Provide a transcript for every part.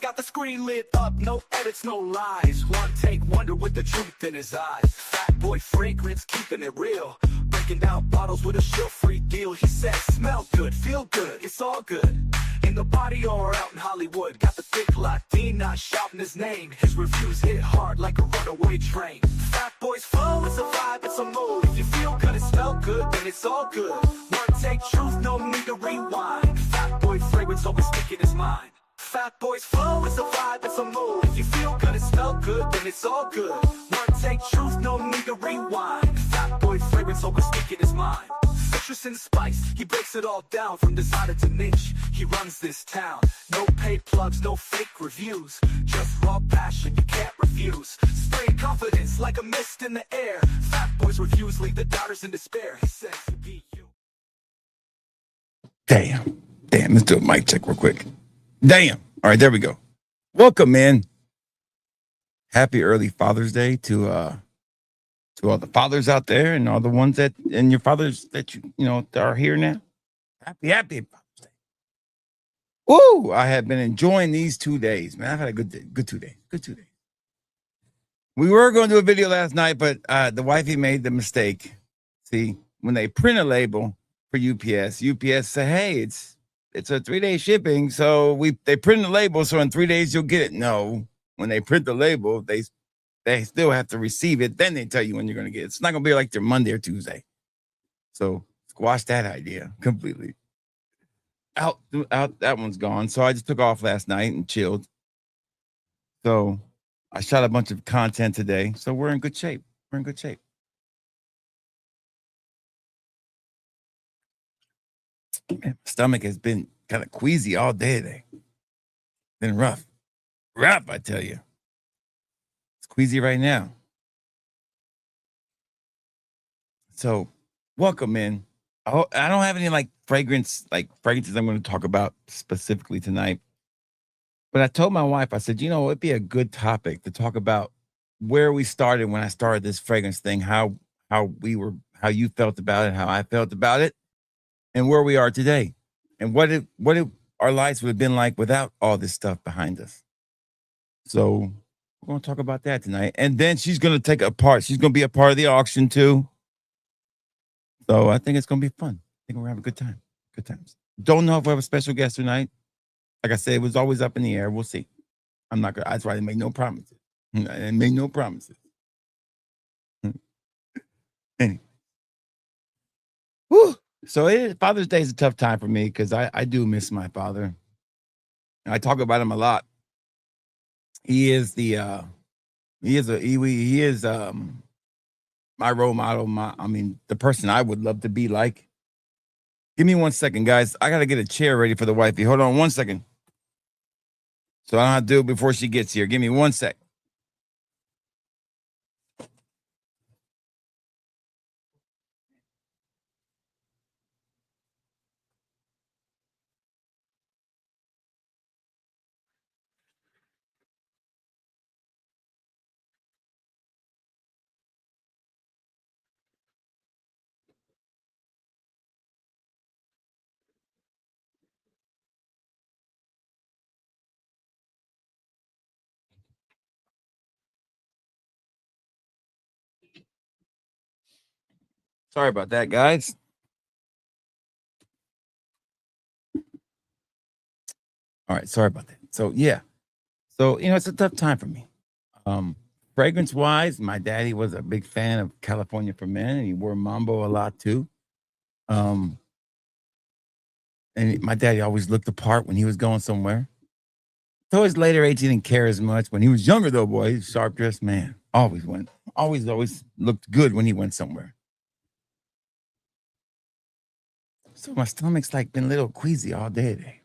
got the screen lit up, no edits, no lies. One take wonder with the truth in his eyes. Fat boy fragrance, keeping it real. Breaking down bottles with a sugar-free deal. He says, smell good, feel good, it's all good. In the body or out in Hollywood. Got the thick Latina shouting his name. His reviews hit hard like a runaway train. Fat boy's flow, it's a vibe, it's a mood. If you feel good and smell good, then it's all good. One take truth, no need to rewind. Fat boy fragrance always speaking his mind. Fat boy's flow, it's a vibe, it's a mood. If you feel good and smell good, then it's all good. One take truth, no need to rewind. Fat boy fragrance always speaking his mind. Citrus and spice, he breaks it all down from designer to niche. He runs this town. No paid plugs, no fake reviews. Just raw passion you can't refuse. Spraying confidence like a mist in the air. Fat boy's reviews leave the doubters in despair. He says to be you. Damn, let's do a mic check real quick. Damn. All right, there we go. Welcome, man. Happy early Father's Day to all the fathers out there and all the ones that and your fathers that you know that are here now. Happy Father's Day. Woo! I have been enjoying these 2 days, man. I've had a good 2 days. Good 2 days. We were going to do a video last night, but the wifey made the mistake. See, when they print a label for UPS say, hey, it's a 3-day shipping, so they print the label, so in 3 days you'll get it. No, when they print the label, they still have to receive it. Then they tell you when you're going to get it. It's not going to be like their Monday or Tuesday. So squash that idea completely. Out. That one's gone. So I just took off last night and chilled. So I shot a bunch of content today. So we're in good shape. Man, my stomach has been kind of queasy all day today. Been rough, I tell you. It's queasy right now. So welcome in. I don't have any fragrances I'm going to talk about specifically tonight. But I told my wife, I said, it'd be a good topic to talk about where we started when I started this fragrance thing, how you felt about it, how I felt about it, and where we are today, and what our lives would have been like without all this stuff behind us. So we're going to talk about that tonight. And then she's going to take a part. She's going to be a part of the auction too. So I think it's going to be fun. I think we're having a good time. Good times. Don't know if we have a special guest tonight. Like I said, it was always up in the air. We'll see. I'm not going to, that's why I didn't make no promises. I didn't make no promises. Anyway. Whew. So Father's Day is a tough time for me because I do miss my father. I talk about him a lot. He is my role model. The person I would love to be like. Give me 1 second, guys. I gotta get a chair ready for the wifey. Hold on 1 second. So I don't have to do it before she gets here. Give me 1 sec. Sorry about that, guys. All right, sorry about that. So yeah. So it's a tough time for me. Fragrance wise, my daddy was a big fan of California for Men, and he wore Mambo a lot too. And my daddy always looked the part when he was going somewhere. So his later age, he didn't care as much. When he was younger, though, boy, he's a sharp dressed man. Always looked good when he went somewhere. So my stomach's been a little queasy all day today.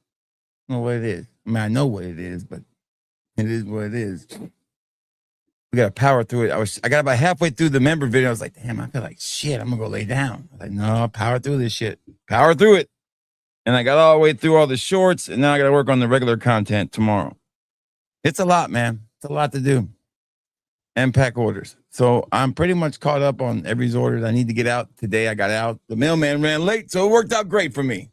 I don't know what it is. I know what it is, but it is what it is. We gotta power through it. I got about halfway through the member video. I was like, damn, I feel like shit. I'm gonna go lay down. I was like, no, power through this shit. Power through it. And I got all the way through all the shorts, and now I gotta work on the regular content tomorrow. It's a lot, man. It's a lot to do. And pack orders. So I'm pretty much caught up on every order I need to get out. Today I got out. The mailman ran late, so it worked out great for me.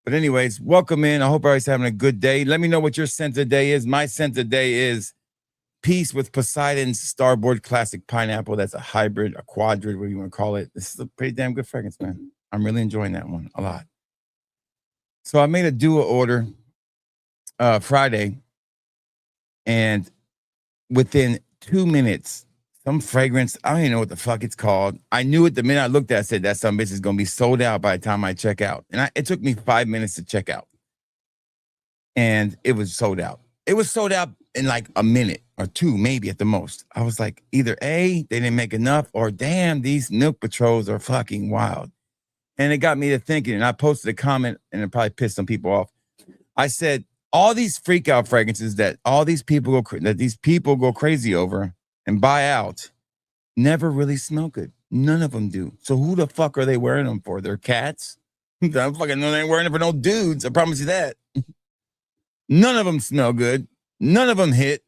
But anyways, welcome in. I hope everybody's having a good day. Let me know what your scent of the day is. My scent of the day is Peace with Poseidon's Starboard Classic Pineapple. That's a hybrid, a quadrid, whatever you want to call it. This is a pretty damn good fragrance, man. I'm really enjoying that one a lot. So I made a duo order Friday, and within 2 minutes, some fragrance, I don't even know what the fuck it's called. I knew it the minute I looked at it, I said, that some bitch is going to be sold out by the time I check out. And it took me 5 minutes to check out. And it was sold out. It was sold out in like a minute or two, maybe at the most. I was like, either A, they didn't make enough, or damn, these milk patrols are fucking wild. And it got me to thinking, and I posted a comment, and it probably pissed some people off. I said, all these freak out fragrances that these people go crazy over and buy out never really smell good. None of them do. So who the fuck are they wearing them for? They're cats? I fucking know they ain't wearing it for no dudes. I promise you that. None of them smell good. None of them hit.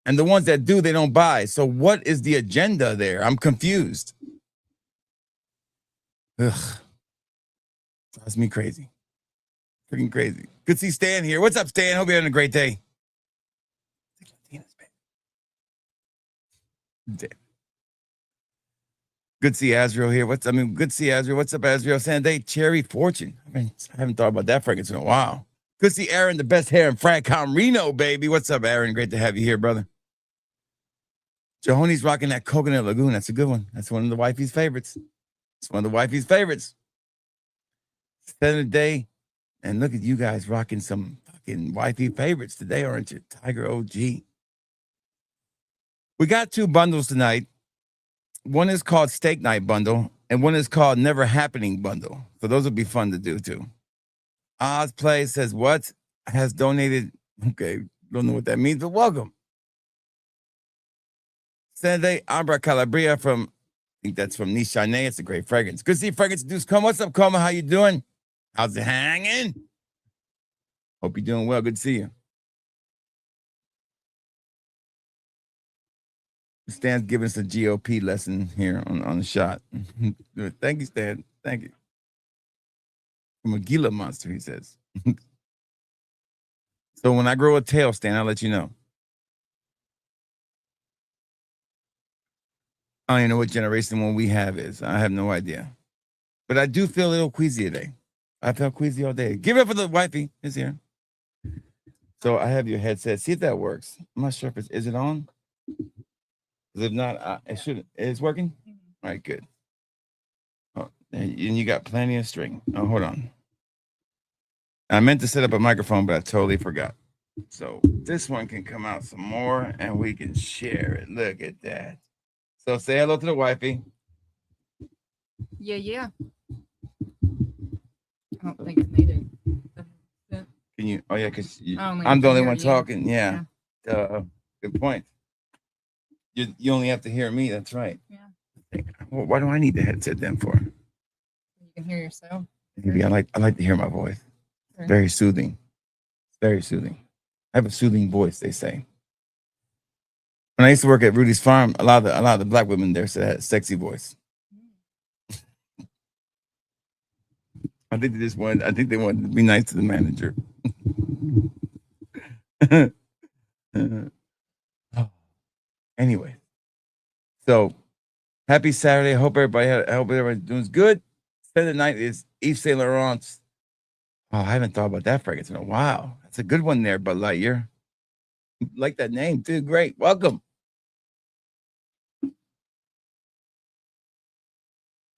And the ones that do, they don't buy. So what is the agenda there? I'm confused. Ugh. Drives me crazy. Freaking crazy. Good to see Stan here. What's up, Stan? Hope you're having a great day. Good to see Azrael here. Good to see Azrael. What's up, Azrael? Sunday Cherry Fortune. I haven't thought about that fragrance in a while. Good to see Aaron, the best hair in Fragcom Reno, baby. What's up, Aaron? Great to have you here, brother. Jahoni's rocking that Coconut Lagoon. That's a good one. That's one of the wifey's favorites. It's one of the wifey's favorites. Spend the day. And look at you guys rocking some fucking wifey favorites today, aren't you? Tiger OG. We got 2 bundles tonight. One is called Steak Night Bundle, and one is called Never Happening Bundle. So those will be fun to do, too. Oz Play says, what? Has donated. Okay, don't know what that means, but welcome. Sunday, Ambra Calabria from, I think that's from Nishane. It's a great fragrance. Good to see Fragrance Deuce Coma. What's up, Coma? How you doing? How's it hanging? Hope you're doing well. Good to see you. Stan's giving us a GOP lesson here on the shot. Thank you, Stan. Thank you. From a Gila monster, he says. So when I grow a tail, Stan, I'll let you know. I don't even know what generation one we have is. I have no idea. But I do feel a little queasy today. I felt queasy all day. Give it up for the wifey. It's here. So I have your headset. See if that works. I'm not sure if is it on? If not, it should. It's working? All right, good. Oh, and you got plenty of string. Oh, hold on. I meant to set up a microphone, but I totally forgot. So this one can come out some more, and we can share it. Look at that. So say hello to the wifey. Yeah. I don't think it needed. Can you? Oh, yeah, because I'm the only one talking. Yeah. Good point. You only have to hear me. That's right. Yeah. Well, why do I need the headset then for? You can hear yourself. Maybe I like to hear my voice. Sure. Very soothing. Very soothing. I have a soothing voice, they say. When I used to work at Rudy's Farm, a lot of the black women there said I had a sexy voice. I think they wanted to be nice to the manager. Anyway, so happy Saturday. I hope everybody's doing good. Spend the night is Yves Saint Laurent's. Oh, I haven't thought about that fragrance in a while. That's a good one there, Bud Lightyear. Like that name too. Great. Welcome.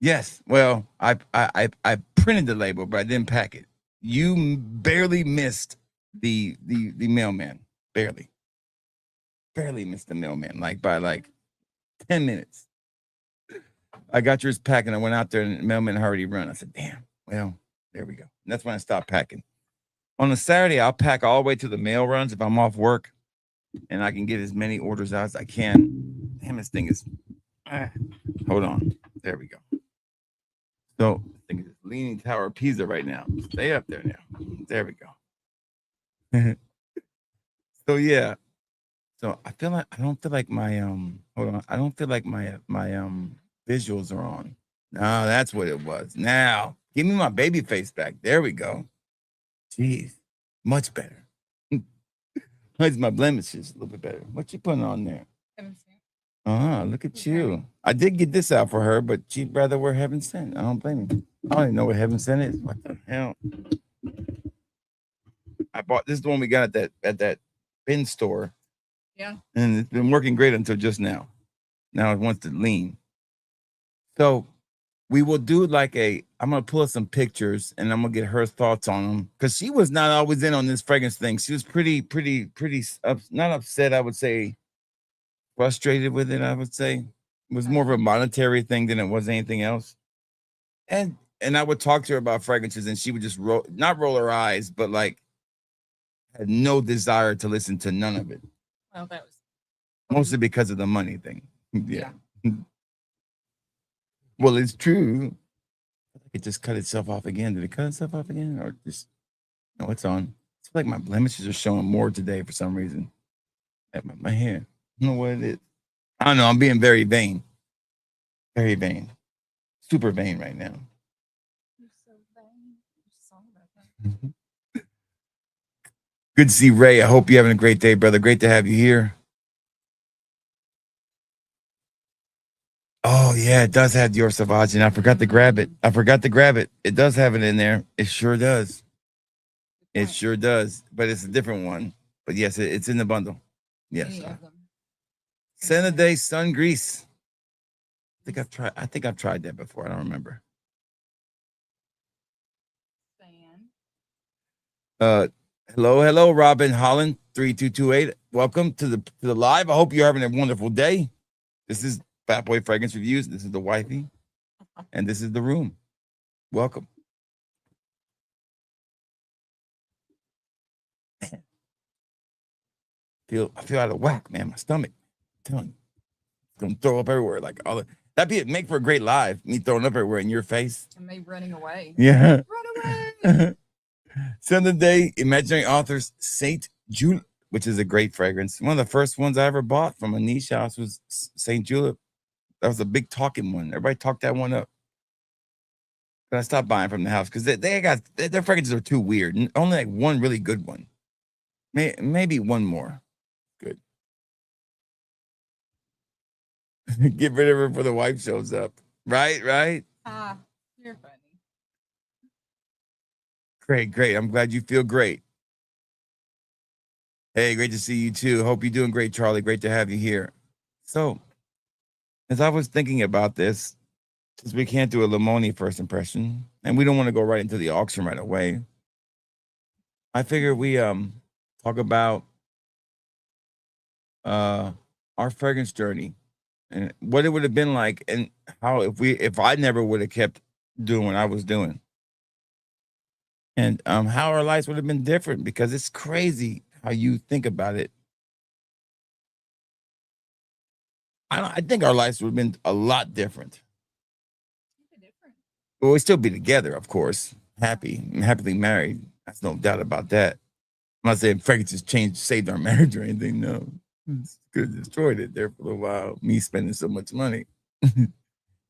Yes. Well, I printed the label, but I didn't pack it. You barely missed the mailman. Barely missed the mailman, by 10 minutes. I got yours packed and I went out there and the mailman had already run. I said, damn, well, there we go. And that's when I stopped packing. On a Saturday, I'll pack all the way to the mail runs if I'm off work and I can get as many orders out as I can. Damn, this thing is, hold on. There we go. So I think it's Leaning Tower of Pisa right now. Stay up there now. There we go. So yeah. So I don't feel like my hold on. I don't feel like my visuals are on. No, that's what it was. Now give me my baby face back. There we go. Jeez, much better. Hides my blemishes a little bit better. What you putting on there? Haven't seen it. Look at Okay. you. I did get this out for her, but she'd rather wear Heaven Sent. I don't blame you. I don't even know what Heaven Sent is. What the hell? I bought this is the one we got at that bin store, Yeah. and it's been working great until just now. Now it wants to lean. So we will do like I'm gonna pull up some pictures and I'm gonna get her thoughts on them because she was not always in on this fragrance thing. She was pretty not upset, I would say, frustrated with it. I would say it was more of a monetary thing than it was anything else. And I would talk to her about fragrances, and she would just not roll her eyes, but like had no desire to listen to none of it. Well, that was Mostly because of the money thing. Yeah. Yeah. Well, it's true. It just cut itself off again. Did it cut itself off again? Or just no, it's on. It's like my blemishes are showing more today for some reason. At my hair. I don't know what it is. I don't know. I'm being very vain. Very vain. Super vain right now. You're so vain. There's a song about that. Good to see Ray. I hope you're having a great day, brother. Great to have you here. Oh, yeah, it does have Dior Sauvage, and I forgot to grab it. It does have it in there. It sure does. It sure does. But it's a different one. But yes, it's in the bundle. Yes. Any of them. Senade Sun Grease. I think I've tried that before. I don't remember. Fan. Hello, Robin Holland 3228. Welcome to the live. I hope you're having a wonderful day. This is Fat Boy Fragrance Reviews. This is the wifey, and this is the room. Welcome. I feel out of whack, man. My stomach. I'm telling you, it's gonna throw up everywhere. Like that'd make for a great live. Me throwing up everywhere in your face. And me running away. Yeah. Run away. Senade Imaginary Authors Saint Julep, which is a great fragrance. One of the first ones I ever bought from a niche house was Saint Julep. That was a big talking one. Everybody talked that one up. But I stopped buying from the house because their fragrances are too weird. Only like one really good one. Maybe one more. Good. Get rid of her before the wife shows up. Right? Ah, you're funny. Great. I'm glad you feel great. Hey, great to see you too. Hope you're doing great, Charlie. Great to have you here. So, as I was thinking about this, since we can't do a Limoni first impression, and we don't want to go right into the auction right away, I figure we talk about our fragrance journey and what it would have been like, and how if I never would have kept doing what I was doing. And how our lives would have been different, because it's crazy how you think about it. I think our lives would have been a lot different. But we'd still be together, of course, happily married. That's no doubt about that. I'm not saying fragrances saved our marriage or anything. No, it could have destroyed it there for a while. Me spending so much money.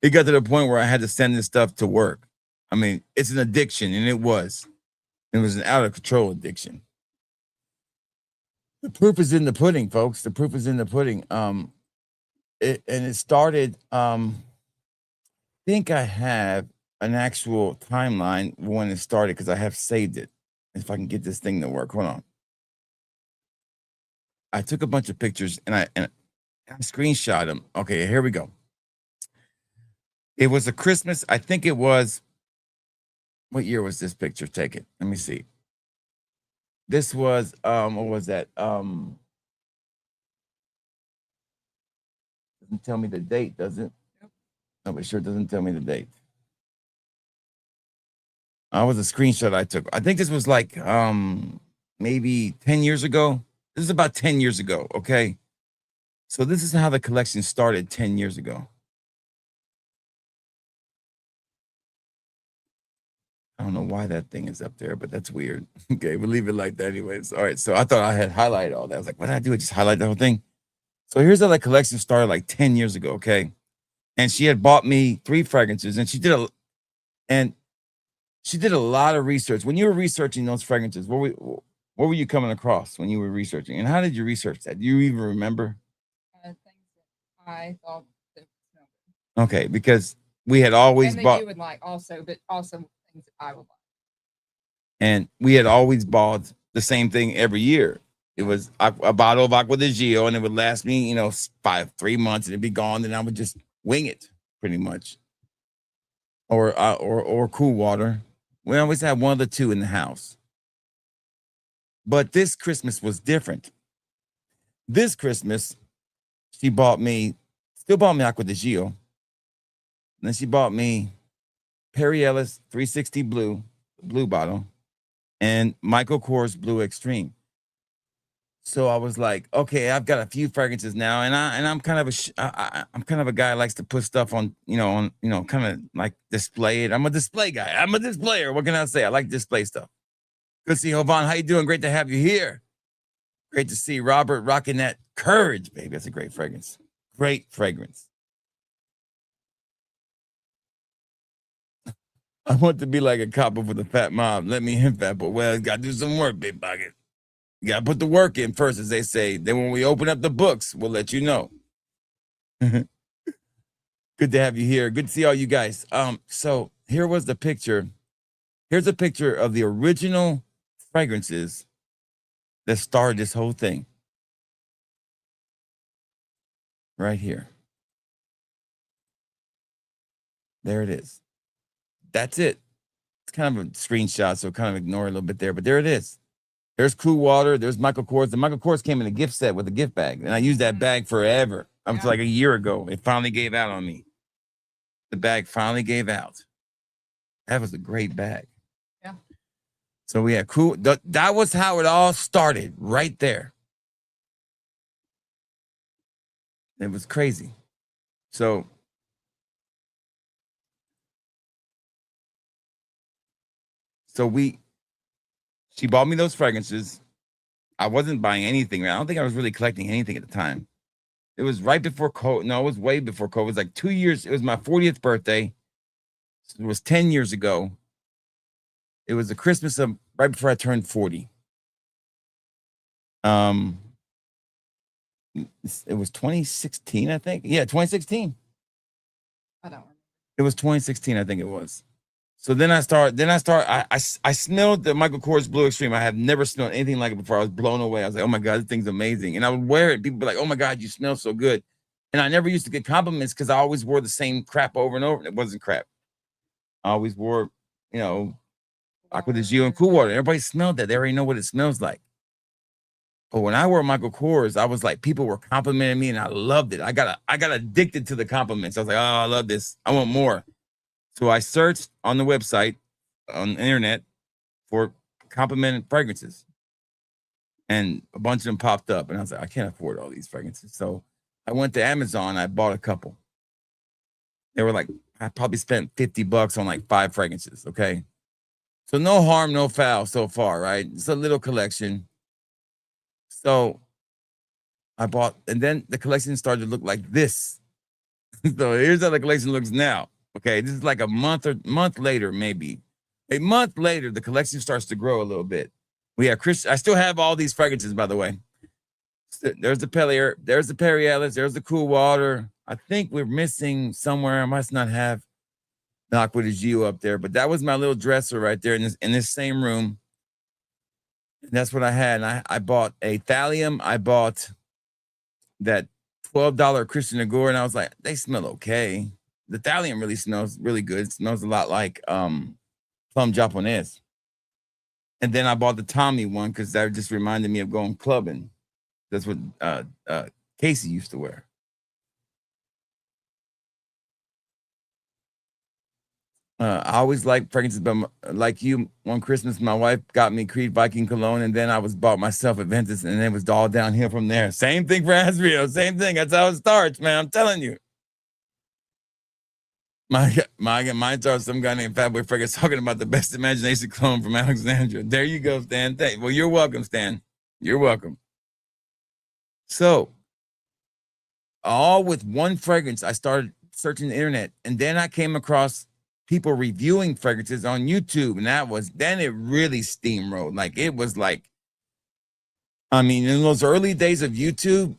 It got to the point where I had to send this stuff to work. I mean, it's an addiction, and it was. It was an out of control addiction. The proof is in the pudding, folks. The proof is in the pudding. It started. I think I have an actual timeline when it started because I have saved it. If I can get this thing to work, hold on. I took a bunch of pictures and I screenshot them. Okay, here we go. It was a Christmas. I think it was. What year was this picture taken? Let me see. This was what was that? Doesn't tell me the date, does it? No, it sure doesn't tell me the date. Was a screenshot I took. I think this was like maybe 10 years ago. This is about 10 years ago, okay? So this is how the collection started 10 years ago. I don't know why that thing is up there, but that's weird. Okay, we'll leave it like that anyways. All right, so I thought I had highlighted all that. I was like, what did I do? I just highlight the whole thing. So here's how the collection started like 10 years ago, okay? And she had bought me 3 fragrances, and she did and She did a lot of research. When you were researching those fragrances, what were you coming across when you were researching? And how did you research that? Do you even remember? Things that I thought that smelled Okay, because we had good. always And that bought you would like also, but also things that I would like. and we had always bought the same thing every year. It was a bottle of Aqua di Gio, and it would last me, 3 months, and it'd be gone. And I would just wing it, pretty much, or cool water. We always had one of the two in the house. But this Christmas was different. This Christmas, she still bought me Aqua di Gio. And then she bought me Perry Ellis 360 blue bottle, and Michael Kors Blue Extreme. So I was like, okay, I've got a few fragrances now, and I'm kind of I'm kind of a guy who likes to put stuff on, kind of like display it. I'm a display guy. I'm a displayer. What can I say? I like display stuff. Good to see you, Hovan. How you doing? Great to have you here. Great to see Robert rocking that Courage, baby. That's a great fragrance. Great fragrance. I want to be like a copper with a fat mom. Let me in, fat boy. Well, got to do some work, big pocket. You got to put the work in first, as they say. Then when we open up the books, we'll let you know. Good to have you here. Good to see all you guys. So here was the picture. Here's a picture of the original fragrances that started this whole thing. Right here. There it is. That's it. It's kind of a screenshot, so kind of ignore a little bit there, but there it is. There's Cool Water. There's Michael Kors. The Michael Kors came in a gift set with a gift bag, and I used that bag forever. Up to like a year ago. It finally gave out on me. The bag finally gave out. That was a great bag. Yeah. So we had cool. That was how it all started, right there. It was crazy. So she bought me those fragrances. I wasn't buying anything. I don't think I was really collecting anything at the time. It was right before COVID. No, it was way before COVID. It was like 2 years. It was my 40th birthday. It was 10 years ago. It was the Christmas of right before I turned 40. It was 2016, I think. Yeah, 2016. I don't remember. It was 2016, I think it was. So then I smelled the Michael Kors Blue Extreme. I have never smelled anything like it before. I was blown away. I was like, oh my God, this thing's amazing. And I would wear it. People would be like, oh my God, you smell so good. And I never used to get compliments because I always wore the same crap over and over. It wasn't crap. I always wore, Aqua di Gio and Cool Water. Everybody smelled that. They already know what it smells like. But when I wore Michael Kors, I was like, people were complimenting me and I loved it. I got addicted to the compliments. I was like, oh, I love this. I want more. So I searched on the website, on the internet, for complimented fragrances. And a bunch of them popped up. And I was like, I can't afford all these fragrances. So I went to Amazon. I bought a couple. They were like, I probably spent $50 on like 5 fragrances. Okay. So no harm, no foul so far, right? It's a little collection. So I bought, and then the collection started to look like this. So here's how the collection looks now. Okay, this is like a month later, maybe. A month later, the collection starts to grow a little bit. We have I still have all these fragrances, by the way. There's the Perry Ellis, there's the Cool Water. I think we're missing somewhere. I must not have the Aqua di Gio up there, but that was my little dresser right there in this same room. And that's what I had. And I bought a Thallium. I bought that $12 Christian Dior, and I was like, they smell okay. The Thallium really smells really good. It smells a lot like Plum Japonese. And then I bought the Tommy one because that just reminded me of going clubbing. That's what Casey used to wear. I always liked fragrances, but like you, one Christmas, my wife got me Creed Viking cologne, and then I bought myself Aventus, and it was all downhill from there. Same thing for Asriel. Same thing. That's how it starts, man. I'm telling you. Mine starts some guy named Fatboy Fragrance talking about the best imagination clone from Alexandria. There you go, Stan. Well, you're welcome, Stan. You're welcome. So, all with one fragrance, I started searching the internet, and then I came across people reviewing fragrances on YouTube. And then it really steamrolled. Like it was like, I mean, in those early days of YouTube,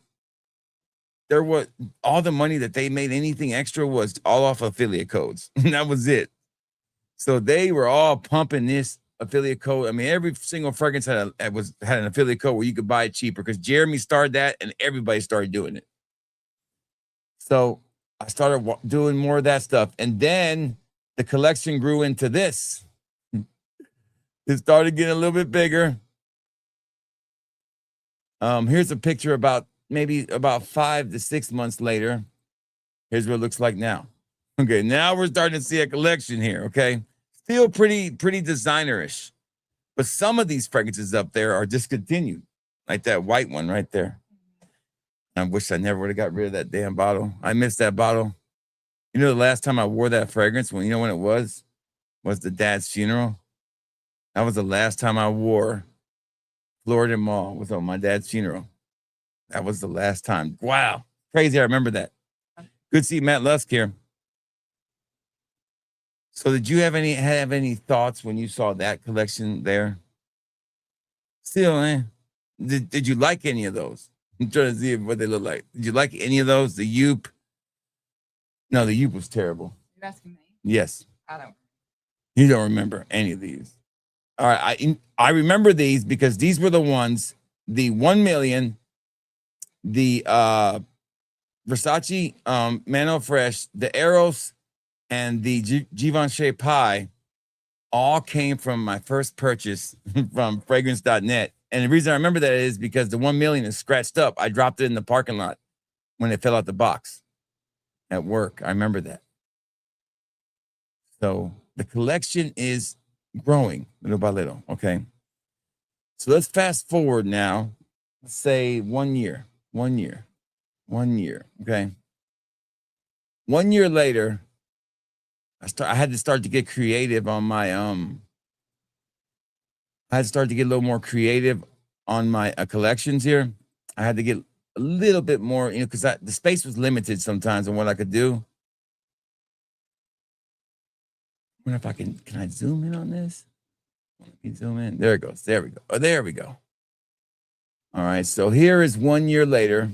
there was all the money that they made, anything extra was all off affiliate codes. And that was it. So they were all pumping this affiliate code. I mean, every single fragrance had an affiliate code where you could buy it cheaper because Jeremy started that and everybody started doing it. So I started doing more of that stuff. And then the collection grew into this. It started getting a little bit bigger. Here's a picture maybe about 5 to 6 months later. Here's what it looks like now. Okay, now we're starting to see a collection here, okay? Still pretty designerish. But some of these fragrances up there are discontinued, like that white one right there. I wish I never would have got rid of that damn bottle. I missed that bottle. You know, the last time I wore that fragrance, when it was the dad's funeral. That was the last time I wore Florida Mall, was on my dad's funeral. That was the last time. Wow. Crazy. I remember that. Good to see Matt Lusk here. So did you have any thoughts when you saw that collection there? Still, did you like any of those? I'm trying to see what they look like. Did you like any of those? The Youp? No, the Youp was terrible. You're asking me? Yes. I don't. You don't remember any of these. All right. I remember these because these were the ones, the 1 million, the Versace Mano Fresh, the Eros, and the Givenchy Pie all came from my first purchase from fragrance.net. And the reason I remember that is because the 1 million is scratched up. I dropped it in the parking lot when it fell out the box at work. I remember that. So the collection is growing little by little. Okay. So let's fast forward now. Let's say 1 year. Okay. 1 year later, I had to start to get creative on my I had to start to get a little more creative on my collections here. I had to get a little bit more, because the space was limited sometimes on what I could do. I wonder if can I zoom in on this? Let me zoom in. There it goes. There we go. Oh, there we go. All right. So here is 1 year later.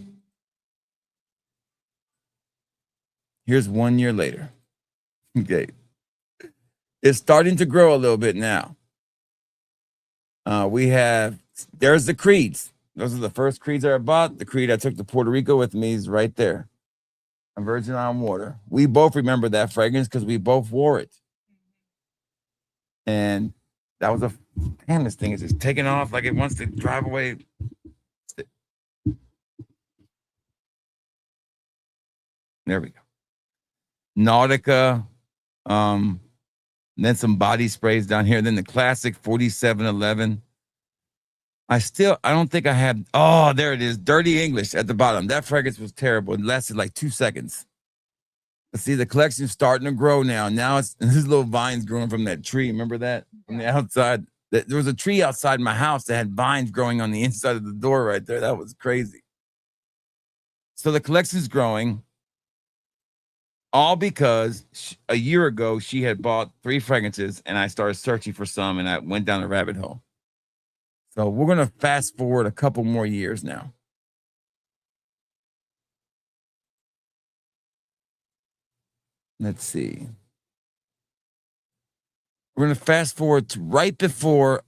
Here's 1 year later. Okay. It's starting to grow a little bit now. There's the Creeds. Those are the first Creeds I bought. The Creed I took to Puerto Rico with me is right there. A Virgin on Water. We both remember that fragrance because we both wore it. And that was damn, this thing is just taking off like it wants to drive away. There we go. Nautica. Then some body sprays down here. Then the classic 4711. I don't think I have. Oh, there it is. Dirty English at the bottom. That fragrance was terrible. It lasted like 2 seconds. But see, the collection's starting to grow now. Now there's little vines growing from that tree. Remember that? From the outside. There was a tree outside my house that had vines growing on the inside of the door right there. That was crazy. So the collection's growing. All because a year ago, she had bought 3 fragrances and I started searching for some and I went down a rabbit hole. So we're going to fast forward a couple more years now. Let's see. We're going to fast forward to right before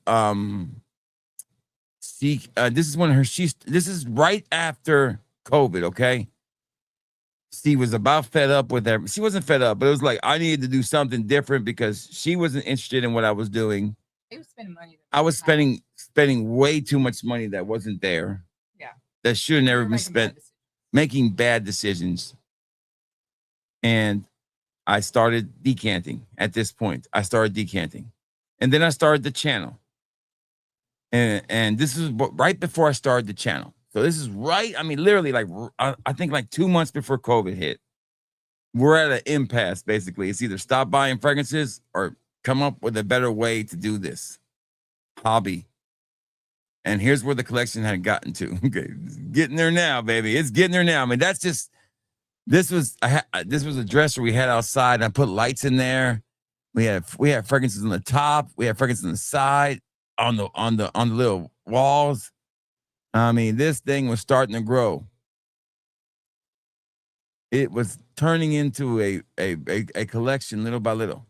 this is right after COVID, okay? She was about fed up with everything. She wasn't fed up, but it was like I needed to do something different because she wasn't interested in what I was doing. He was spending money. I was spending way too much money that wasn't there. Yeah. That should have never been spent. Making bad decisions. And I started decanting at this point. I started decanting. And then I started the channel. And this is right before I started the channel. So this is right, I mean, literally like, I think like 2 months before COVID hit. We're at an impasse, basically. It's either stop buying fragrances or come up with a better way to do this hobby. And here's where the collection had gotten to. Okay, it's getting there now, baby. It's getting there now. I mean, that's just, this was a dresser we had outside. And I put lights in there. We had fragrances on the top. We had fragrances on the side, on the little walls. I mean, this thing was starting to grow. It was turning into a collection little by little.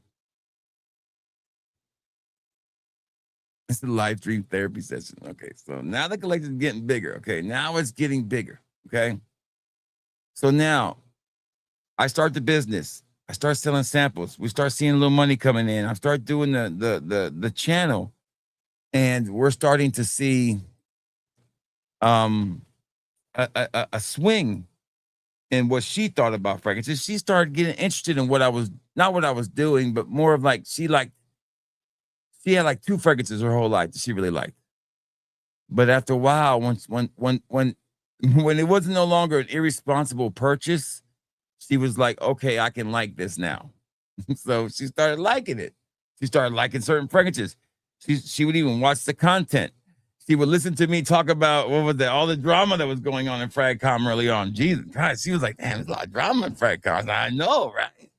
It's the live stream therapy session. Okay, so now the collection is getting bigger. Okay, now it's getting bigger. Okay, so now I start the business. I start selling samples. We start seeing a little money coming in. I start doing the channel, and we're starting to see a swing in what she thought about fragrances. She started getting interested in what I was not what I was doing, but more of like she had like 2 fragrances her whole life that she really liked. But after a while, once when it wasn't no longer an irresponsible purchase, she was like, okay, I can like this now. So she started liking it. She started liking certain fragrances. She would even watch the content. She would listen to me talk about what was that, all the drama that was going on in FragCom early on. Jesus Christ, she was like, damn, there's a lot of drama in FragCom. I know, right?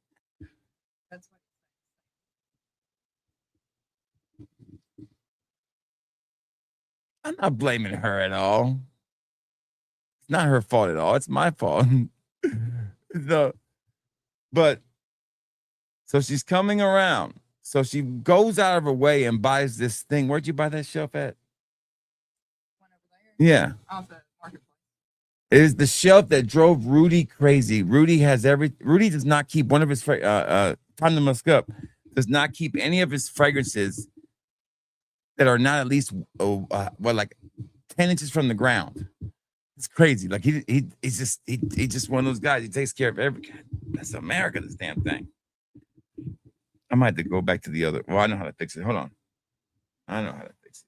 That's what I'm not blaming her at all. It's not her fault at all. It's my fault. So, but so she's coming around. So she goes out of her way and buys this thing. Where'd you buy that shelf at? one over there. Yeah. Off the marketplace. It is the shelf that drove Rudy crazy. Rudy does not keep one of his time to musk up, does not keep any of his fragrances that are not at least like 10 inches from the ground. It's crazy. Like he's just one of those guys. He takes care of every. That's America. This damn thing. I might have to go back to the other. Well, I know how to fix it. Hold on. I know how to fix it.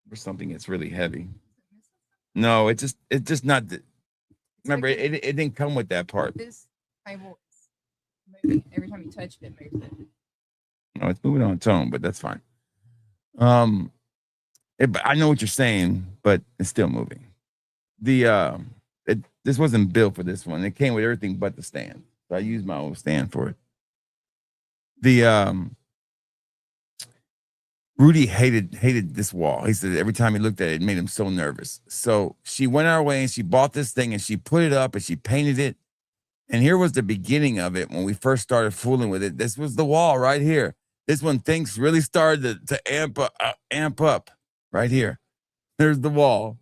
For something that's really heavy. No, it's just not. Remember, like it didn't come with that part. This table is moving. Every time you touch it, it moves it. No, it's moving on its own, but that's fine. But I know what you're saying, but it's still moving. This wasn't built for this one. It came with everything but the stand. So I used my own stand for it. Rudy hated this wall. He said every time he looked at it, it made him so nervous. So she went our way and she bought this thing and she put it up and she painted it. And here was the beginning of it when we first started fooling with it. This was the wall right here. This when things really started to amp up right here. There's the wall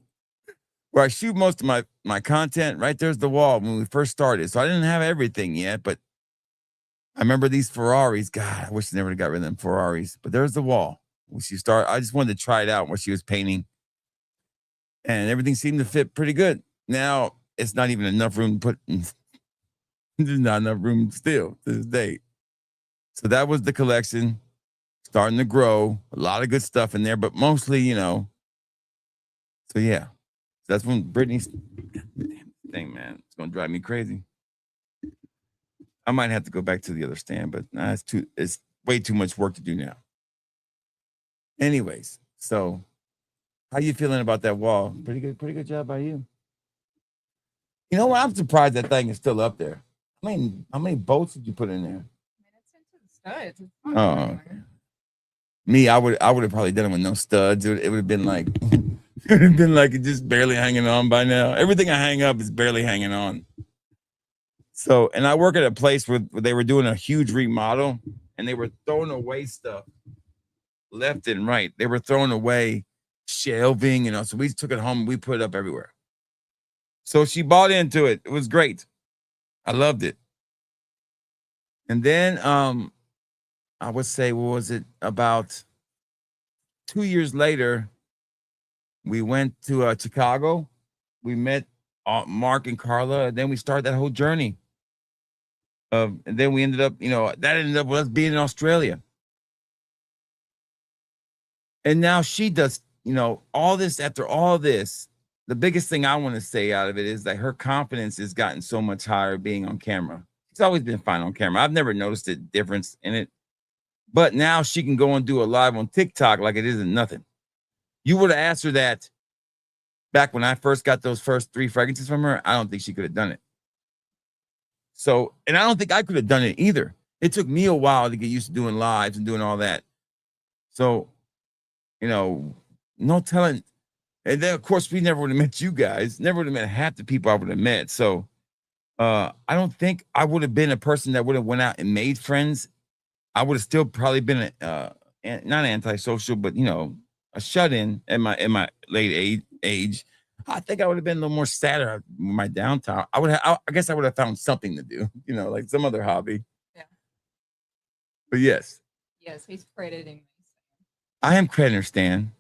where I shoot most of my content. Right there's the wall when we first started. So I didn't have everything yet, but I remember these Ferraris. God, I wish I never got rid of them Ferraris. But there's the wall. When she started, I just wanted to try it out what she was painting. And everything seemed to fit pretty good. Now it's not even enough room to put. There's not enough room still to this day. So that was the collection starting to grow. A lot of good stuff in there, but mostly, So yeah, that's when Brittany's thing, man, it's going to drive me crazy. I might have to go back to the other stand, but it's way too much work to do now. Anyways, so how you feeling about that wall? Pretty good job by you. You know what? I'm surprised that thing is still up there. How many bolts did you put in there? I mean, it's into the studs. It's Oh, fine. okay. Me, I would have probably done it with no studs. It would have been like it's just barely hanging on by now. Everything I hang up is barely hanging on. So, and I work at a place where they were doing a huge remodel and they were throwing away stuff left and right. They were throwing away shelving, so we took it home and we put it up everywhere. So she bought into it. It was great. I loved it. And then I would say, what was it? About 2 years later, we went to Chicago. We met Mark and Carla, and then we started that whole journey. And then we ended up, that ended up with us being in Australia. And now she does, all this. After all this, the biggest thing I want to say out of it is that her confidence has gotten so much higher being on camera. She's always been fine on camera. I've never noticed a difference in it. But now she can go and do a live on TikTok like it isn't nothing. You would have asked her that back when I first got those first 3 fragrances from her. I don't think she could have done it. So, and I don't think I could have done it either. It took me a while to get used to doing lives and doing all that. So, you know, no telling. And then, of course, we never would have met you guys. Never would have met half the people I would have met. So, I don't think I would have been a person that would have went out and made friends. I would have still probably been not antisocial, but you know, a shut-in in my late age. I think I would have been a little more sadder in my downtime. I guess I would have found something to do, you know, like some other hobby. Yeah. But yes, Yes, he's crediting me. I am crediting Stan.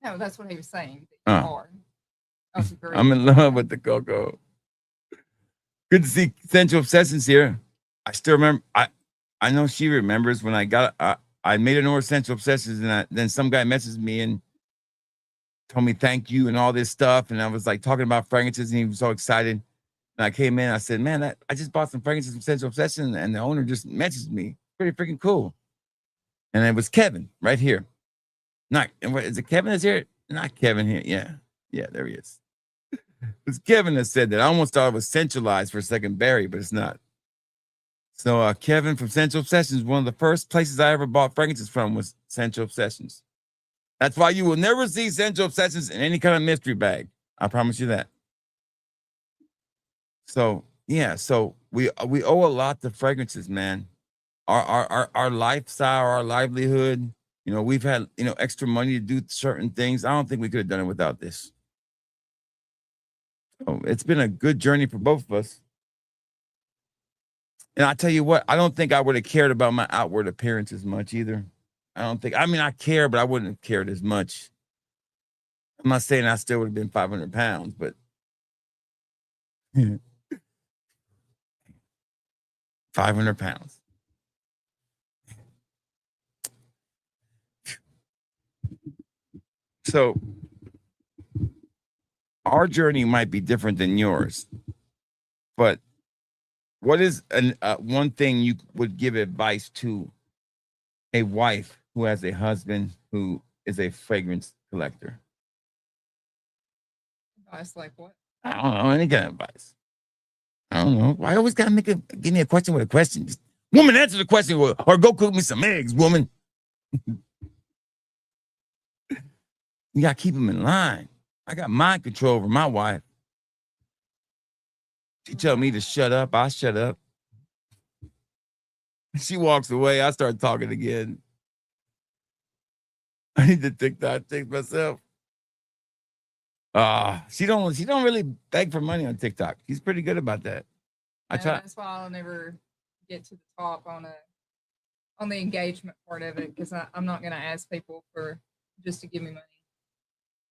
No, that's what he was saying. That you are. I was agreeing. I'm in love with the Coco. Good to see Central Obsessions here. I still remember. I know she remembers when I made an order Central Obsessions, and then some guy messaged me and told me thank you and all this stuff, and I was like talking about fragrances, and he was so excited. And I came in, I said, "Man, I just bought some fragrances from Central Obsessions," and the owner just messaged me. Pretty freaking cool. And it was Kevin right here. Is it Kevin that's here? Not Kevin here. Yeah, there he is. It's Kevin that said that. I almost thought it was centralized for a second, Barry, but it's not. So Kevin from Central Obsessions, one of the first places I ever bought fragrances from was Central Obsessions. That's why you will never see Central Obsessions in any kind of mystery bag. I promise you that. So yeah, so we owe a lot to fragrances, man. Our lifestyle, our livelihood. You know, we've had, you know, extra money to do certain things. I don't think we could have done it without this. So it's been a good journey for both of us. And I tell you what, I don't think I would have cared about my outward appearance as much either. I care, but I wouldn't have cared as much. I'm not saying I still would have been 500 pounds, but 500 pounds. So our journey might be different than yours, but what is one thing you would give advice to a wife who has a husband who is a fragrance collector? Advice like what? I don't know, any kind of advice. I don't know. Why always gotta give me a question with a question? Just, woman, answer the question, or go cook me some eggs, woman. You gotta keep them in line. I got mind control over my wife. She tell me to shut up, I shut up. She walks away, I start talking again. I need to TikTok myself. She don't really beg for money on TikTok. She's pretty good about that. I try. That's why I'll never get to the top on the engagement part of it, because I'm not gonna ask people for just to give me money.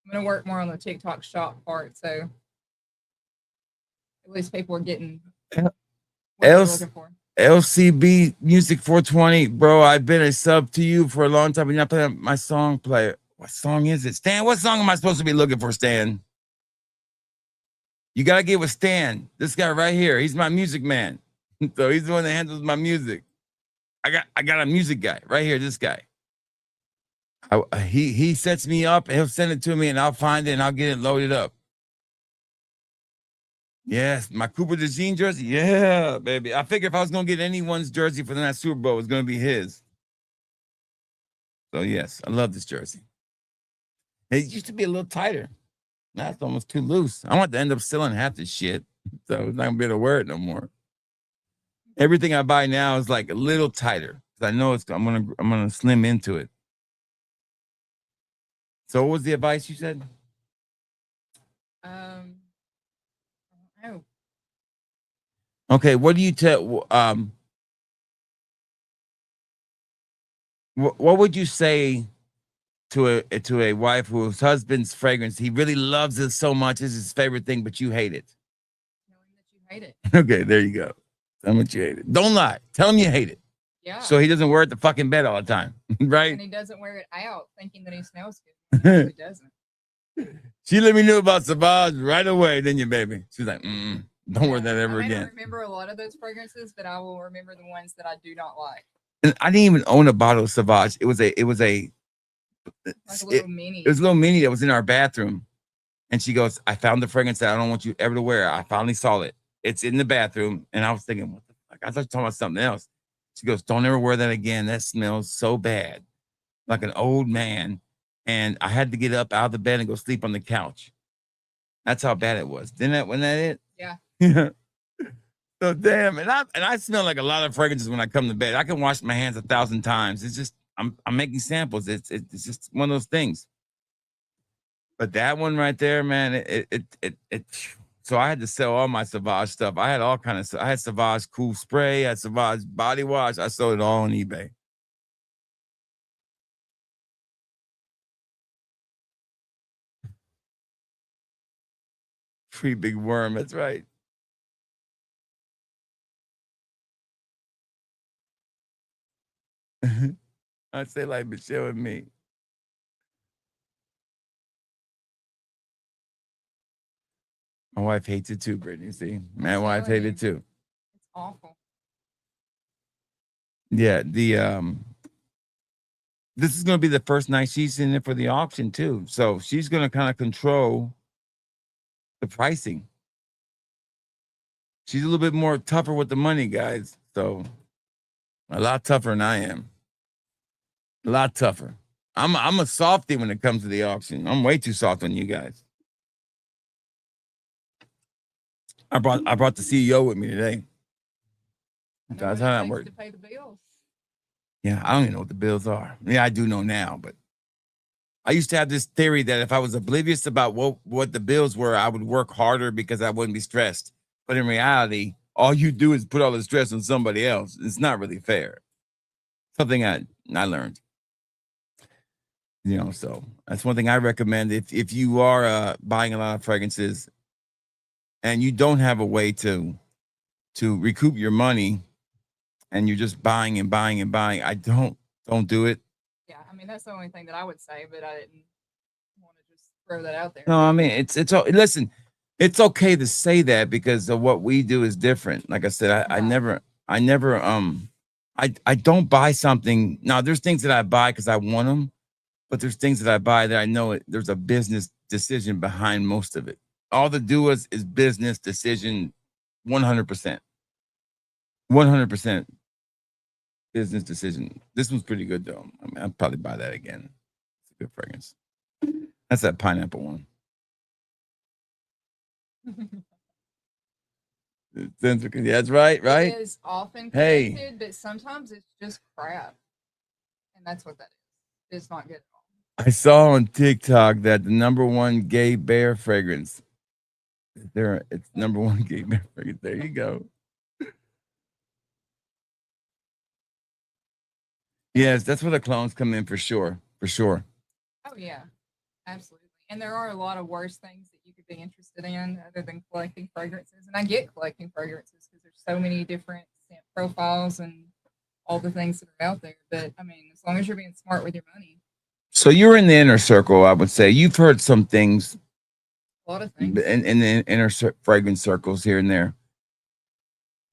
I'm gonna work more on the TikTok shop part, so at least people are getting what they're looking for. LCB Music 420, bro. I've been a sub to you for a long time. You're not playing my song player. What song is it, Stan? What song am I supposed to be looking for, Stan? You gotta get with Stan. This guy right here. He's my music man. So he's the one that handles my music. I got a music guy right here. This guy. He sets me up. He'll send it to me, and I'll find it and I'll get it loaded up. Yes, my Cooper DeJean jersey. Yeah, baby. I figured if I was gonna get anyone's jersey for the next Super Bowl, it was gonna be his. So yes, I love this jersey. It used to be a little tighter. Now it's almost too loose. I want to end up selling half this shit, so it's not gonna be able to wear it no more. Everything I buy now is like a little tighter because I know I'm gonna slim into it. So what was the advice you said? I don't know. Okay, what do you tell? What would you say to a wife whose husband's fragrance, he really loves it so much, is his favorite thing, but you hate it? Knowing that you hate it. Okay, there you go. Tell him that you hate it. Don't lie. Tell him you hate it. Yeah. So he doesn't wear it to fucking bed all the time, right? And he doesn't wear it out thinking that he smells good. He doesn't. She let me know about Savage right away, didn't you, baby? She's like, don't wear that ever I may not again. remember a lot of those fragrances, but I will remember the ones that I do not like. And I didn't even own a bottle of Savage. It was a Like a little mini. It was a little mini that was in our bathroom. And she goes, I found the fragrance that I don't want you ever to wear. I finally saw it. It's in the bathroom. And I was thinking, what the fuck Like, I thought you were talking about something else. She goes, don't ever wear that again. That smells so bad, like an old man. And I had to get up out of the bed and go sleep on the couch. That's how bad it was. Wasn't that it? Yeah. So damn, and I smell like a lot of fragrances when I come to bed. I can wash my hands 1,000 times. It's just I'm making samples. It's just one of those things. But that one right there, man, it so I had to sell all my Sauvage stuff. I had all kind of I had Sauvage Cool Spray, I had Sauvage body wash. I sold it all on eBay. Free big worm, that's right. I'd say like Michelle and me. My wife hates it too, Brittany. See, my wife hates it too. It's awful. Yeah, this is gonna be the first night she's in it for the auction too. So she's gonna kind of control the pricing. She's a little bit more tougher with the money, guys. So a lot tougher than I am. A lot tougher. I'm a softie when it comes to the auction. I'm way too soft on you guys. I brought the CEO with me today. That's how that works. To pay the bills. Yeah, I don't even know what the bills are. Yeah, I do know now, but I used to have this theory that if I was oblivious about what the bills were, I would work harder because I wouldn't be stressed. But in reality, all you do is put all the stress on somebody else. It's not really fair. Something I learned. So that's one thing I recommend. If you are buying a lot of fragrances and you don't have a way to recoup your money and you're just buying and buying and buying, don't do it. Yeah, I mean, that's the only thing that I would say, but I didn't want to just throw that out there. No, I mean, listen, it's okay to say that because of what we do is different. Like I said, I never I don't buy something. Now there's things that I buy because I want them, but there's things that I buy that I know there's a business decision behind most of it. All the do is business decision, 100%. 100% business decision. This one's pretty good though. I mean, I'll probably buy that again. It's a good fragrance. That's that pineapple one. That's right. It is often connected, but sometimes it's just crap. And that's what that is. It's not good at all. I saw on TikTok that the #1 gay bear fragrance. It's #1 gay bear fragrance. There you go. Yes, that's where the clones come in for sure. For sure. Oh yeah, absolutely. And there are a lot of worse things that you could be interested in other than collecting fragrances. And I get collecting fragrances because there's so many different scent profiles and all the things that are out there. But I mean, as long as you're being smart with your money. So you're in the inner circle, I would say. You've heard some things. A lot of things. In the inner fragrance circles here and there.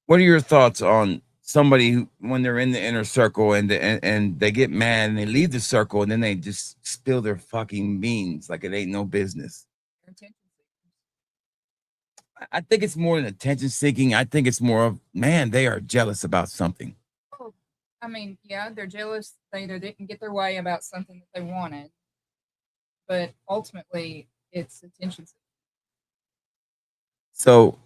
What are your thoughts on somebody who, when they're in the inner circle and they get mad and they leave the circle and then they just spill their fucking beans like it ain't no business? I think it's more than attention seeking. I think it's more of, man, they are jealous about something. Oh, I mean, yeah, they're jealous. They either didn't get their way about something that they wanted, but ultimately it's attention seeking. So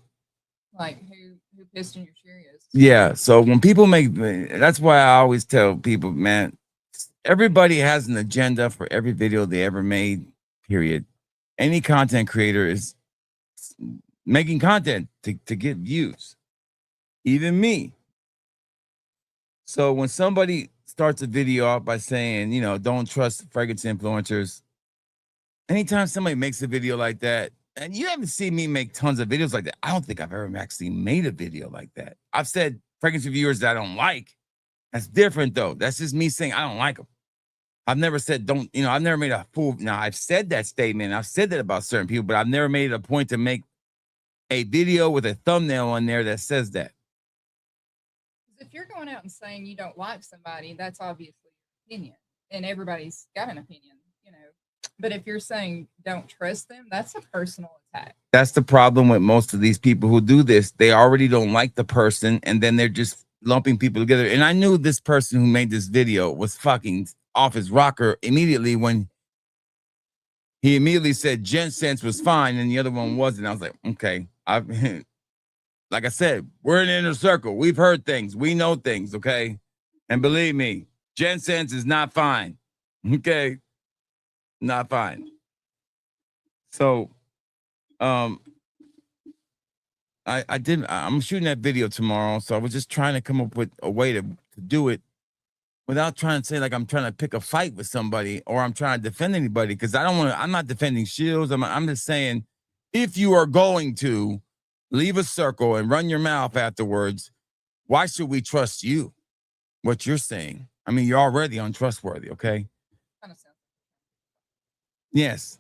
like who pissed in your Cheerios? Yeah. So when people that's why I always tell people, man, everybody has an agenda for every video they ever made, period. Any content creator is making content to get views, even me. So when somebody starts a video off by saying, don't trust fragrance influencers, anytime somebody makes a video like that, and you haven't seen me make tons of videos like that. I don't think I've ever actually made a video like that. I've said fragrance reviewers that I don't like. That's different though. That's just me saying I don't like them. I've never said I've never made a fool. Now I've said that statement. I've said that about certain people, but I've never made it a point to make a video with a thumbnail on there that says that. If you're going out and saying you don't like somebody, that's obviously your opinion. And everybody's got an opinion, But if you're saying don't trust them, that's a personal attack. That's the problem with most of these people who do this. They already don't like the person, and then they're just lumping people together. And I knew this person who made this video was fucking off his rocker immediately when he immediately said Jen Sense was fine and the other one wasn't. I was like, okay, like I said, we're in the inner circle. We've heard things. We know things, okay? And believe me, Jen Sense is not fine. Okay? Not fine. So, I'm shooting that video tomorrow, so I was just trying to come up with a way to do it without trying to say like I'm trying to pick a fight with somebody or I'm trying to defend anybody, because I'm not defending Shields. I'm just saying, if you are going to leave a circle and run your mouth afterwards, why should we trust you? What you're saying? I mean, you're already untrustworthy, okay? Kind of sense. Yes.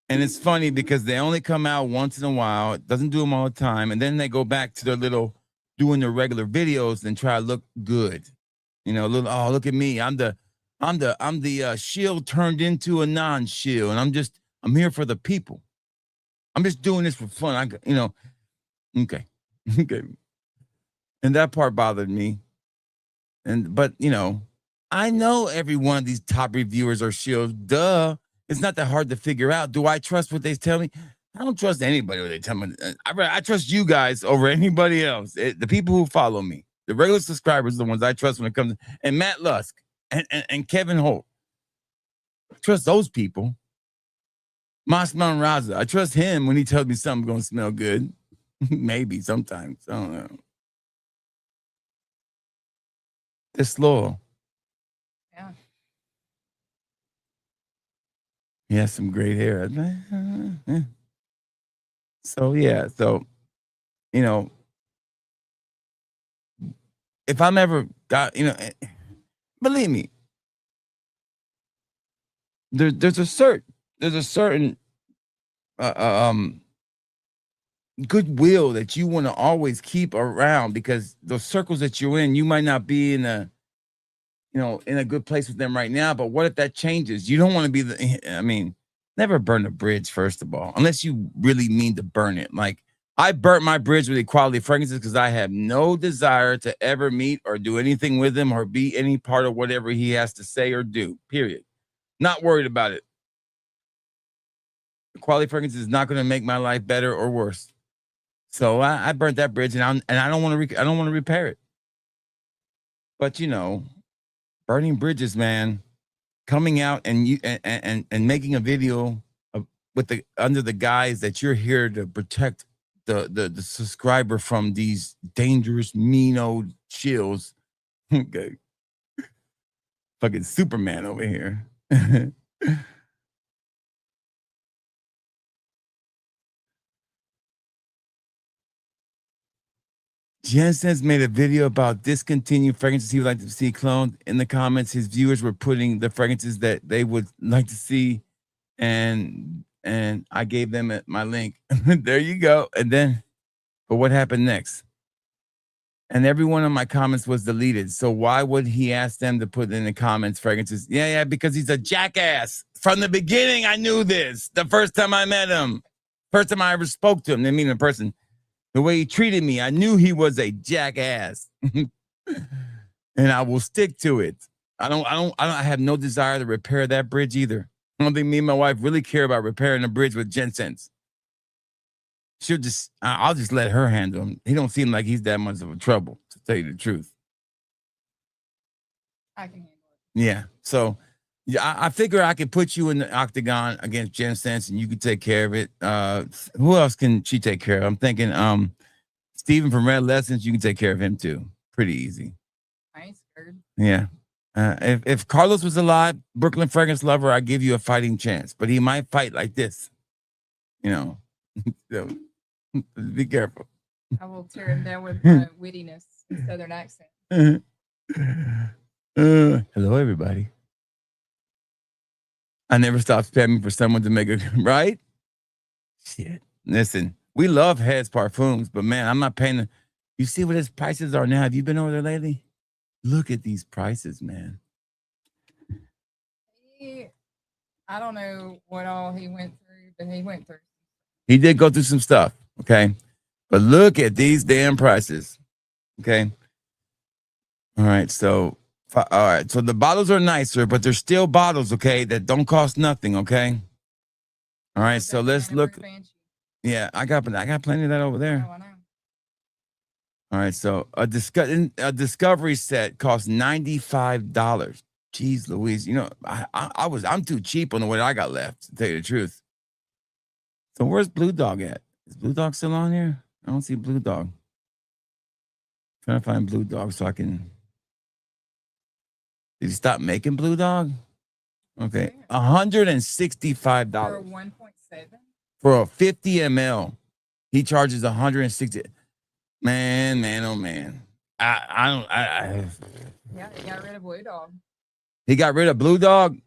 And it's funny because they only come out once in a while. It doesn't do them all the time. And then they go back to their little doing their regular videos and try to look good. You know, oh, look at me. I'm the shield turned into a non-shield. And I'm here for the people. I'm just doing this for fun. Okay. Okay. And that part bothered me. But I know every one of these top reviewers are shields. Duh. It's not that hard to figure out. Do I trust what they tell me? I don't trust anybody when they tell me. I trust you guys over anybody else. The people who follow me, the regular subscribers, are the ones I trust when it comes to, and Matt Lusk and Kevin Holt. I trust those people. Masman Raza. I trust him when he tells me something's going to smell good. Maybe sometimes. I don't know. Disloyal. Yeah. He has some great hair. So, yeah. So, if I'm ever got, believe me, there's a certain goodwill that you want to always keep around, because the circles that you're in, you might not be in a good place with them right now. But what if that changes? You don't want to be never burn a bridge, first of all, unless you really mean to burn it. Like, I burnt my bridge with Equality Fragrances because I have no desire to ever meet or do anything with him or be any part of whatever he has to say or do, period. Not worried about it. Equality Fragrances is not going to make my life better or worse. So I burnt that bridge, and I don't want to repair it. But burning bridges, man, coming out and making a video under the guise that you're here to protect the subscriber from these dangerous, mean old chills. Okay. Fucking Superman over here. Jensen's made a video about discontinued fragrances he would like to see cloned. In the comments, his viewers were putting the fragrances that they would like to see, and I gave them my link. There you go. And then, but what happened next? And every one of my comments was deleted. So why would he ask them to put in the comments fragrances? Yeah, because he's a jackass. From the beginning, I knew this. The first time I met him, first time I ever spoke to him, I mean in person. The way he treated me, I knew he was a jackass. And I will stick to it. I have no desire to repair that bridge either. I don't think me and my wife really care about repairing a bridge with Jen Sense. I'll just let her handle him. He don't seem like he's that much of a trouble, to tell you the truth. I can handle it. Yeah. So yeah, I figure I can put you in the octagon against Jen Sense and you can take care of it. Who else can she take care of? I'm thinking Steven from Red Lessons, you can take care of him too. Pretty easy. I ain't scared. Yeah. If Carlos was alive, Brooklyn Fragrance Lover, I give you a fighting chance, but he might fight like this. So, be careful. I will tear him down with my wittiness and southern accent. Hello, everybody. I never stop spamming for someone to make a right. Shit. Listen, we love Heads Parfums, but man, I'm not paying. You see what his prices are now? Have you been over there lately? Look at these prices, man. I don't know what all he went through, but he went through. He did go through some stuff, okay? But look at these damn prices, okay? All right, so the bottles are nicer, but they're still bottles, okay, that don't cost nothing, okay? All right, so let's look. Yeah, I got plenty of that over there. Oh, I know. All right, so a discovery set costs $95. Jeez Louise, you know, I'm too cheap on the what I got left, to tell you the truth. So where's Blue Dog at? Is Blue Dog still on here? I don't see Blue Dog. Trying to find Blue Dog so I can. Did he stop making Blue Dog? Okay, $165 For 1.7. for a 50 ml. He charges 160. Man, oh man. Yeah, he got rid of Blue Dog. He got rid of Blue Dog.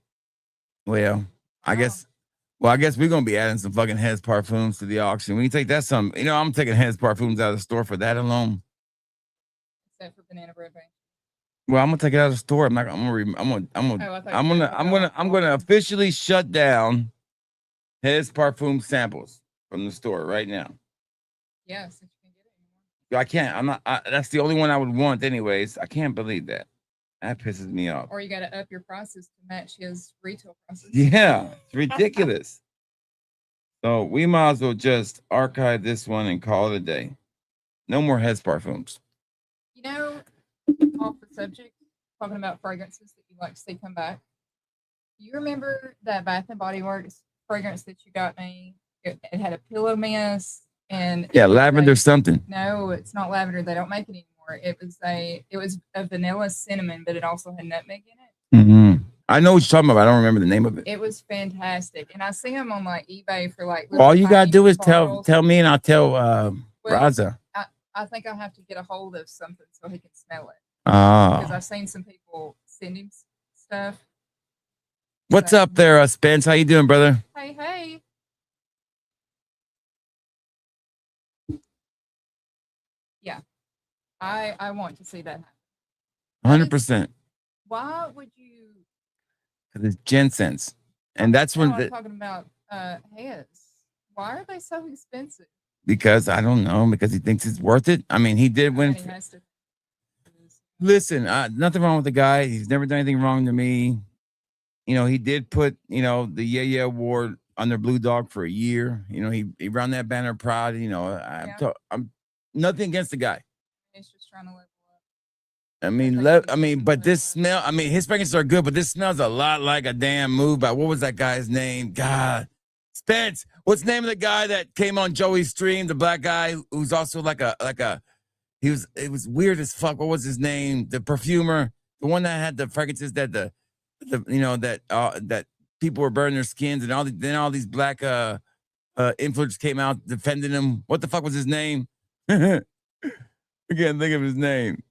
Well, I Wow. guess we're gonna be adding some fucking Hez parfums to the auction. When you take that, I'm taking Hez parfums out of the store for that alone. Except for Banana Bread Bank. Well, I'm gonna take it out of the store. I'm gonna officially shut down Hez parfum samples from the store right now. Yeah, since you can't get it anymore. I can't. That's the only one I would want, anyways. I can't believe that. That pisses me off. Or you got to up your prices to match his retail prices. Yeah, it's ridiculous. So we might as well just archive this one and call it a day. No more Hez parfums. You know, off the subject, talking about fragrances that you like to see come back. Do you remember that Bath and Body Works fragrance that you got me? It had a pillow mist and Yeah, lavender something. No, it's not lavender. They don't make it anymore. It was a vanilla cinnamon, but it also had nutmeg in it. Mm-hmm. I know what you're talking about. I don't remember the name of it. It was fantastic, and I see them on like eBay for like. All you gotta tiny do is bottles. tell me, and I'll tell Well, Raza. I think I'll have to get a hold of something so he can smell it. Ah, Because I've seen some people send him stuff. what's So- up there, Spence? How you doing, brother? Hey. Yeah, I want to see that happen. 100%. Why would you? Because it's Jensen's, and that's when I'm talking about heads. Why are they so expensive? because I don't know, because he thinks it's worth it. I mean, he did win. He has to- Listen, nothing wrong with the guy. He's never done anything wrong to me. You know, he did put, the Yeah Award under Blue Dog for a year. You know, he ran that banner proud. You know, I'm nothing against the guy. He's just trying to level up. But this smell, his fragrances are good, but this smells a lot like a damn move by, what was that guy's name? God, Spence. What's the name of the guy that came on Joey's stream? The black guy who's also it was weird as fuck. What was his name? The perfumer, the one that had the fragrances that that people were burning their skins, and all these black influencers came out defending him. What the fuck was his name? I can't think of his name.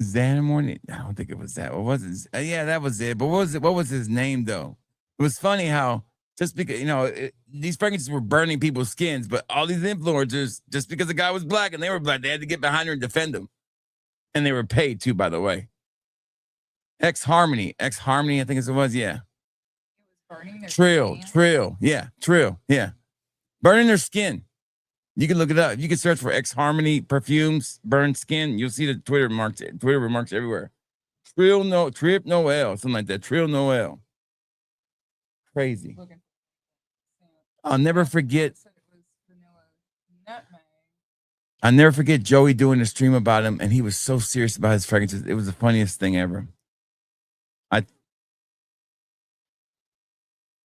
Xanamorne? I don't think it was that. What was it? Yeah, that was it. But what was his name though? It was funny how just because these fragrances were burning people's skins, but all these influencers, just because the guy was black and they were black, they had to get behind her and defend him, and they were paid too, by the way. X Harmony, I think it was. Yeah. It was burning their Trill, yeah. Burning their skin. You can look it up. You can search for X Harmony perfumes, burn skin. You'll see the Twitter remarks everywhere. Trip Noel, something like that. Trill Noel. Crazy. Looking- I'll never forget. Said it was vanilla nutmeg. I'll never forget Joey doing a stream about him, and he was so serious about his fragrances. It was the funniest thing ever.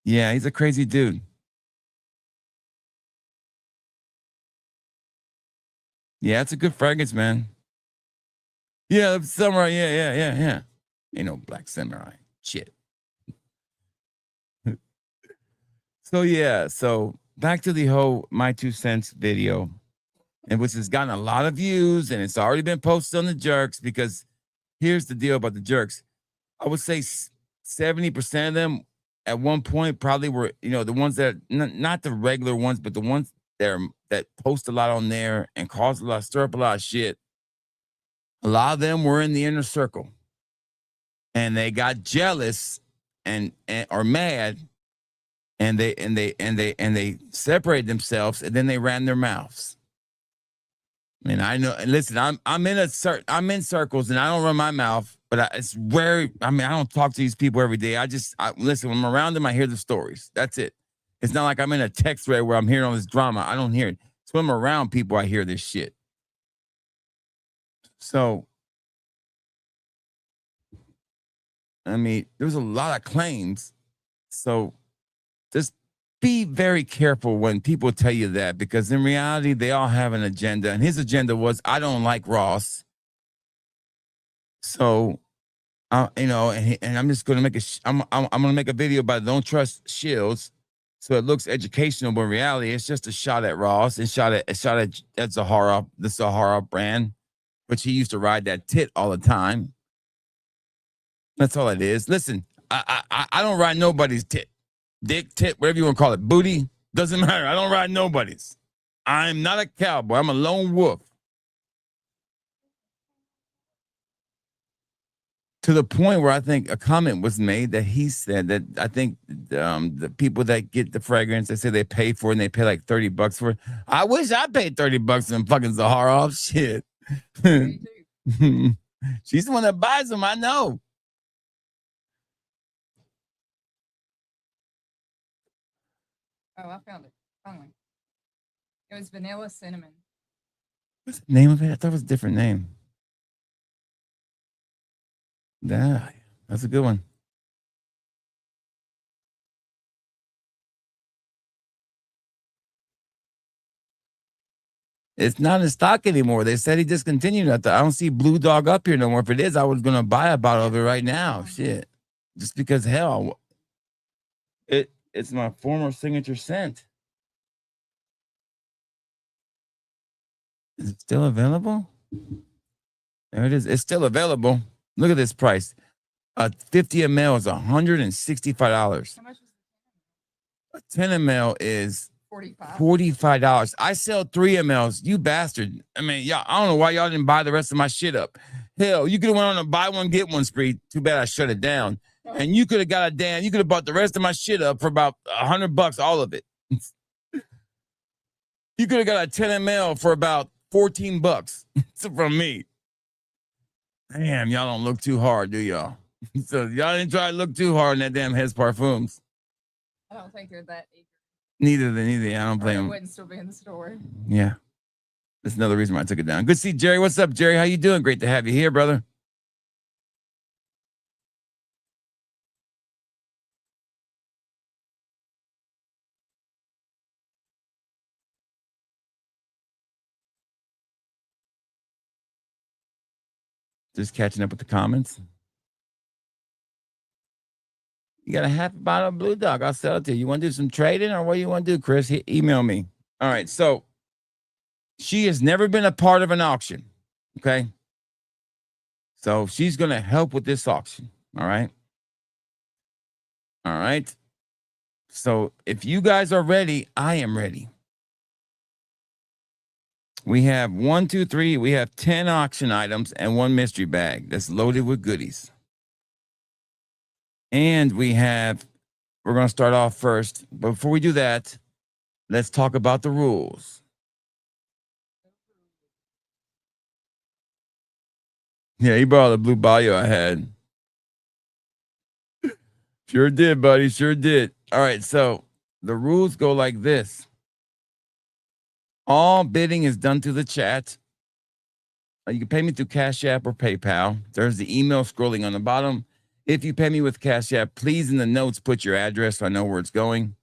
Yeah, he's a crazy dude. Yeah, it's a good fragrance, man. Yeah, samurai. Yeah. Ain't no black samurai. Shit. So back to the whole My 2 Cents video, and which has gotten a lot of views, and it's already been posted on the Jerks, because here's the deal about the Jerks. I would say 70% of them at one point probably were, the ones that not the regular ones, but the ones that post a lot on there and stir up a lot of shit. A lot of them were in the inner circle. and they got jealous and or mad, and they separated themselves, and then they ran their mouths. And I know, and listen, I'm in circles, and I don't run my mouth, but it's rare. I mean, I don't talk to these people every day. I listen, when I'm around them, I hear the stories. That's it. It's not like I'm in a text thread where I'm hearing all this drama. I don't hear it. It's when I'm around people, I hear this shit. So, I mean, there's a lot of claims. So just be very careful when people tell you that, because in reality, they all have an agenda. And his agenda was, I don't like Ross. So, and I'm just going to make I'm going to make a video about don't trust Shields. So it looks educational, but in reality, it's just a shot at Ross and shot at Zahara, the Zahara brand, which he used to ride that tit all the time. That's all it is. Listen, I don't ride nobody's tit, dick, tit, whatever you want to call it, booty. Doesn't matter. I don't ride nobody's. I'm not a cowboy. I'm a lone wolf. To the point where I think a comment was made that he said that I think the people that get the fragrance, they say they pay for it and they pay like $30 for it. I wish I paid $30 and fucking Zahara off. Shit. She's the one that buys them. I know. Oh, I found it. Finally. It was vanilla cinnamon. What's the name of it? I thought it was a different name. Yeah, that's a good one. It's not in stock anymore. They said he discontinued it. I don't see Blue Dog up here no more. If it is, I was gonna buy a bottle of it right now. Shit, just because hell, it's my former signature scent. Is it still available? There it is. It's still available. Look at this price. 50 ml is $165. How much was A 10 ml is $45? $45. I sell 3 mls. You bastard. I mean, y'all, I don't know why y'all didn't buy the rest of my shit up. Hell, you could have went on a buy one, get one spree. Too bad I shut it down. And you could have got you could have bought the rest of my shit up for about $100, all of it. You could have got a 10 ml for about $14 from me. Damn, y'all don't look too hard, do y'all? So y'all didn't try to look too hard in that damn Hez Parfums. I don't think they're that eager. Neither. I don't blame them. It wouldn't still be in the store. Yeah. That's another reason why I took it down. Good to see Jerry. What's up, Jerry? How you doing? Great to have you here, brother. Just catching up with the comments. You got a half bottle of Blue Dog. I'll sell it to you. You want to do some trading or what do you want to do, Chris? Email me. All right. So she has never been a part of an auction. Okay. So she's going to help with this auction. All right. All right. So if you guys are ready, I am ready. We have 1, 2, 3. We have 10 auction items and 1 mystery bag that's loaded with goodies. And we're going to start off first. But before we do that, let's talk about the rules. Yeah, he brought the blue bio I had. Sure did, buddy. Sure did. All right. So the rules go like this. All bidding is done through the chat. You can pay me through Cash App or PayPal. There's the email scrolling on the bottom. If you pay me with Cash App, please in the notes put your address so I know where it's going.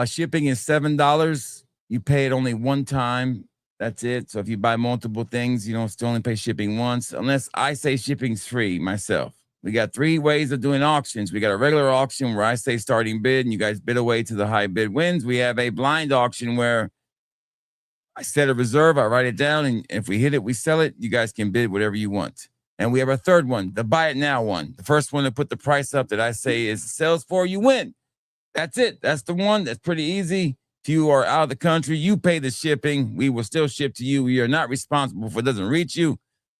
Shipping is $7. You pay it only one time. That's it. So if you buy multiple things, you don't still only pay shipping once, unless I say shipping's free myself. We got 3 ways of doing auctions. We got a regular auction where I say starting bid and you guys bid away to the high bid wins. We have a blind auction where I set a reserve, I write it down, and if we hit it, we sell it. You guys can bid whatever you want. And we have a third one, the buy it now one. The first one to put the price up that I say is sells for, you win. That's it. That's the one. That's pretty easy. If you are out of the country, you pay the shipping. We will still ship to you. We are not responsible if it doesn't reach you.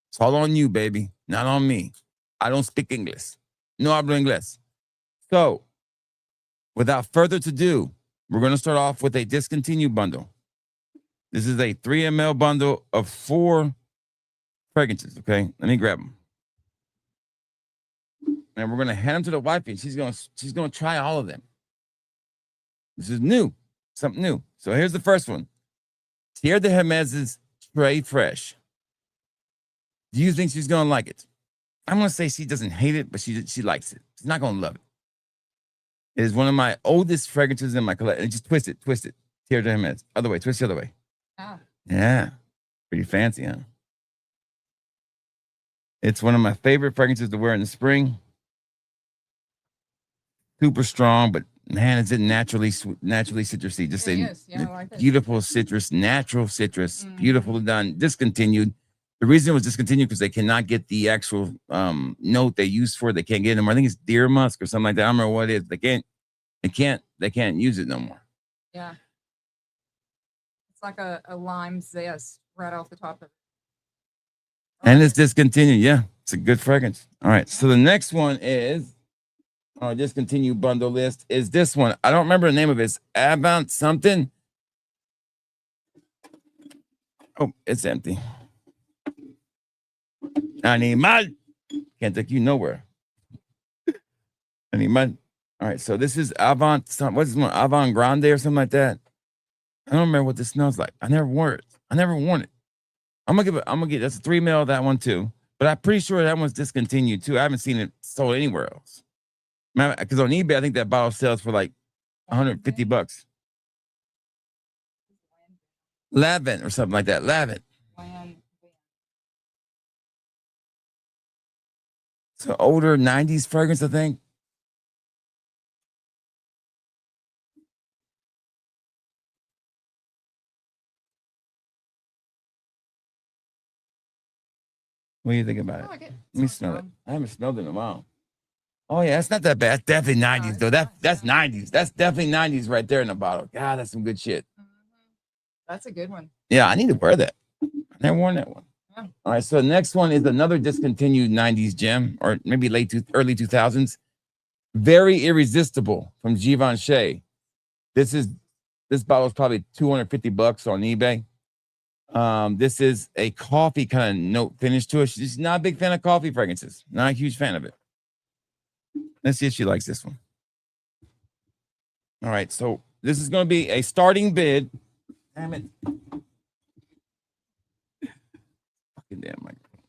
It's all on you, baby, not on me. I don't speak English. No hablo inglés. So, without further ado, we're going to start off with a discontinued bundle. This is a 3 ml bundle of 4 fragrances. Okay, let me grab them, and we're going to hand them to the wifey. She's going to try all of them. This is new, something new. So here's the first one: Thierry de Hermes's Très Fresh. Do you think she's going to like it? I'm going to say she doesn't hate it, but she likes it. She's not going to love it. It is one of my oldest fragrances in my collection. Just twist it. Thierry de Hermes. Other way, twist the other way. Ah. Yeah, pretty fancy, huh? It's one of my favorite fragrances to wear in the spring. Super strong, but man, is it naturally citrusy. Just It a is. Yeah, I like it. beautiful citrus, natural citrus, Mhm. beautiful done. Discontinued. The reason it was discontinued because they cannot get the actual note they use for it. They can't get it anymore. I think it's deer musk or something like that. I don't remember what it is. They can't use it no more. Yeah. It's like a lime zest right off the top of it. And it's discontinued. Yeah, it's a good fragrance. All right. So the next one is our discontinued bundle list is this one. I don't remember the name of it. It's Avant something. Oh, it's empty. Animal. Can't take you nowhere. Animal. All right. So this is Avant. What's this one? Avant Grande or something like that. I don't remember what this smells like. I never wore it. I'm gonna get that's a 3 ml, that one too. But I'm pretty sure that one's discontinued too. I haven't seen it sold anywhere else. Because on eBay, I think that bottle sells for like $150. Lavin or something like that. Lavin. So older 90s fragrance, I think. What do you think about I it? like it. Let me smell it. I haven't smelled it in a while. Oh yeah, it's not that bad. It's definitely 90s though. That's 90s. That's definitely 90s right there in the bottle. God, that's some good shit. That's a good one. Yeah, I need to wear that. I never worn that one. Yeah. All right, so the next one is another discontinued 90s gem, or maybe early 2000s. Very Irresistible from Givenchy. This bottle is probably $250 on eBay. This is a coffee kind of note finish to it. She's not a big fan of coffee fragrances. Not a huge fan of it. Let's see if she likes this one. All right, so this is going to be a starting bid. Damn it. Fucking damn microphone.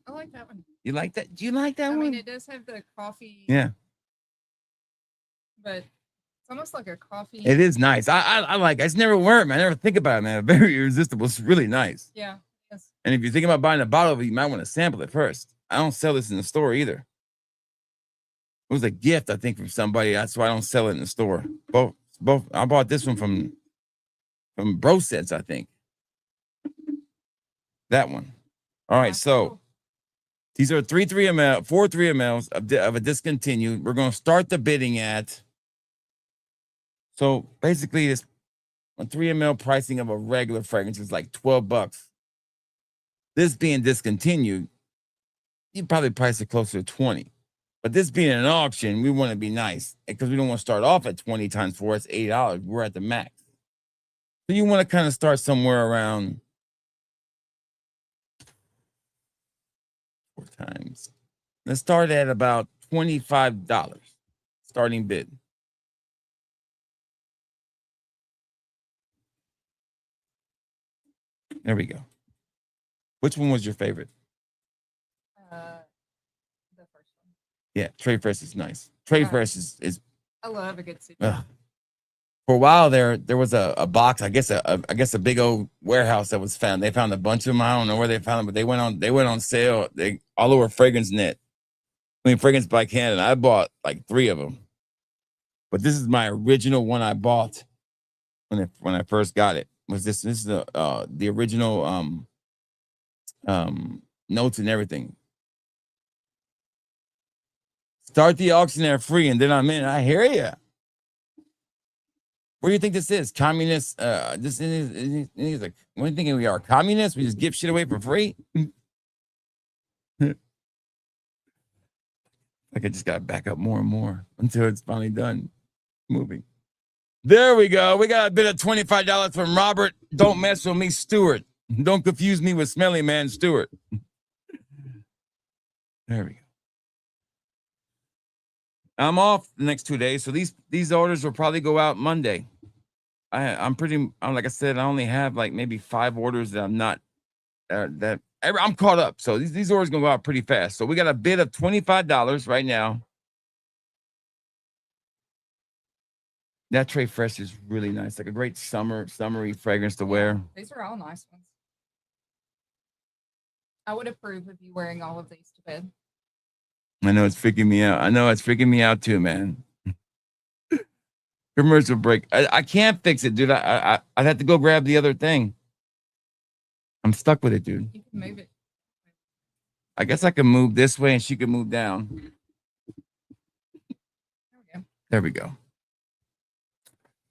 I like that one. You like that? Do you like that I one? mean, it does have the coffee. Yeah. But it's almost like a coffee. It is nice. I like it. I just never wear it, man. I never think about it, man. Very Irresistible. It's really nice. Yeah. Yes. And if you're thinking about buying a bottle of it, you might want to sample it first. I don't sell this in the store either. It was a gift, I think, from somebody. That's why I don't sell it in the store. Both. I bought this one from Bro Sets, I think. That one. All right, That's so cool. these are 4 3 mLs of a discontinued. We're going to start the bidding at. So basically, this a 3 ml pricing of a regular fragrance is like $12. This being discontinued, you probably price it closer to 20. But this being an auction, we want to be nice because we don't want to start off at 20 times 4. It's $8. We're at the max. So you want to kind of start somewhere around 4 times. Let's start at about $25 starting bid. There we go. Which one was your favorite? The first one. Yeah, Très Fresh is nice. Très Fresh is I love a good citrus. for a while there was a box, I guess a big old warehouse that was found. They found a bunch of them. I don't know where they found them, but they went on sale. They all over Fragrance Net. I mean, Fragrance by Canada. I bought like 3 of them. But this is my original one I bought when I first got it. This is the original notes and everything. Start the auction at free, and then I'm in. I hear you. What do you think this is? Communist? This is like, what do you think we are? Communists? We just give shit away for free? Like I just got to back up more and more until it's finally done moving. There we go. We got a bit of $25 from Robert. Don't mess with me, Stewart. Don't confuse me with Smelly Man Stewart. There we go. I'm off the next 2 days, so these orders will probably go out Monday. I'm like I said, I only have like maybe 5 orders that I'm not I'm caught up. So these orders gonna go out pretty fast. So we got a bid of $25 right now. That Tray Fresh is really nice, like a great summery fragrance to wear. These are all nice ones. I would approve of you wearing all of these to bed. I know it's freaking me out. I know it's freaking me out too, man. Commercial break. I can't fix it, dude. I'd have to go grab the other thing. I'm stuck with it, dude. You can move it. I guess I can move this way and she can move down. There we go.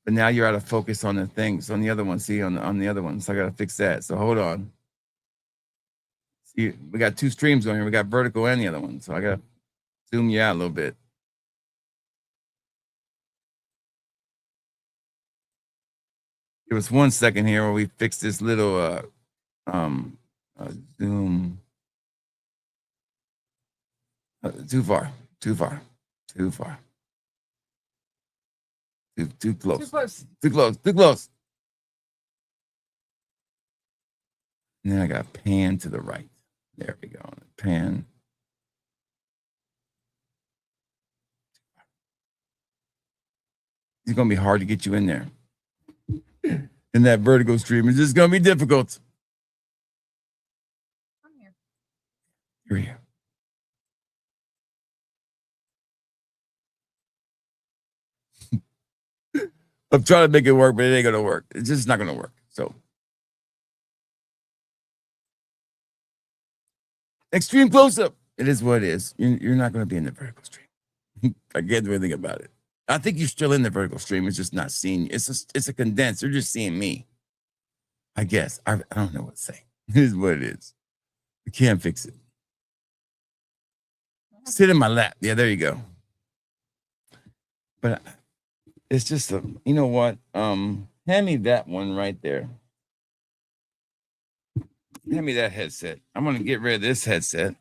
But now you're out of focus on the things on the other one. See on the other one. So I gotta fix that. So hold on. See, we got 2 streams on here. We got vertical and the other one. So I gotta zoom you out a little bit. Give us 1 second here while we fix this little zoom. Too far. Too close. Too close. And then I got pan to the right. There we go. Pan. It's gonna be hard to get you in there. In that vertical stream, it's just gonna be difficult. I'm here. You're here. I'm trying to make it work, but it ain't gonna work. It's just not gonna work. So extreme close-up. It is what it is. You're not gonna be in the vertical stream. I can't do anything about it. I think you're still in the vertical stream. It's just not seeing. It's a condensed. You're just seeing me. I guess. I don't know what to say. It is what it is. We can't fix it. Sit in my lap. Yeah, there you go. But it's just you know what? Hand me that one right there. Hand me that headset. I'm gonna get rid of this headset.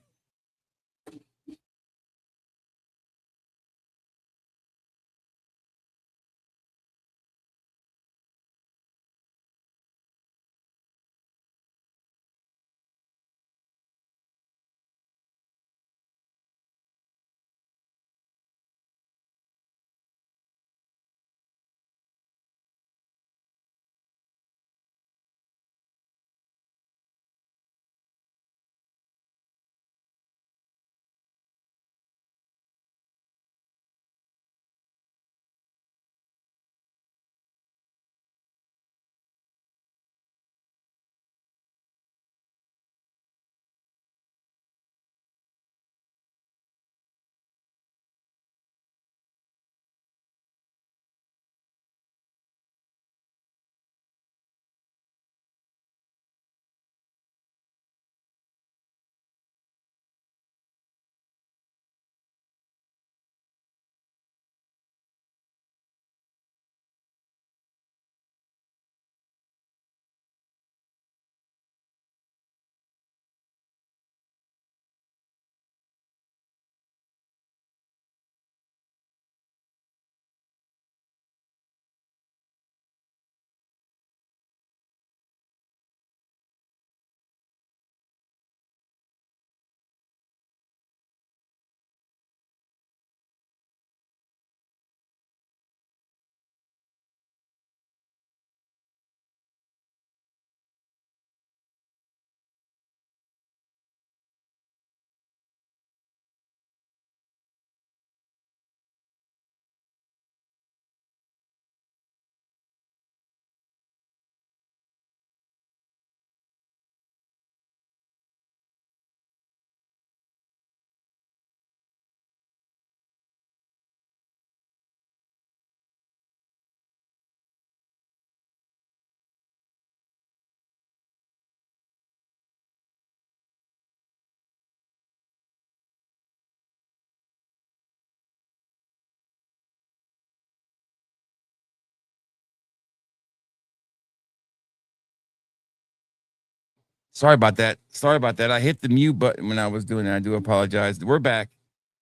Sorry about that. Sorry about that. I hit the mute button when I was doing it. I do apologize. We're back.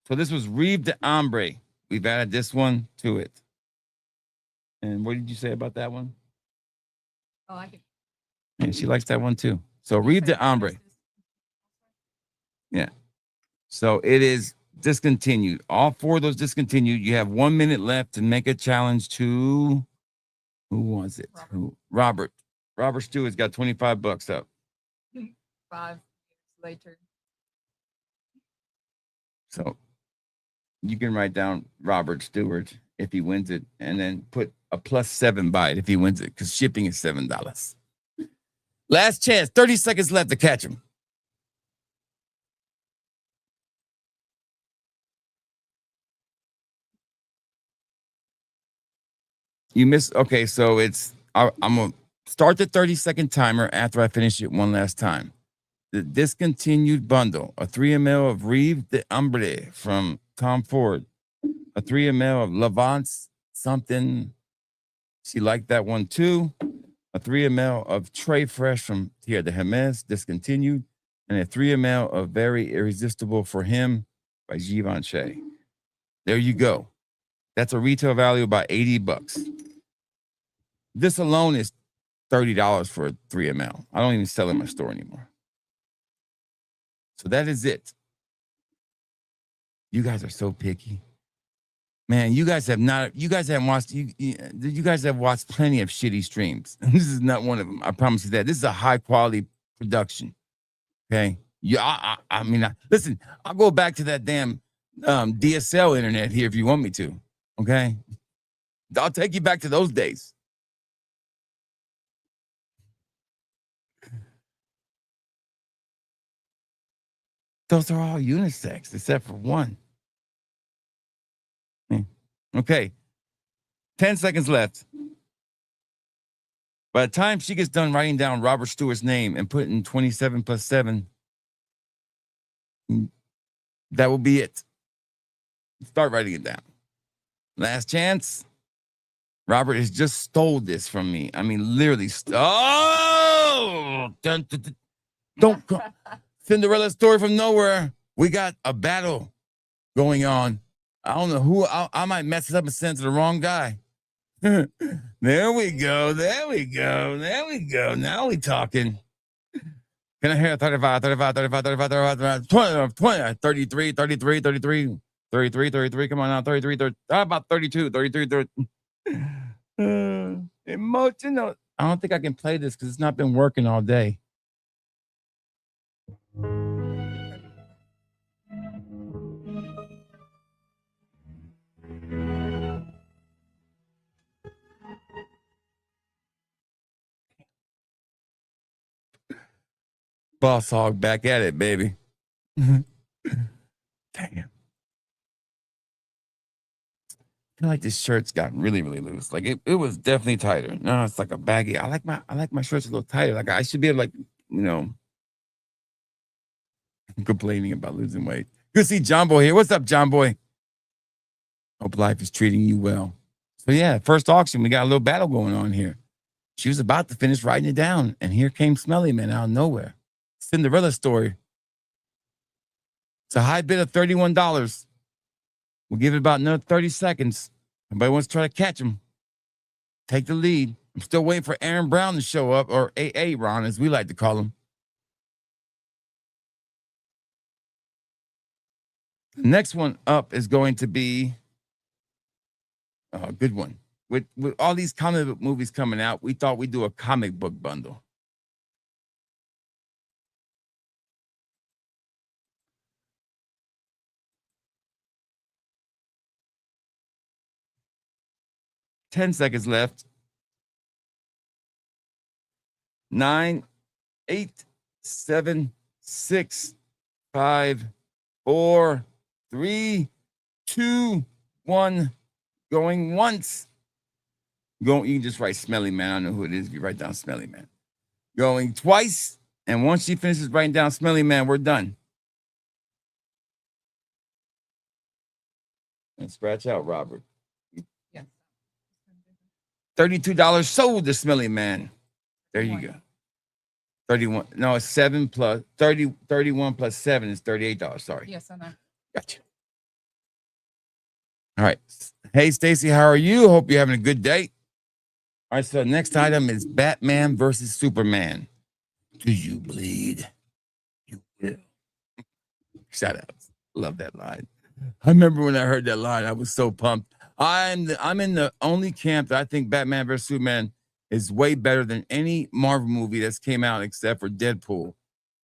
So this was Reeve de Hombre. We've added this one to it. And what did you say about that one? I like it. And she likes that one too. So Reeve de Hombre. Yeah. So it is discontinued. All 4 of those discontinued. You have 1 minute left to make a challenge to who was it? Robert. Robert Stewart's got $25 up. 5 years later. So you can write down Robert Stewart if he wins it, and then put a +7 by it if he wins it, because shipping is $7. Last chance, 30 seconds left to catch him. You missed. Okay, so I'm gonna start the 30-second timer after I finish it one last time. The discontinued bundle: a 3 ml of Reeve de Hombre from Tom Ford, a 3 ml of Lavance something. She liked that one too. A 3 ml of Trey Fresh from Tierra de Hermes, discontinued, and a 3 ml of Very Irresistible for Him by Givenchy. There you go. That's a retail value of about $80. This alone is $30 for a 3 ml. I don't even sell it in my store anymore. So that is it. You guys are so picky. Man, you guys haven't watched, you guys have watched plenty of shitty streams. This is not one of them. I promise you that. This is a high quality production. Okay. Yeah. I mean, listen, I'll go back to that damn DSL internet here if you want me to. Okay. I'll take you back to those days. Those are all unisex except for one. Okay. 10 seconds left. By the time she gets done writing down Robert Stewart's name and putting 27 + 7, that will be it. Start writing it down. Last chance. Robert has just stole this from me. I mean, literally. Don't go. Cinderella story from nowhere. We got a battle going on. I don't know who. I might mess it up and send it to the wrong guy. There we go. There we go. There we go. Now we talking. Can I hear 35, 35, 35, 35, 35, 20, 20, 33, 33, 33, 33, 33. Come on now. 33, 30. How about 32, 33, 30. Emotional. I don't think I can play this because it's not been working all day. Boss Hog back at it, baby. Damn. I feel like this shirt's gotten really, really loose. Like it was definitely tighter. No, it's like a baggy. I like my shirts a little tighter. Like I should be able to, like, you know, complaining about losing weight. Good to see John Boy here. What's up, John Boy? Hope life is treating you well. So yeah, first auction, we got a little battle going on here. She was about to finish writing it down, and here came Smelly Man out of nowhere. Cinderella story. It's a high bid of $31. We'll give it about another 30 seconds. Everybody wants to try to catch him. Take the lead. I'm still waiting for Aaron Brown to show up, or AA Ron, as we like to call him. The next one up is going to be a good one. With all these comic book movies coming out, we thought we'd do a comic book bundle. Ten seconds left. 9, 8, 7, 6, 5, 4, 3, 2, 1. Going once. You can just write Smelly Man. I don't know who it is if you write down Smelly Man. Going twice. And once she finishes writing down Smelly Man, we're done. And scratch out Robert. Yeah. $32 sold to Smelly Man. There you go. 31. No, it's 7 plus 30, 31 plus 7 is $38. Sorry. Yes, I know. Gotcha. All right. Hey, Stacy, how are you? Hope you're having a good day. All right. So, next item is Batman versus Superman. Do you bleed? You will. Shout out. Love that line. I remember when I heard that line, I was so pumped. I'm in the only camp that I think Batman versus Superman is way better than any Marvel movie that's came out except for Deadpool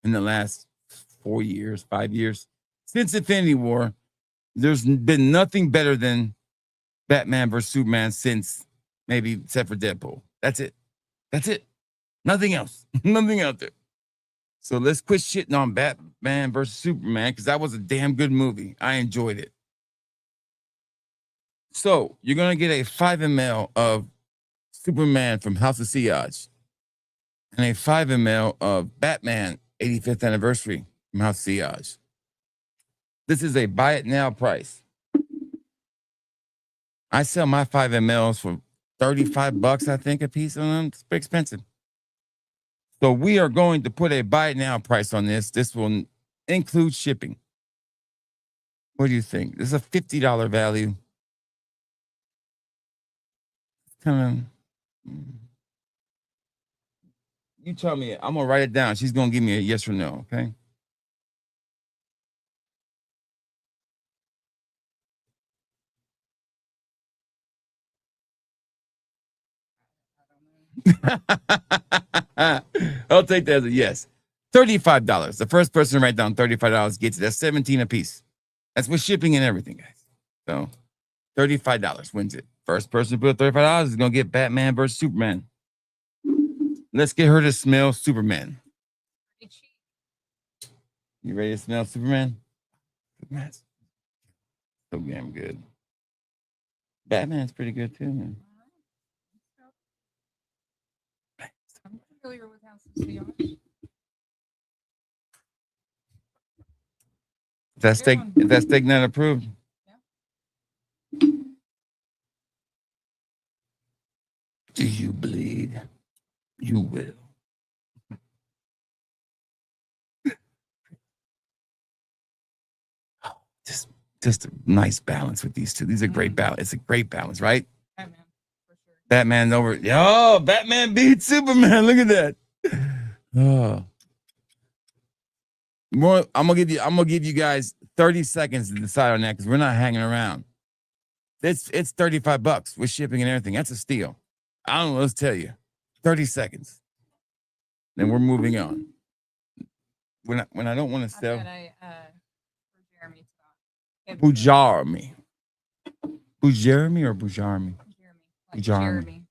in the last 4 years, 5 years. Since Infinity War, there's been nothing better than Batman versus Superman since maybe except for Deadpool. That's it. That's it. Nothing else. Nothing out there. So let's quit shitting on Batman versus Superman because that was a damn good movie. I enjoyed it. So you're going to get a 5 ml of Superman from House of Siege and a 5 ml of Batman 85th anniversary from House of Siege. This is a buy it now price. I sell my 5 mLs for $35, I think, a piece of them. It's pretty expensive. So we are going to put a buy it now price on this. This will include shipping. What do you think? This is a $50 value. Kind of. You tell me. I'm gonna write it down. She's gonna give me a yes or no. Okay. I'll take that as a yes. $35. The first person to write down $35 gets it. That's 17 a piece. That's with shipping and everything, guys. So $35 wins it. First person to put $35 is gonna get Batman versus Superman. Let's get her to smell Superman. You ready to smell Superman? Superman's so damn good. Batman's pretty good too, man. I'm familiar with House of Siege. If that steak not approved. Yeah. Do you bleed? You will. Just a nice balance with these two. These are great balance. It's a great balance, right? Batman, for sure. Batman's over. Yo, Batman beats Superman. Look at that. Oh. More. I'm gonna give you guys 30 seconds to decide on that because we're not hanging around. It's $35 with shipping and everything. That's a steal. I don't know. Let's tell you, 30 seconds. Then we're moving on. When I don't want to I sell. got a for Jeremy tonight. Bujarmi. Bujarmi or Bujarmi? Jeremy. Like Bujarmi. Jeremy.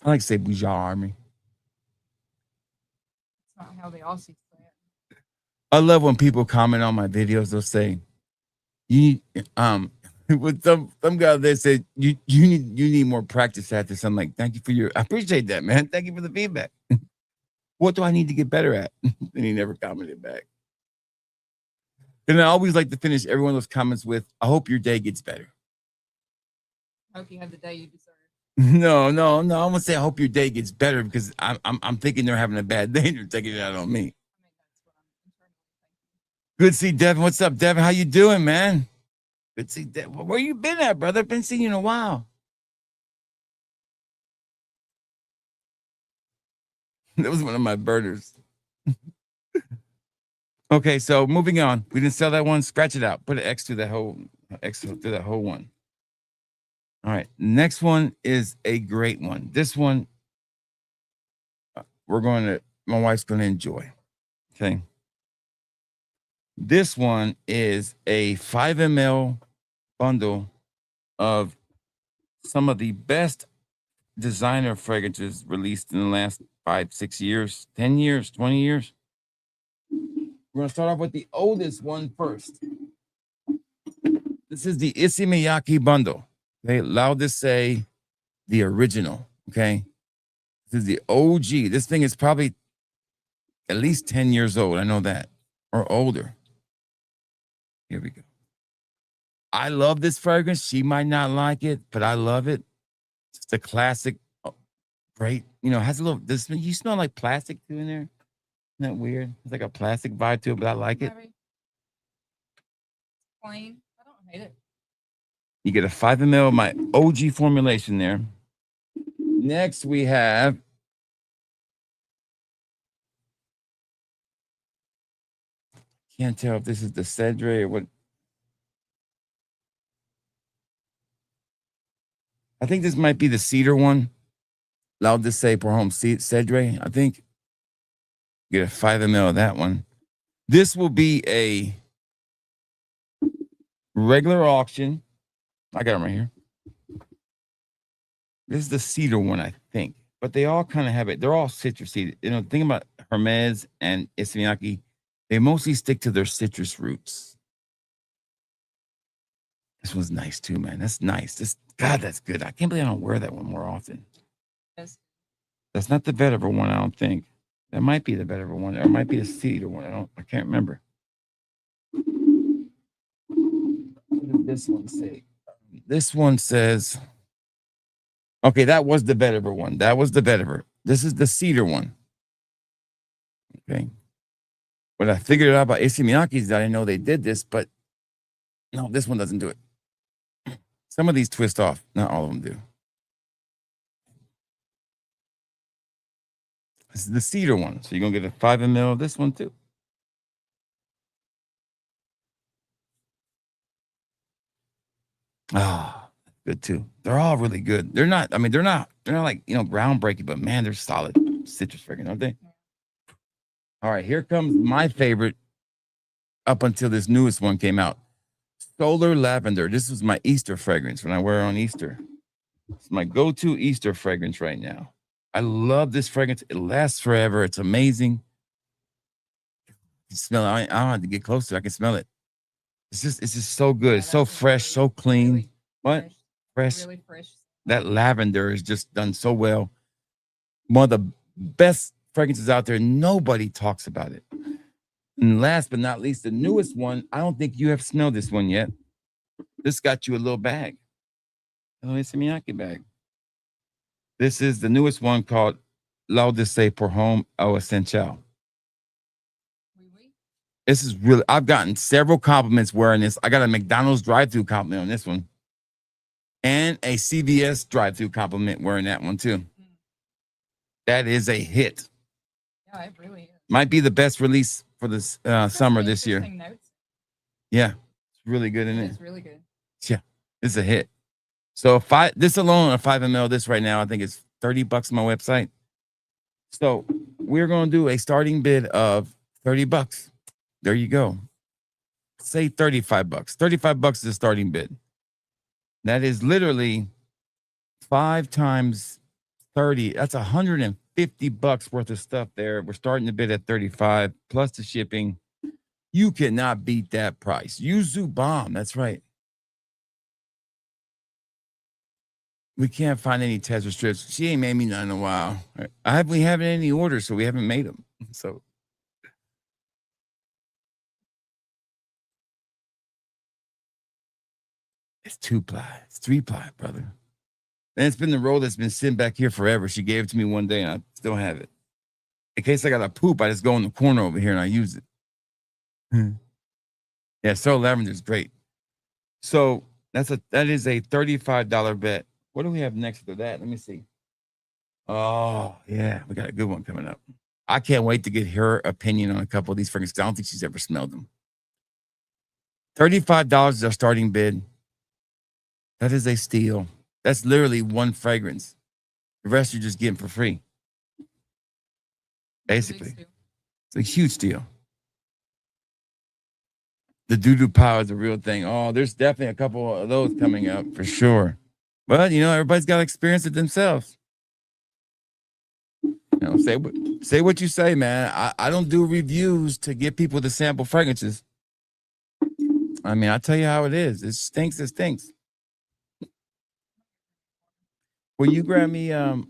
I like to say Bujarmi. It's not how the Aussies say it. I love when people comment on my videos. They'll say, "You with some guys they say you need more practice at this." I'm like, "Thank you for your. I appreciate that, man. Thank you for the feedback. What do I need to get better at?" And he never commented back. And I always like to finish every one of those comments with, "I hope your day gets better." I hope you have the day you deserve. No. I'm gonna say I hope your day gets better because I'm thinking they're having a bad day and they're taking it out on me. I mean, that's what I'm internally thinking. Good to see Devin. What's up, Devin? How you doing, man? Good to see Devin. Where you been at, brother? Been seeing you in a while. That was one of my burners. Okay, so moving on. We didn't sell that one. Scratch it out. Put an X to that whole one. All right. Next one is a great one. This one, my wife's going to enjoy. Okay. This one is a 5 ml bundle of some of the best designer fragrances released in the last 5, 6 years, 10 years, 20 years. We're going to start off with the oldest one first. This is the Issey Miyake bundle. Okay, allowed to say the original. Okay, this is the OG. This thing is probably at least 10 years old. I know that, or older. Here we go. I love this fragrance. She might not like it, but I love it. It's a classic great. You know, has a little. Does you smell like plastic too in there? Isn't that weird? It's like a plastic vibe to it, but I like it. Maybe. Plain. I don't hate it. You get a 5 ml of my OG formulation there. Next, we have can't tell if this is the Cedre or what. I think this might be the cedar one. Allowed to say per home Cedre, I think. Get a 5 ml of that one. This will be a regular auction. I got them right here. This is the cedar one, I think. But they all kind of have it. They're all citrusy. You know, the thing about Hermes and Issey Miyake, they mostly stick to their citrus roots. This one's nice too, man. That's nice. God, that's good. I can't believe I don't wear that one more often. Yes. That's not the vetiver one, I don't think. That might be the vetiver one, or it might be the cedar one. I can't remember. What does this one say? This one says, okay, that was the vetiver one. That was the vetiver. This is the cedar one. Okay. What I figured out about Issey Miyake is that I didn't know they did this, but no, this one doesn't do it. Some of these twist off. Not all of them do. This is the cedar one. So you're going to get a 5 ml of this one too. Ah, good too. They're all really good. They're not like, you know, groundbreaking, but man, they're solid citrus fragrance, aren't they? All right, here comes my favorite up until this newest one came out. Solar Lavender. This was my Easter fragrance when I wear it on Easter. It's my go-to Easter fragrance right now. I love this fragrance. It lasts forever. It's amazing. You smell it. I don't have to get closer. I can smell it. It's just so good. It's so fresh, so clean. Really What? Fresh. Really fresh. That lavender is just done so well. One of the best fragrances out there. Nobody talks about it. And last but not least, the newest one. I don't think you have smelled this one yet. This got you a little bag. Oh, it's a Miyake bag. This is the newest one called L'Odyssée pour Homme Eau Essentielle. Oui, oui. This is really, I've gotten several compliments wearing this. I got a McDonald's drive-through compliment on this one. And a CVS drive-through compliment wearing that one too. That is a hit. Yeah, it really is. Might be the best release for this summer this year. Interesting notes. Yeah, it's really good in it. It's really good. Yeah, it's a hit. So this alone, a 5 ml, this right now, I think it's $30 on my website. So we're going to do a starting bid of $30. There you go. Say $35. $35 is the starting bid. That is literally 5 times 30. That's $150 worth of stuff there. We're starting the bid at 35 plus the shipping. You cannot beat that price. Yuzu Bomb. That's right. We can't find any Tesla strips. She ain't made me none in a while. We haven't any orders, so we haven't made them. So it's 2-ply. It's 3-ply, brother. And it's been the roll that's been sitting back here forever. She gave it to me one day, and I still have it. In case I got to poop, I just go in the corner over here and I use it. Yeah, Solar Lavender is great. So that is a $35 bet. What do we have next to that? Let me see. Oh, yeah, we got a good one coming up. I can't wait to get her opinion on a couple of these fragrances. I don't think she's ever smelled them. $35 is our starting bid. That is a steal. That's literally one fragrance. The rest you're just getting for free. Basically. It's a huge deal. The doo-doo power is a real thing. Oh, there's definitely a couple of those coming up for sure. But, you know, everybody's got to experience it themselves. You know, say what you say, man. I don't do reviews to get people to sample fragrances. I mean, I'll tell you how it is. It stinks. Will you grab me, I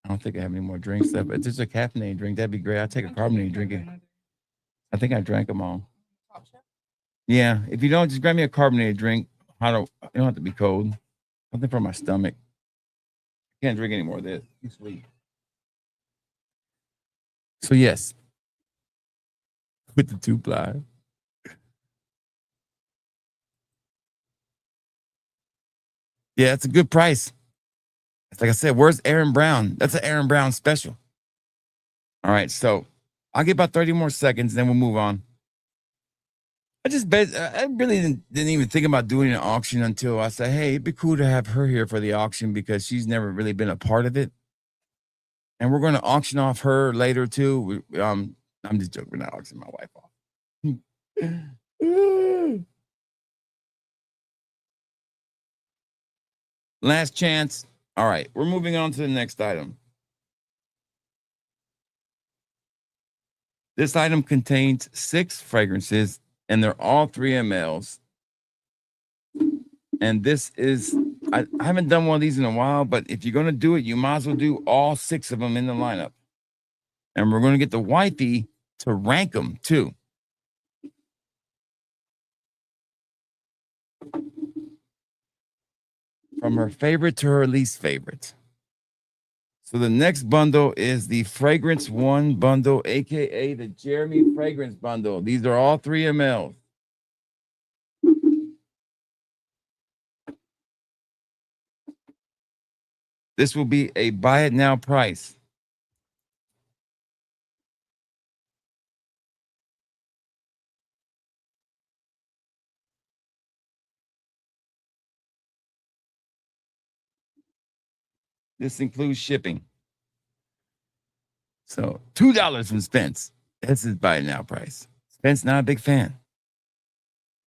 don't think I have any more drinks left, but if there's a caffeinated drink, that'd be great. I'll take a carbonated drink. I think I drank them all. Yeah, if you don't, just grab me a carbonated drink. It don't have to be cold. Something for my stomach. Can't drink any more of this. Too sweet. So yes, with the 2-ply. Yeah, it's a good price. It's like I said, where's Aaron Brown? That's an Aaron Brown special. All right, so I'll get about 30 more seconds, then we'll move on. I really didn't even think about doing an auction until I said, hey, it'd be cool to have her here for the auction because she's never really been a part of it. And we're going to auction off her later too. I'm just joking. We're not auctioning my wife off. Last chance. All right, we're moving on to the next item. This item contains 6 fragrances, and they're all 3 mLs. And this is, I haven't done one of these in a while, but if you're going to do it, you might as well do all 6 of them in the lineup. And we're going to get the wifey to rank them too. From her favorite to her least favorite. So the next bundle is the Fragrance One bundle, aka the Jeremy Fragrance bundle. These are all 3 mLs. This will be a buy it now price. This includes shipping. So $2 from Spence. That's his buy it now price. Spence not a big fan.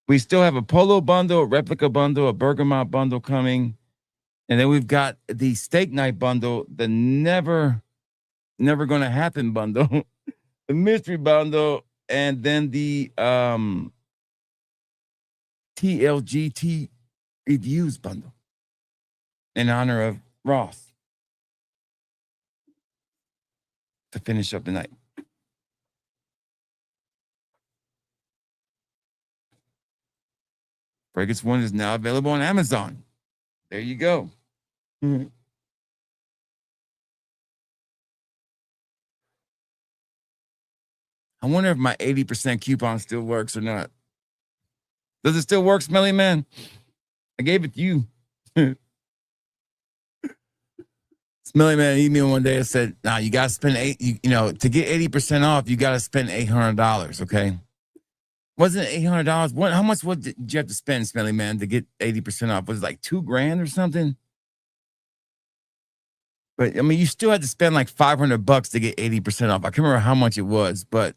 We still have a Polo bundle, a replica bundle, a Bergamot bundle coming. And then we've got the Steak Night bundle, the never gonna happen bundle, the mystery bundle, and then the TLGT reviews bundle in honor of Ross to finish up the night. Fragrance One is now available on Amazon. There you go. Mm-hmm. I wonder if my 80% coupon still works or not. Does it still work, Smelly Man? I gave it to you. Smelly Man emailed me one day and said, "Nah, you gotta spend to get 80% off, you gotta spend $800, okay?" Wasn't it $800? How much did you have to spend, Smelly Man, to get 80% off? Was it like $2,000 or something? But I mean, you still had to spend like $500 to get 80% off. I can't remember how much it was, but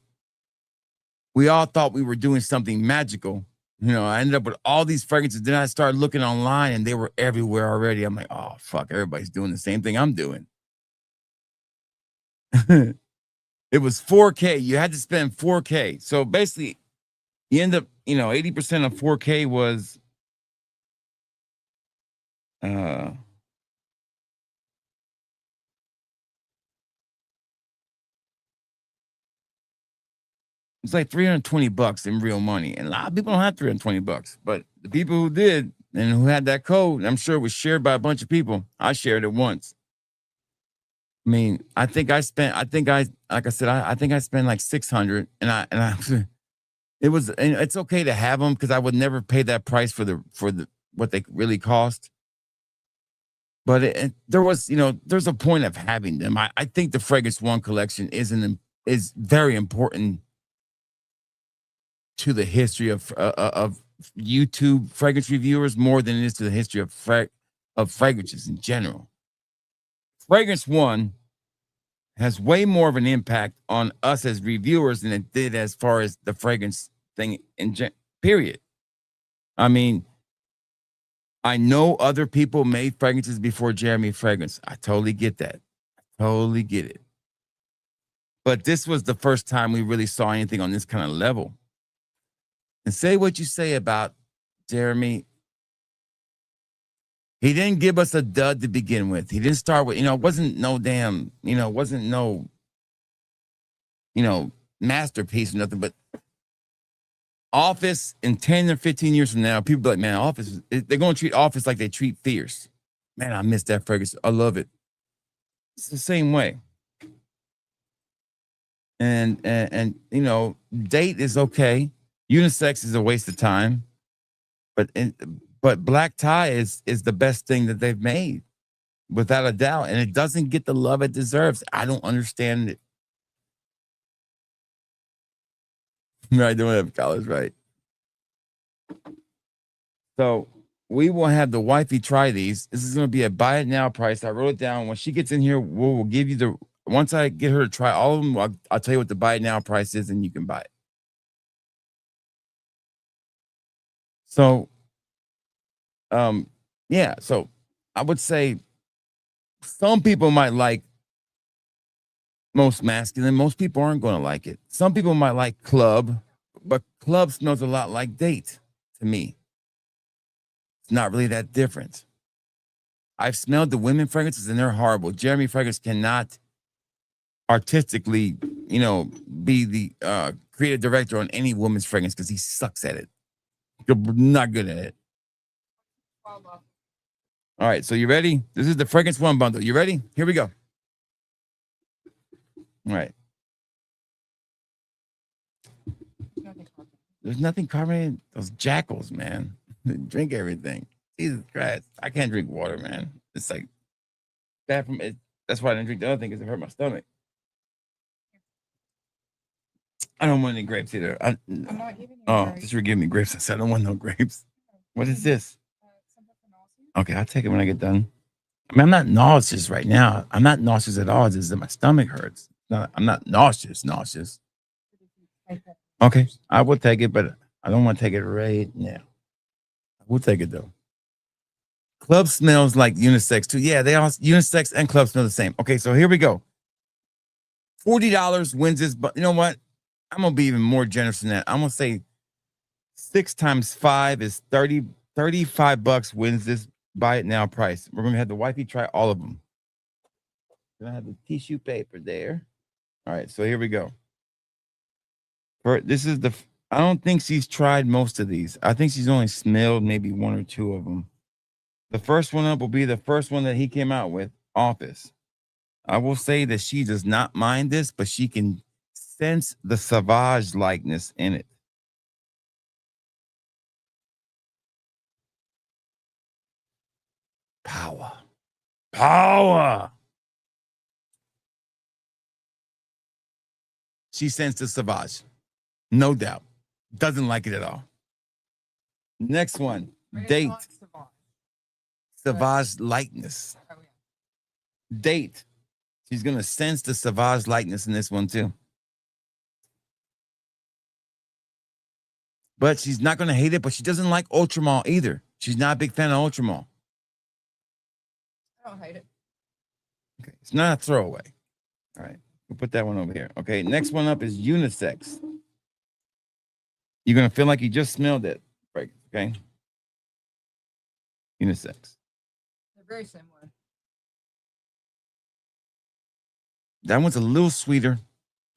we all thought we were doing something magical. I ended up with all these fragrances. Then I started looking online and they were everywhere already. I'm like, oh, fuck, everybody's doing the same thing I'm doing. It was $4K. You had to spend $4K. So basically, you end up, 80% of $4K was it's like $320 in real money. And a lot of people don't have $320, but the people who did and who had that code, I'm sure it was shared by a bunch of people. I shared it once. I mean, I think I spent like $600 and it's okay to have them because I would never pay that price for what they really cost. But there's a point of having them. I think the Fragrance One collection is very important to the history of YouTube fragrance reviewers more than it is to the history of fragrances in general. Fragrance One has way more of an impact on us as reviewers than it did as far as the fragrance thing period. I mean, I know other people made fragrances before Jeremy Fragrance. I totally get that. I totally get it. But this was the first time we really saw anything on this kind of level. And say what you say about Jeremy. He didn't give us a dud to begin with. He didn't start with, it wasn't no damn, wasn't no, masterpiece or nothing. But Office in 10 or 15 years from now, people be like, man, Office, they're going to treat Office like they treat Fierce. Man, I miss that fragrance. I love it. It's the same way. And you know, date is okay. Unisex is a waste of time, but but black tie is the best thing that they've made, without a doubt, and it doesn't get the love it deserves. I don't understand it. I don't have collars, right? So we will have the wifey try these. This is going to be a buy it now price. I wrote it down. When she gets in here, we'll give you the. Once I get her to try all of them, I'll tell you what the buy it now price is, and you can buy it. So, yeah. So I would say some people might like Most Masculine. Most people aren't going to like it. Some people might like Club, but Club smells a lot like Date to me. It's not really that different. I've smelled the women fragrances and they're horrible. Jeremy Fragrance cannot artistically, you know, be the creative director on any woman's fragrance because he sucks at it. You're not good at it. All right, so you ready? This is the Fragrance One bundle. You ready? Here we go. All right. There's nothing carbonated. Those jackals, man. Drink everything. Jesus Christ. I can't drink water, man. It's like bad from it. That's why I didn't drink the other thing, because it hurt my stomach. I don't want any grapes either. I'm not giving you grapes. Just give me grapes. I said I don't want no grapes. What is this? Okay, I'll take it when I get done. I mean, I'm not nauseous right now. I'm not nauseous at all. It's just that my stomach hurts. I'm not nauseous. Okay, I will take it, but I don't want to take it right now. We'll take it though. Club smells like unisex too. Yeah, they all unisex and Club smell the same. Okay, so here we go. $40 wins this, but you know what? I'm gonna be even more generous than that. I'm gonna say 6 times 5 is 30, $35 wins this buy it now price. We're gonna have the wifey try all of them. Gonna have the tissue paper there. All right, so here we go. This is the. I don't think she's tried most of these. I think she's only smelled maybe 1 or 2 of them. The first one up will be the first one that he came out with, Office. I will say that she does not mind this, but she can sense the Sauvage likeness in it. Power. She sensed the Sauvage. No doubt. Doesn't like it at all. Next one, Date. Sauvage lightness. Oh, yeah. Date. She's going to sense the Sauvage lightness in this one too. But she's not going to hate it, but she doesn't like Ultramall either. She's not a big fan of Ultramall. I don't hate it. Okay, it's not a throwaway. All right, we'll put that one over here. Okay, next one up is Unisex. You're going to feel like you just smelled it. Right, okay? Unisex. They're very similar. That one's a little sweeter,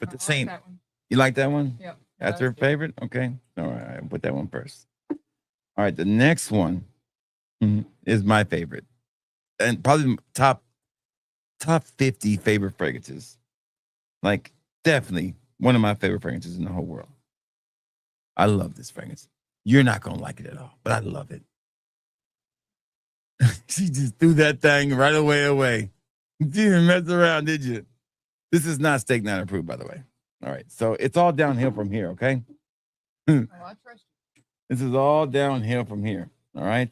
but the same. Like you like that one? Yep. That's her favorite? Okay. All right. I'll put that one first. All right. The next one is my favorite. And probably top 50 favorite fragrances. Like, definitely one of my favorite fragrances in the whole world. I love this fragrance. You're not going to like it at all, but I love it. She just threw that thing right away. You didn't mess around, did you? This is not Steak Night approved, by the way. All right. So it's all downhill from here, okay? Oh, I trust you. This is all downhill from here. All right.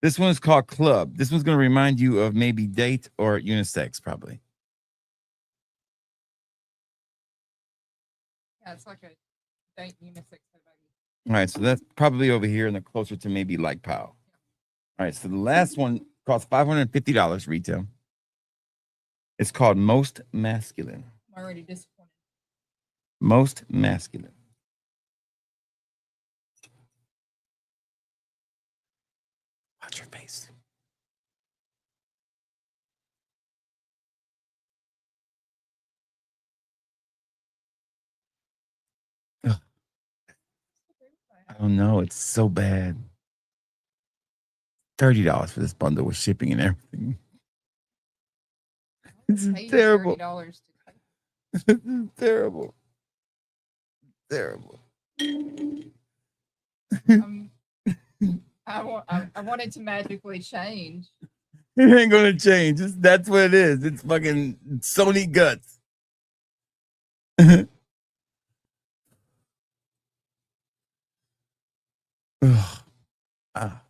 This one is called Club. This one's going to remind you of maybe Date or Unisex, probably. Yeah, it's like a Date Unisex. All right. So that's probably over here and the closer to maybe like Powell. All right. So the last one costs $550 retail. It's called Most Masculine. I'm already disappointed. Most Masculine. Watch your face. Ugh. I don't know. It's so bad. $30 for this bundle with shipping and everything. This is Pay you terrible. $30 to take. This is terrible. Terrible. I want it to magically change. It ain't gonna change. That's what it is. It's fucking Sony guts. Ugh.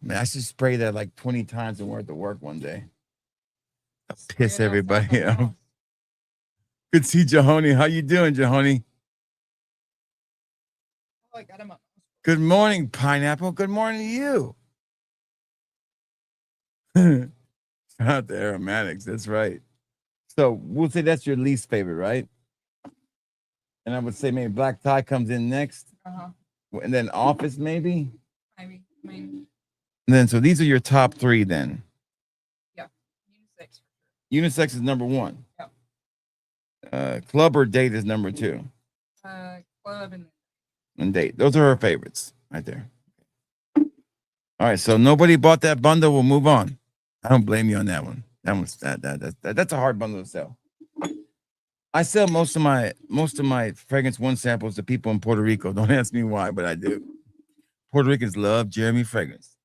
Man, I should spray that like 20 times and wear it to work one day. I'll piss Spray it outside everybody my off. house. Good to see Jahoni. How you doing, Jahoni? Oh, I got him up. Good morning, Pineapple. Good morning to you. Shout out to Aromatics. That's right. So we'll say that's your least favorite, right? And I would say maybe Black Tie comes in next. Uh-huh. And then Office, maybe. Maybe. I mean, And then, so these are your top three then. yeah. Unisex. Unisex is number one. Yep. Club or Date is number two. Club And Date. Those are her favorites right there. All right. So nobody bought that bundle. We'll move on. I don't blame you on that one. That's a hard bundle to sell. I sell most of my fragrance one samples to people in Puerto Rico. Don't ask me why, but I do. Puerto Ricans love Jeremy fragrance.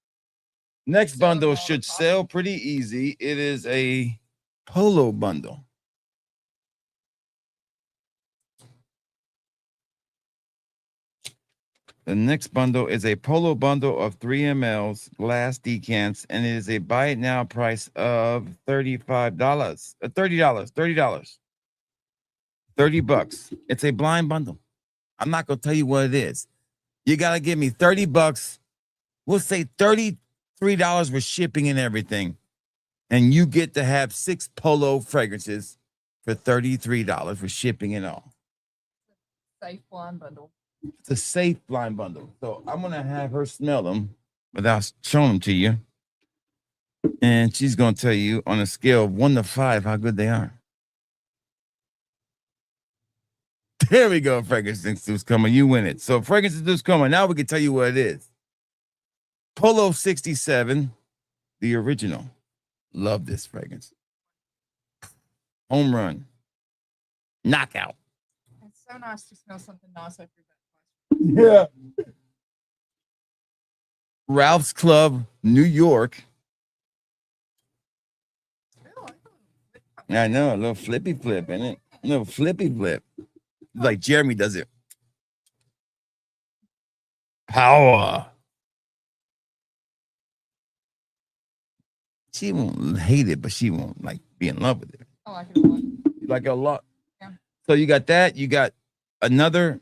Next bundle should sell pretty easy. It is a polo bundle. The next bundle is a polo bundle of 3 mLs glass decants, and it is a buy it now price of $35. $30. $30. It's a blind bundle. I'm not gonna tell you what it is. You gotta give me $30. We'll say $33 for shipping and everything. And you get to have 6 polo fragrances for $33 for shipping and all. safe blind bundle. It's a safe blind bundle. So I'm gonna have her smell them without showing them to you. And she's gonna tell you on a scale of 1 to 5 how good they are. There we go. Fragrance Institute's coming. You win it. So Fragrance Institute's coming. Now we can tell you what it is. Polo 67, the original. Love this fragrance. Home run. Knockout. It's so nice to smell something nice after that. Yeah. Ralph's Club, New York. I know, a little flippy flip, isn't it? A little flippy flip. Like Jeremy does it. Power. She won't hate it, but she won't like be in love with it. I like it a lot. You like it a lot. Yeah. So you got that. You got another.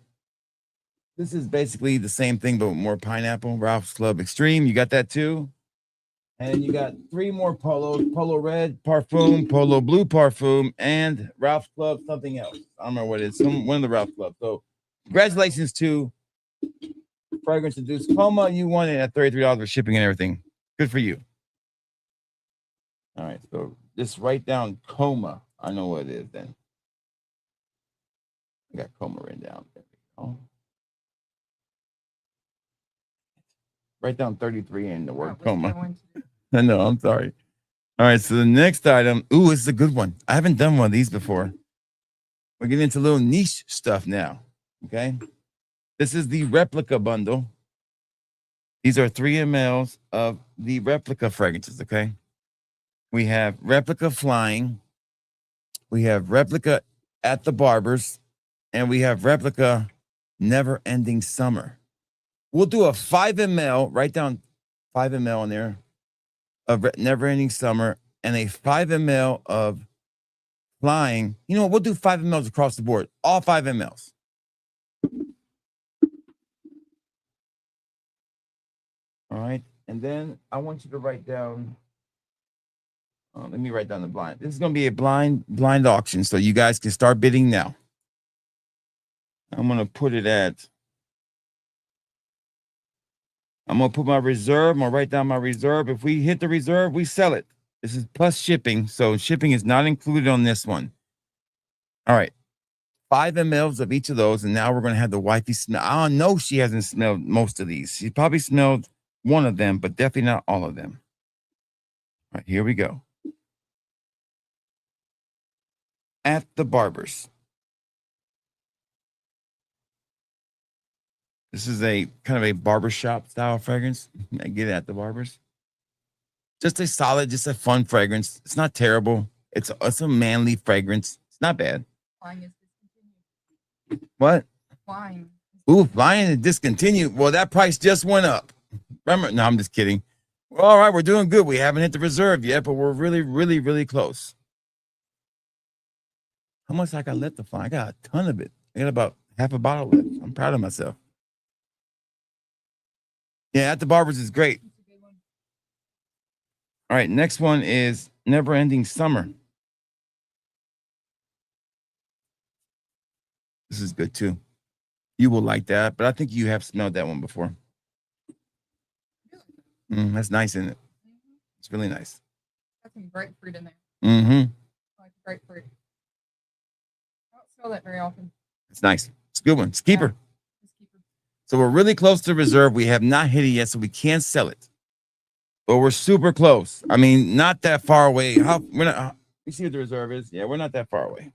This is basically the same thing, but more pineapple. Ralph's Club Extreme. You got that too. And you got 3 more polos: Polo Red Parfum, Polo Blue Parfum, and Ralph's Club something else. I don't remember what it is. One of the Ralph's Club. So congratulations to Fragrance Induced Coma. You won it at $33 for shipping and everything. Good for you. All right, so just write down Coma. I know what it is then. I got Coma written down. There we go. Write down 33 in the word Coma. I know, I'm sorry. All right, so the next item. Ooh, this is a good one. I haven't done one of these before. We're getting into little niche stuff now. Okay. This is the replica bundle. These are 3 mLs of the replica fragrances. Okay. We have replica flying. We have replica at the barbers. And we have replica never ending summer. We'll do a 5 ml, write down 5 ml in there of never ending summer and a 5 ml of flying. You know what? We'll do 5 mLs across the board, all 5 mLs. All right. And then I want you to write down. Let me write down the blind. This is going to be a blind auction. So you guys can start bidding now. I'm going to put it at. I'm going to put my reserve. I'm going to write down my reserve. If we hit the reserve, we sell it. This is plus shipping. So shipping is not included on this one. All right. 5 mLs of each of those. And now we're going to have the wifey smell. I don't know. She hasn't smelled most of these. She probably smelled one of them, but definitely not all of them. All right. Here we go. at the barbers. This is a kind of a barbershop style fragrance. I get it at the barbers. Just a solid, just a fun fragrance. It's not terrible. It's a manly fragrance. It's not bad. Flying is discontinued. What? Flying. Ooh, flying is discontinued. Well, that price just went up. Remember? No, I'm just kidding. Well, all right, we're doing good. We haven't hit the reserve yet, but we're really, really, really close. How much I got left to fly? I got a ton of it. I got about half a bottle left. I'm proud of myself. Yeah, at the barbers is great. That's a good one. All right, next one is Never Ending Summer. This is good too. You will like that, but I think you have smelled that one before. That's nice, isn't it? Mhm. It's really nice. Got some grapefruit in there. Mm-hmm. I like grapefruit. I don't smell that very often. It's nice. It's a good one. It's a keeper. Just keep it. So we're really close to reserve. We have not hit it yet, so we can't sell it. But we're super close. I mean, not that far away. You see what the reserve is? Yeah, we're not that far away.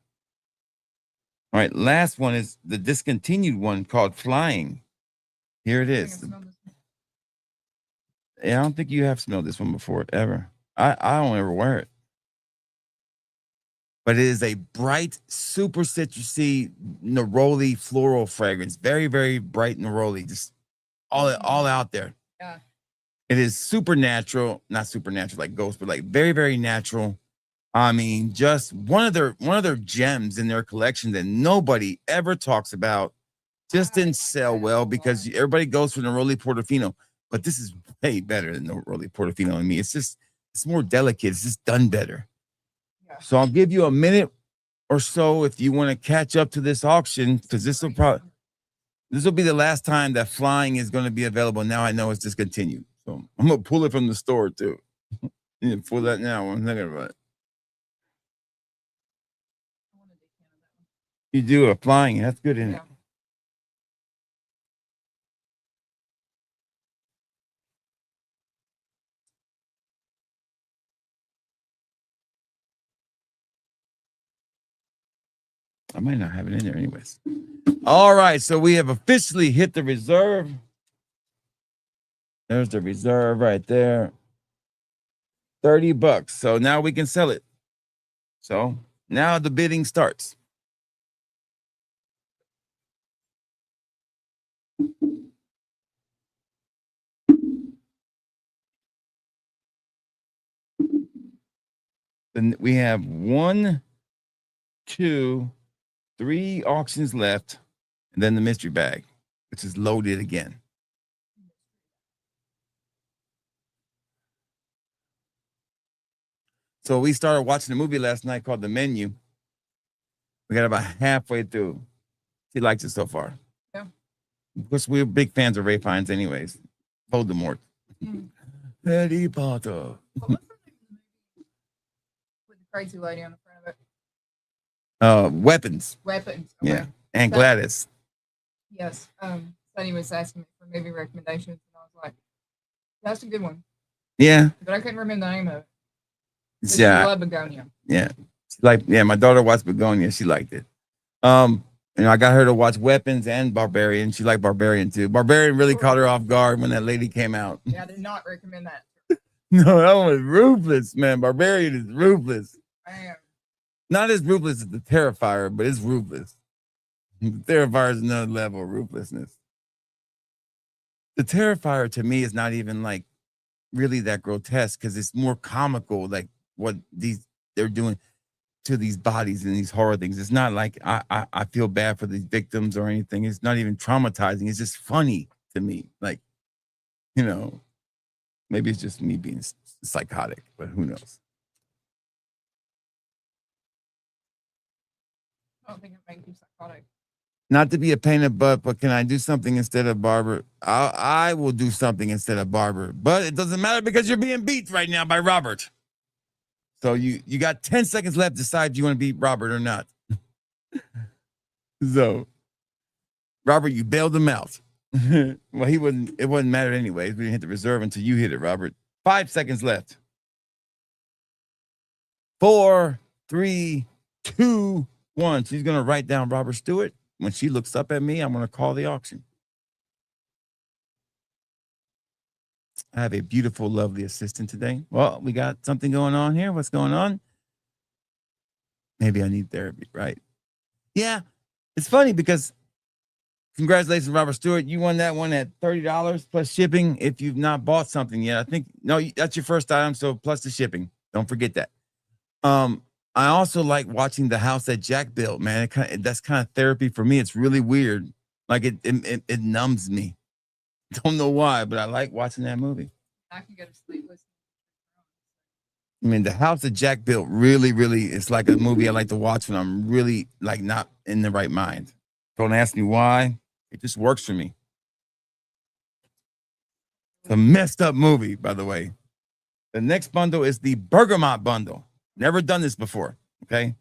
All right, last one is the discontinued one called Flying. Here it I think is. I've smelled this one. Yeah, I don't think you have smelled this one before ever. I don't ever wear it. But it is a bright, super citrusy, neroli floral fragrance. Very, very bright neroli. Just all out there. Yeah. It is supernatural, not supernatural like ghost, but like very, very natural. I mean, just one of their gems in their collection that nobody ever talks about. Just I didn't like sell that a well lot. because everybody goes for Neroli Portofino, but this is way better than Neroli Portofino in me. It's more delicate. It's just done better. Yeah. So I'll give you a minute or so if you want to catch up to this auction, because this will be the last time that Flying is going to be available. Now I know it's discontinued. So I'm gonna pull it from the store too. You can pull that now. I'm thinking about it. I want a decant of that one. You do a Flying. That's good in it. Yeah. I might not have it in there anyways. All right, so we have officially hit the reserve. There's the reserve right there. $30. So now we can sell it. So now the bidding starts. Then we have 1, 2, 3 auctions left, and then the mystery bag, which is loaded again. So we started watching a movie last night called The Menu. We got about halfway through. She likes it so far. Yeah. Of course, we're big fans of Ray Fiennes anyways. Voldemort. Mm. Harry Potter. What was the name of the movie with the crazy lady on the front of it? Weapons. Weapons. Yeah. And That- Gladys. Yes. Sonny was asking me for movie recommendations, and I was like, "That's a good one," Yeah. but I couldn't remember the name of it. But she Yeah. loved Begonia. Yeah. My daughter watched Begonia. She liked it. I got her to watch Weapons and Barbarian. She liked Barbarian too. Barbarian really caught her off guard when that lady came out. Yeah, I did not recommend that. No, that one was ruthless, man. Barbarian is ruthless. Man, Not as ruthless as the Terrifier, but it's ruthless. The Terrifier is another level of ruthlessness. The Terrifier to me is not even like really that grotesque because it's more comical, like what they're doing to these bodies and these horror things. It's not like I feel bad for these victims or anything. It's not even traumatizing. It's just funny to me. Like, maybe it's just me being psychotic, but who knows? I don't think it makes you psychotic. Not to be a pain in the butt, but can I do something instead of Barber? I will do something instead of Barber, but it doesn't matter because you're being beat right now by Robert. So you got 10 seconds left to decide if you want to beat Robert or not. So, Robert, you bailed him out. Well, it wouldn't matter anyways. We didn't hit the reserve until you hit it, Robert. 5 seconds left. 4, 3, 2, 1. She's going to write down Robert Stewart. When she looks up at me, I'm going to call the auction. I have a beautiful, lovely assistant today. Well, we got something going on here. What's going on? Maybe I need therapy, right? Yeah. It's funny because congratulations, Robert Stewart. You won that one at $30 plus shipping if you've not bought something yet. I think, no, that's your first item, so plus the shipping. Don't forget that. I also like watching the house that Jack built, man. That's kind of therapy for me. It's really weird. Like it numbs me. Don't know why, but I like watching that movie. I can go to sleep listening. I mean, the house that Jack built really, really, it's like a movie I like to watch when I'm really like not in the right mind. Don't ask me why. It just works for me. It's a messed up movie, by the way. The next bundle is the Bergamot bundle. Never done this before, okay?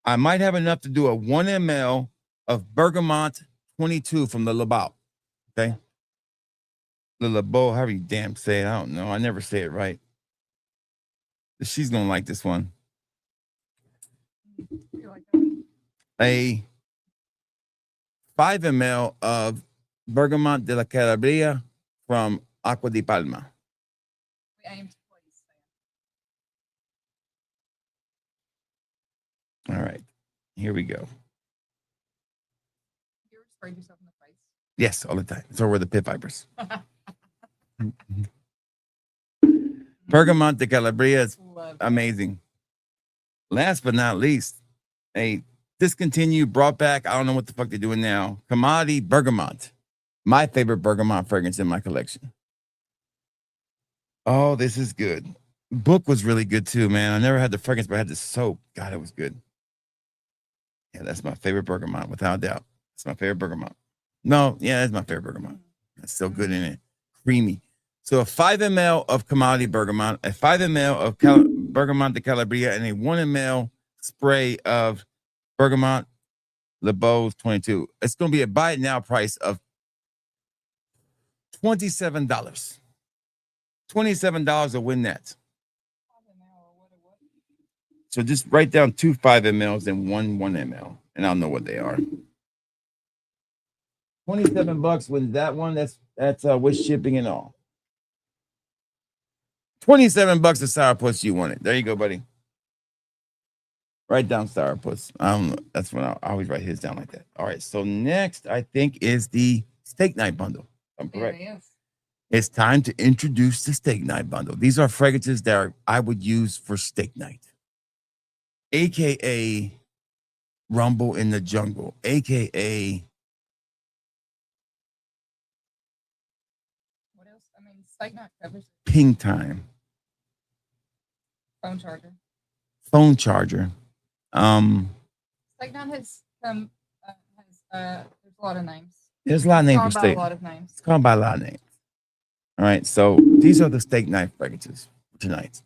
I might have enough to do a 1 ml of Bergamot 22 from the Labaut, okay? The Labaut, however you damn say it, I don't know. I never say it right. She's going to like this one. A 5 ml of Bergamot de la Calabria from Aqua di Palma. We aim to please. All right, here we go. You ever sprayed yourself in the face? Yes, all the time. So were the pit vipers. Bergamot de Calabria is amazing. Last but not least, a discontinued, brought back, I don't know what the fuck they're doing now, Commodity Bergamot. My favorite Bergamot fragrance in my collection. Oh, this is good. Book was really good too, man. I never had the fragrance, but I had the soap. God, it was good. Yeah, that's my favorite Bergamot, without a doubt. It's my favorite Bergamot. No, yeah, that's my favorite Bergamot. That's so good in it. Creamy. So a 5 ml of Commodity Bergamot, a 5 ml of Bergamot de Calabria, and a 1 ml spray of Bergamot Labaut 22. It's going to be a buy it now price of $27. $27 will win that. So just write down 2 5 mLs and 1 ml, and I'll know what they are. $27 with that one. That's with shipping and all. $27 of Sourpuss. You want it? There you go, buddy. Write down Sourpuss. I don't know. That's when I always write his down like that. All right. So next, I think, is the Steak Night bundle. I'm correct. It's time to introduce the Steak Night bundle. These are fragrances that I would use for Steak Night, aka Rumble in the Jungle, aka what else? I mean, Steak Night covers Ping Time. Phone charger. Phone charger. Steak Night has come. There's a lot of names. There's a lot of names for It's called by steak. a lot of names. It's called by a lot of names. All right, so these are the Steak Night fragrances for tonight.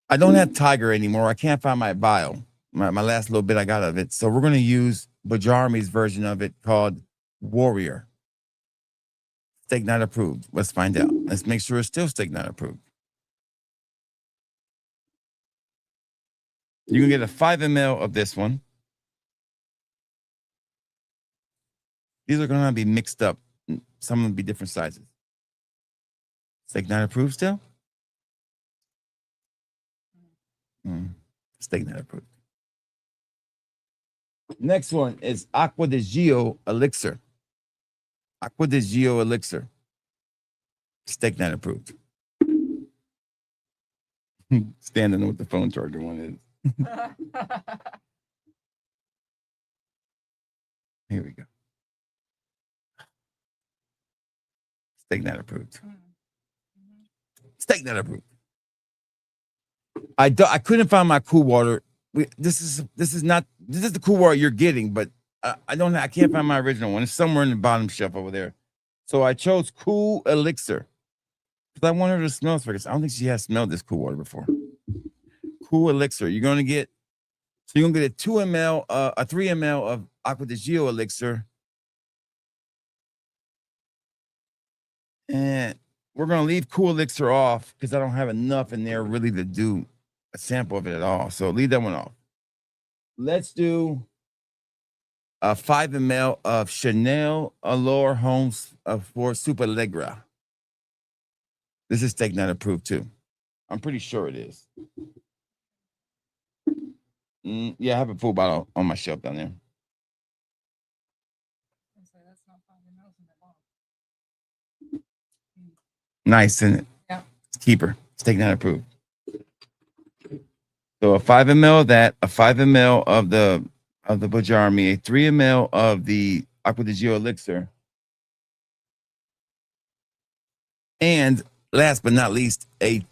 I don't have Tiger anymore. I can't find my vial, my last little bit I got of it. So we're going to use Bajarmi's version of it called Warrior. Steak Night approved. Let's find out. Let's make sure it's still Steak Night approved. You can get a 5 ml of this one. These are going to be mixed up. Some will be different sizes. Steak Night approved still? Steak Night approved. Next one is Aqua di Gio Elixir. Aqua di Gio Elixir. Steak Night approved. Standing with the phone charger one is. Here we go. Steak Night approved. Steak Night approved. I couldn't find my cool water. This is the cool water you're getting, but I can't find my original one. It's somewhere in the bottom shelf over there. So I chose Cool Elixir because I want her to smell fragrance. I don't think she has smelled this cool water before. Cool Elixir. You're gonna get a 2 ml, a 3 ml of Aqua di Gio Elixir. And we're going to leave Cool Elixir off because I don't have enough in there really to do a sample of it at all. So leave that one off. let's do a 5 ml of Chanel Allure Homes for Super Allegra. This is steak night approved too. I'm pretty sure it is. Yeah, I have a full bottle on my shelf down there. That's not 5 mL in that bottle. Nice, isn't it? Yeah. Keeper. Steak night approved. So a 5 ml of that, a 5 ml of the Butcher Army, a 3 ml of the Aqua di Gio elixir, and last but not least, a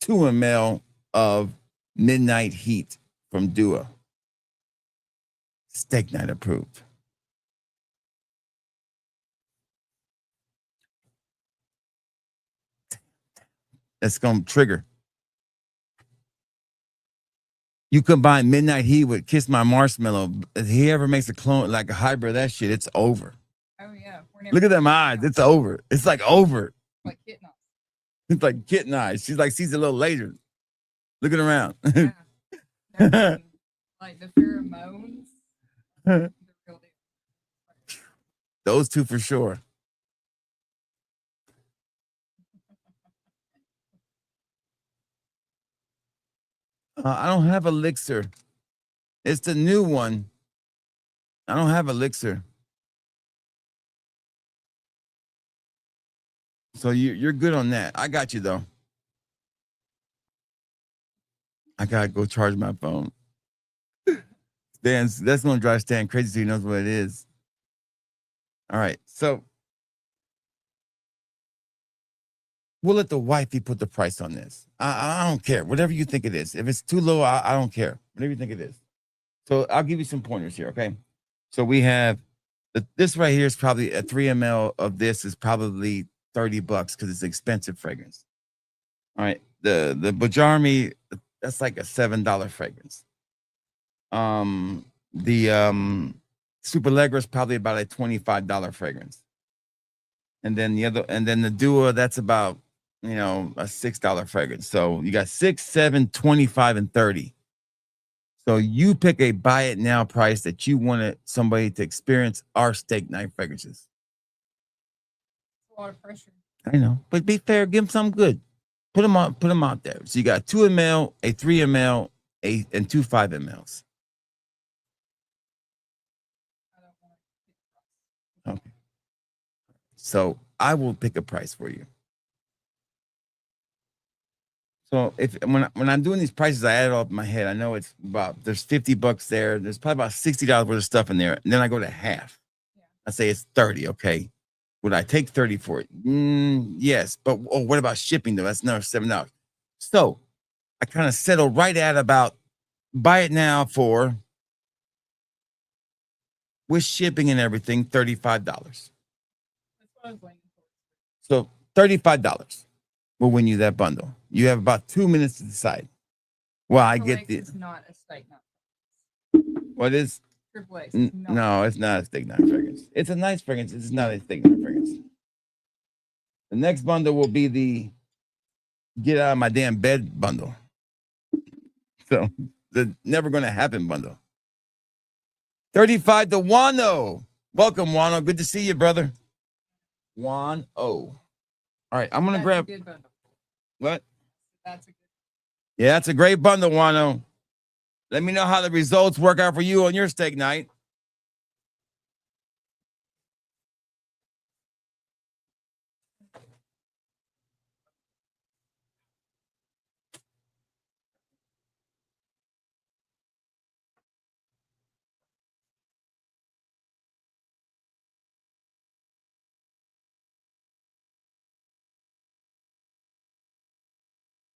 2 ml of Midnight Heat from Dua. Steak night approved. That's gonna trigger. You combine Midnight Heat with Kiss My Marshmallow. If he ever makes a clone, like a hybrid of that shit, it's over. Oh yeah. Look at them eyes. It's over. It's like over. Like kitten eyes. It's like kitten eyes. She's like, sees a little later. Looking around. Yeah. Like the pheromones. The real deal. Those two for sure. I don't have elixir. It's the new one. I don't have elixir. So you're good on that. I got you though. I gotta go charge my phone. That's gonna drive Stan crazy so he knows what it is. All right, so we'll let the wifey put the price on this. I don't care. Whatever you think it is. If it's too low, I don't care. Whatever you think it is. So I'll give you some pointers here, okay? So we have this right here is probably a 3 ml of this is probably $30 because it's expensive fragrance. All right, the Bajami, that's like a $7 fragrance. The Super Allegra is probably about a $25 fragrance. And then the Dua, that's about, a $6 fragrance. So you got 6, 7, 25, and 30. So you pick a buy it now price that you wanted somebody to experience our steak night fragrances. A lot of pressure. I know, but be fair, give them something good. Put them out there. So you got 2 ml, a 3 ml, and 2 5 mls. Okay. So I will pick a price for you. So when I'm doing these prices, I add it all up in my head. I know it's there's $50 there. There's probably about $60 worth of stuff in there. And then I go to half. Yeah. I say it's 30. Okay. Would I take 30 for it? Yes. But what about shipping though? That's another $7. So I kind of settle right at about buy it now for, with shipping and everything, $35. That's what I was waiting for. So $35 will win you that bundle. You have about 2 minutes to decide. Well, I get this. It's not a steak night. What is? Triple X. No, it's not a steak night fragrance. It's a nice fragrance. It's not a steak night fragrance. The next bundle will be the get out of my damn bed bundle. So the never gonna happen bundle. 35 to Wano. Welcome, Wano. Good to see you, brother. Wano. All right, I'm gonna grab. What? That's a good. Yeah, that's a great bundle, Wano. Let me know how the results work out for you on your steak night.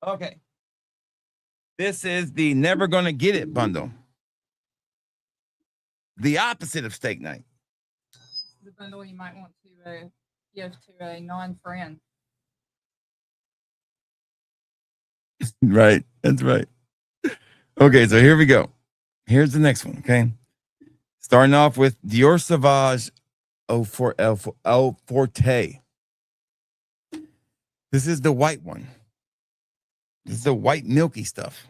Okay. This is the Never Gonna Get It bundle. The opposite of steak night. The bundle you might want to give to a non-friend. Right. That's right. Okay, so here we go. Here's the next one, okay? Starting off with Dior Sauvage El Forte. This is the white one. This is the white milky stuff.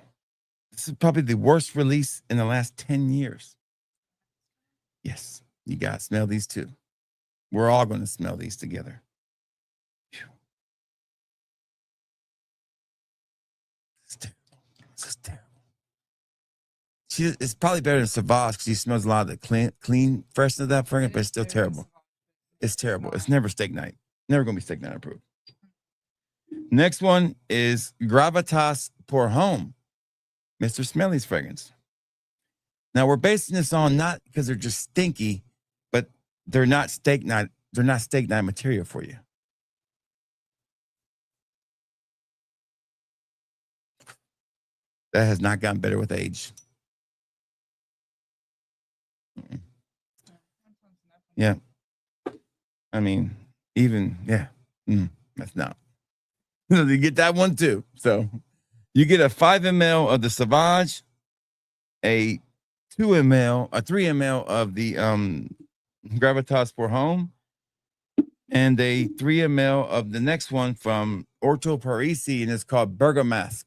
This is probably the worst release in the last 10 years. Yes, you got to smell these too. We're all going to smell these together. Phew. This is terrible. This is terrible. It's probably better than Sauvage because she smells a lot of the clean freshness of that fragrance, but it's still terrible. It's terrible. It's never steak night. Never going to be steak night approved. Next one is Gravitas Pour Homme, Mr. Smelly's fragrance. Now we're basing this on not because they're just stinky, but they're not steak night. They're not steak night material for you. That has not gotten better with age. Yeah. I mean, even, yeah. That's not. You get that one too. So you get a 5 ml of the Sauvage, a 2 ml, a 3 ml of the Gravitas Pour Homme, and a 3 ml of the next one from Orto Parisi, and it's called Bergamasque.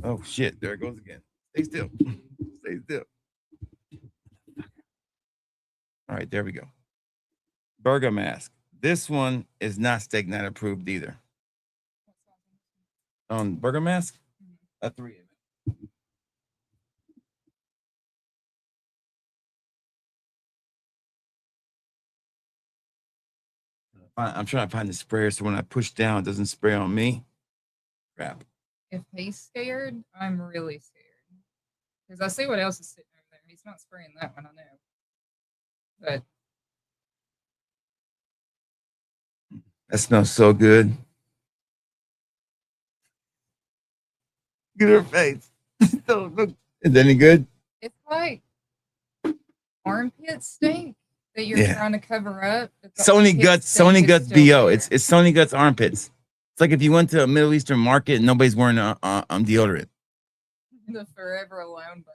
Oh shit, there it goes again. Stay still. Stay still. All right, there we go. Bergamasque. This one is not steak night approved either. On Bergamasque, a 3 ml. I'm trying to find the sprayer so when I push down, it doesn't spray on me. Crap. If he's scared, I'm really scared. Because I see what else is sitting over there. He's not spraying that one, I know. But that smells so good. Look at her face. Look. Is that any good? it's like armpit stink that you're Yeah. trying to cover up. But the Sony armpit Guts, stink Sony is Guts still BO. there. It's Sony Guts armpits. It's like if you went to a Middle Eastern market and nobody's wearing deodorant. The Forever Alone bundle.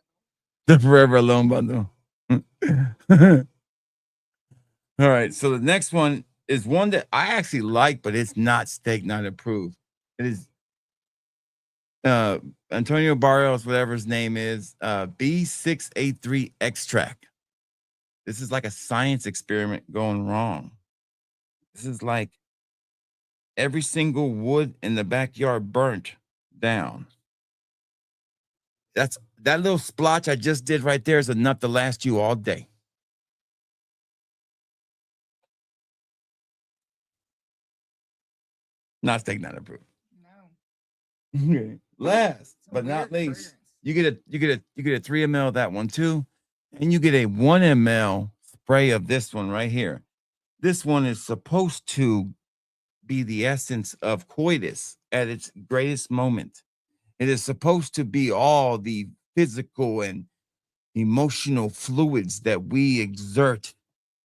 The Forever Alone bundle. All right. So the next one is one that I actually like, but it's not steak night approved. It is Antonio Barrios, whatever his name is, B683 extract. This is like a science experiment going wrong. This is like every single wood in the backyard burnt down. That little splotch I just did right there is enough to last you all day. Not steak night approved. No. Okay. Last It's a but not weird least, fragrance. you get a 3 ml of that one too, and you get a 1 ml spray of this one right here. This one is supposed to be the essence of coitus at its greatest moment. It is supposed to be all the physical and emotional fluids that we exert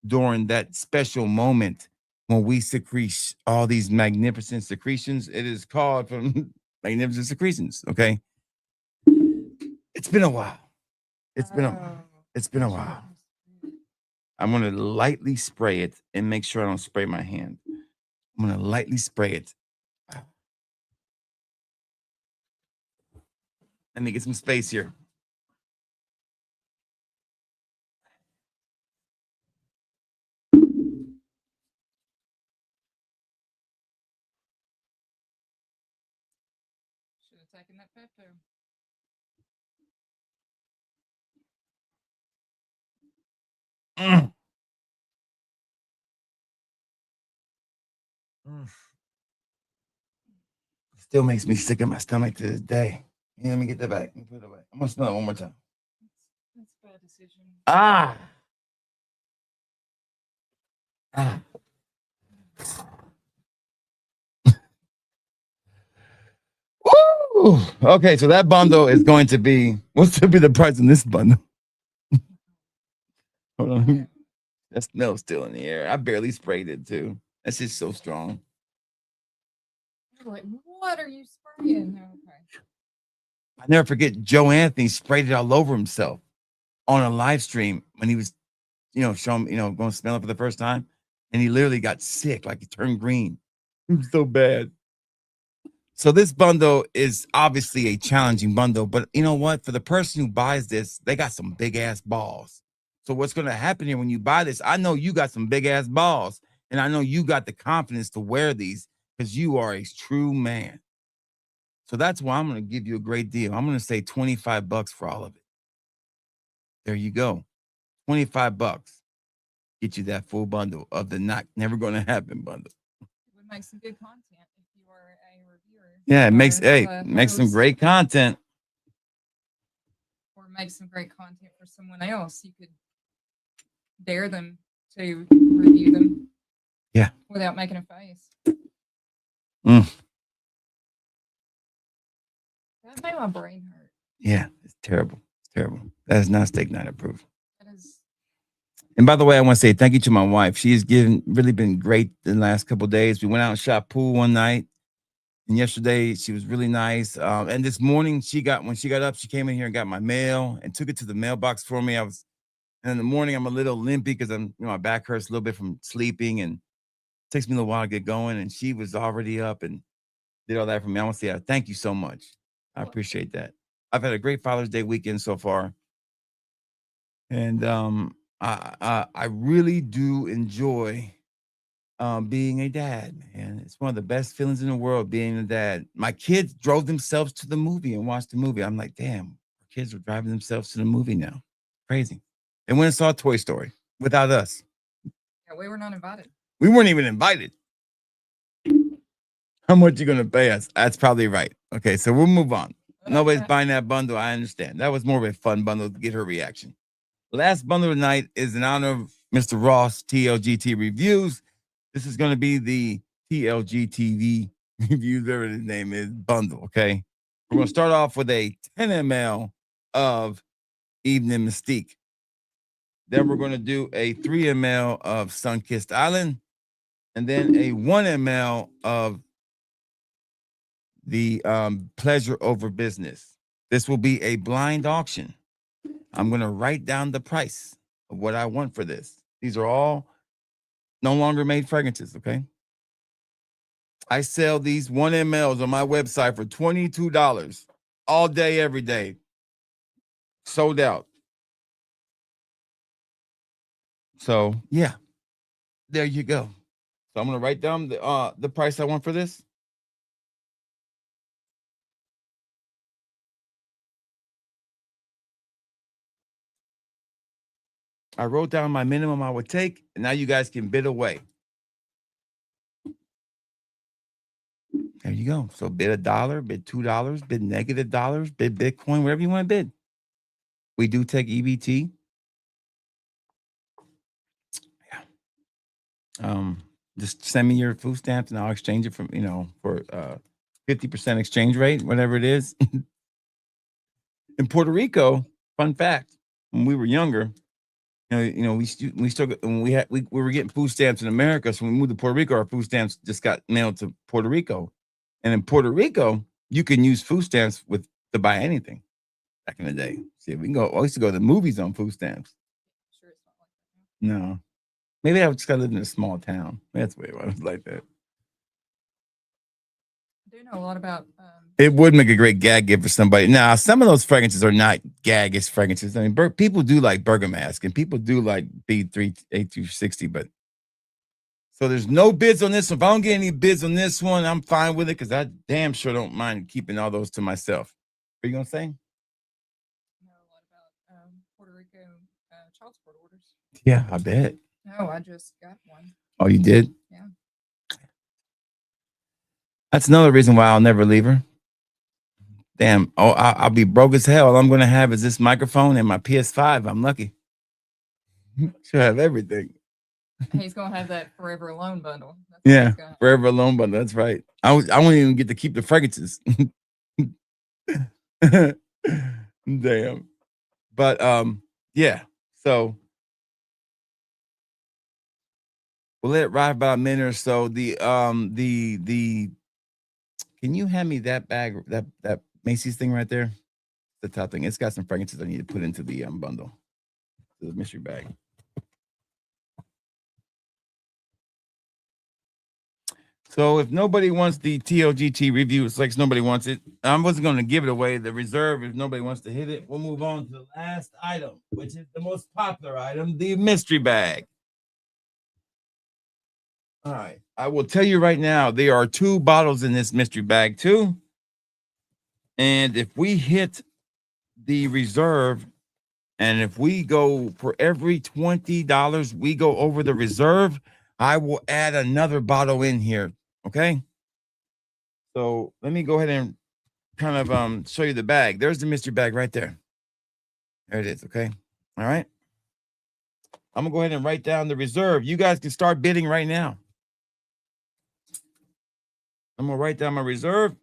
during that special moment when we secrete all these magnificent secretions. It is called from magnificent secretions. Okay. It's been a while. It's been a while. I'm gonna lightly spray it and make sure I don't spray my hand. I'm gonna lightly spray it. Let me get some space here. Should have taken that Pepto. Mm. Still makes me sick in my stomach to this day. Yeah, let me get that back. Let me put it away. I'm gonna smell it one more time. That's a bad decision. Ah. Ah. Woo! Okay, so that bundle is going to be, what's to be the price in this bundle? Hold on. That smell's still in the air. I barely sprayed it too. That's just so strong. You're like, what are you spraying? Okay. I never forget Joe Anthony sprayed it all over himself on a live stream when he was, showing, going to smell it for the first time. And he literally got sick, like he turned green. It was so bad. So this bundle is obviously a challenging bundle, but you know what? For the person who buys this, they got some big ass balls. So what's going to happen here when you buy this? I know you got some big ass balls, and I know you got the confidence to wear these because you are a true man. So that's why I'm going to give you a great deal. I'm going to say $25 for all of it. There you go. $25. Get you that full bundle of the not never going to happen bundle. It would make some good content if you were a reviewer. Yeah, it makes or makes some host, great content. or make some great content for someone else. You could dare them to review them. Yeah. Without making a face. Mm. That made my brain hurt. Yeah, it's terrible. It's terrible. That is not steak night approved. That is. And by the way, I want to say thank you to my wife. She has really been great the last couple of days. We went out and shot pool one night, and yesterday she was really nice. And this morning when she got up, she came in here and got my mail and took it to the mailbox for me. And in the morning I'm a little limpy because my back hurts a little bit from sleeping, and it takes me a little while to get going. And she was already up and did all that for me. I want to say thank you so much. I appreciate that. I've had a great Father's Day weekend so far, and I really do enjoy being a dad, man. It's one of the best feelings in the world being a dad. My kids drove themselves to the movie and watched the movie. I'm like, damn, our kids are driving themselves to the movie now. Crazy. They went and saw Toy Story without us. Yeah, we were not invited. We weren't even invited. How much you gonna pay us? That's probably right. Okay, so we'll move on. Nobody's buying that bundle. I understand. That was more of a fun bundle to get her reaction. Last bundle of the night is in honor of Mr. Ross, TLGT Reviews. This is going to be the TLG TV Reviews, whatever his name is, bundle, okay? We're going to start off with a 10 ml of Evening Mystique. Then we're going to do a 3 ml of Sunkissed Island. And then a 1 ml of the Pleasure Over Business. This will be a blind auction. I'm going to write down the price of what I want for this. These are all no longer made fragrances, okay? I sell these 1 mLs on my website for $22 all day, every day. Sold out. So, yeah, there you go. So I'm going to write down the price I want for this. I wrote down my minimum I would take, and now you guys can bid away. There you go. So bid $1, bid $2, bid -$, bid Bitcoin, whatever you want to bid. We do take EBT. Yeah. Just send me your food stamps and I'll exchange it for 50% exchange rate, whatever it is. In Puerto Rico, fun fact, when we were younger, we were getting food stamps in America. So when we moved to Puerto Rico, our food stamps just got mailed to Puerto Rico. And in Puerto Rico, you can use food stamps to buy anything back in the day. See, we used to go to the movies on food stamps. Sure, it's not like that. No. Maybe I just got to live in a small town. That's why it was like that. I do know a lot about. It would make a great gag gift for somebody. Now, some of those fragrances are not gaggish fragrances. I mean, people do like Bergamask and people do like B3 but so there's no bids on this. If I don't get any bids on this one, I'm fine with it because I damn sure don't mind keeping all those to myself. What are you gonna say? I know a lot about Puerto Rico child support orders. Yeah, I bet. No, I just got one. Oh, you did? Yeah. That's another reason why I'll never leave her. Damn. Oh, I'll be broke as hell. All I'm gonna have is this microphone and my PS5. I'm lucky. She'll have everything. He's gonna have that Forever Alone bundle. Yeah, Forever Alone bundle. That's right. I won't even get to keep the fragrances. Damn. But yeah. So we'll let it ride about a minute or so. Can you hand me that bag, that Macy's thing right there? The top thing. It's got some fragrances I need to put into the bundle. The mystery bag. So if nobody wants the TOGT review, it's like nobody wants it. I wasn't going to give it away. The reserve, if nobody wants to hit it, we'll move on to the last item, which is the most popular item, the mystery bag. All right. I will tell you right now, there are 2 bottles in this mystery bag too. And if we hit the reserve, and if we go for every $20 we go over the reserve, I will add another bottle in here. Okay. So let me go ahead and kind of show you the bag. There's the mystery bag right there. There it is. Okay. All right. I'm gonna go ahead and write down the reserve. You guys can start bidding right now. I'm gonna write down my reserve.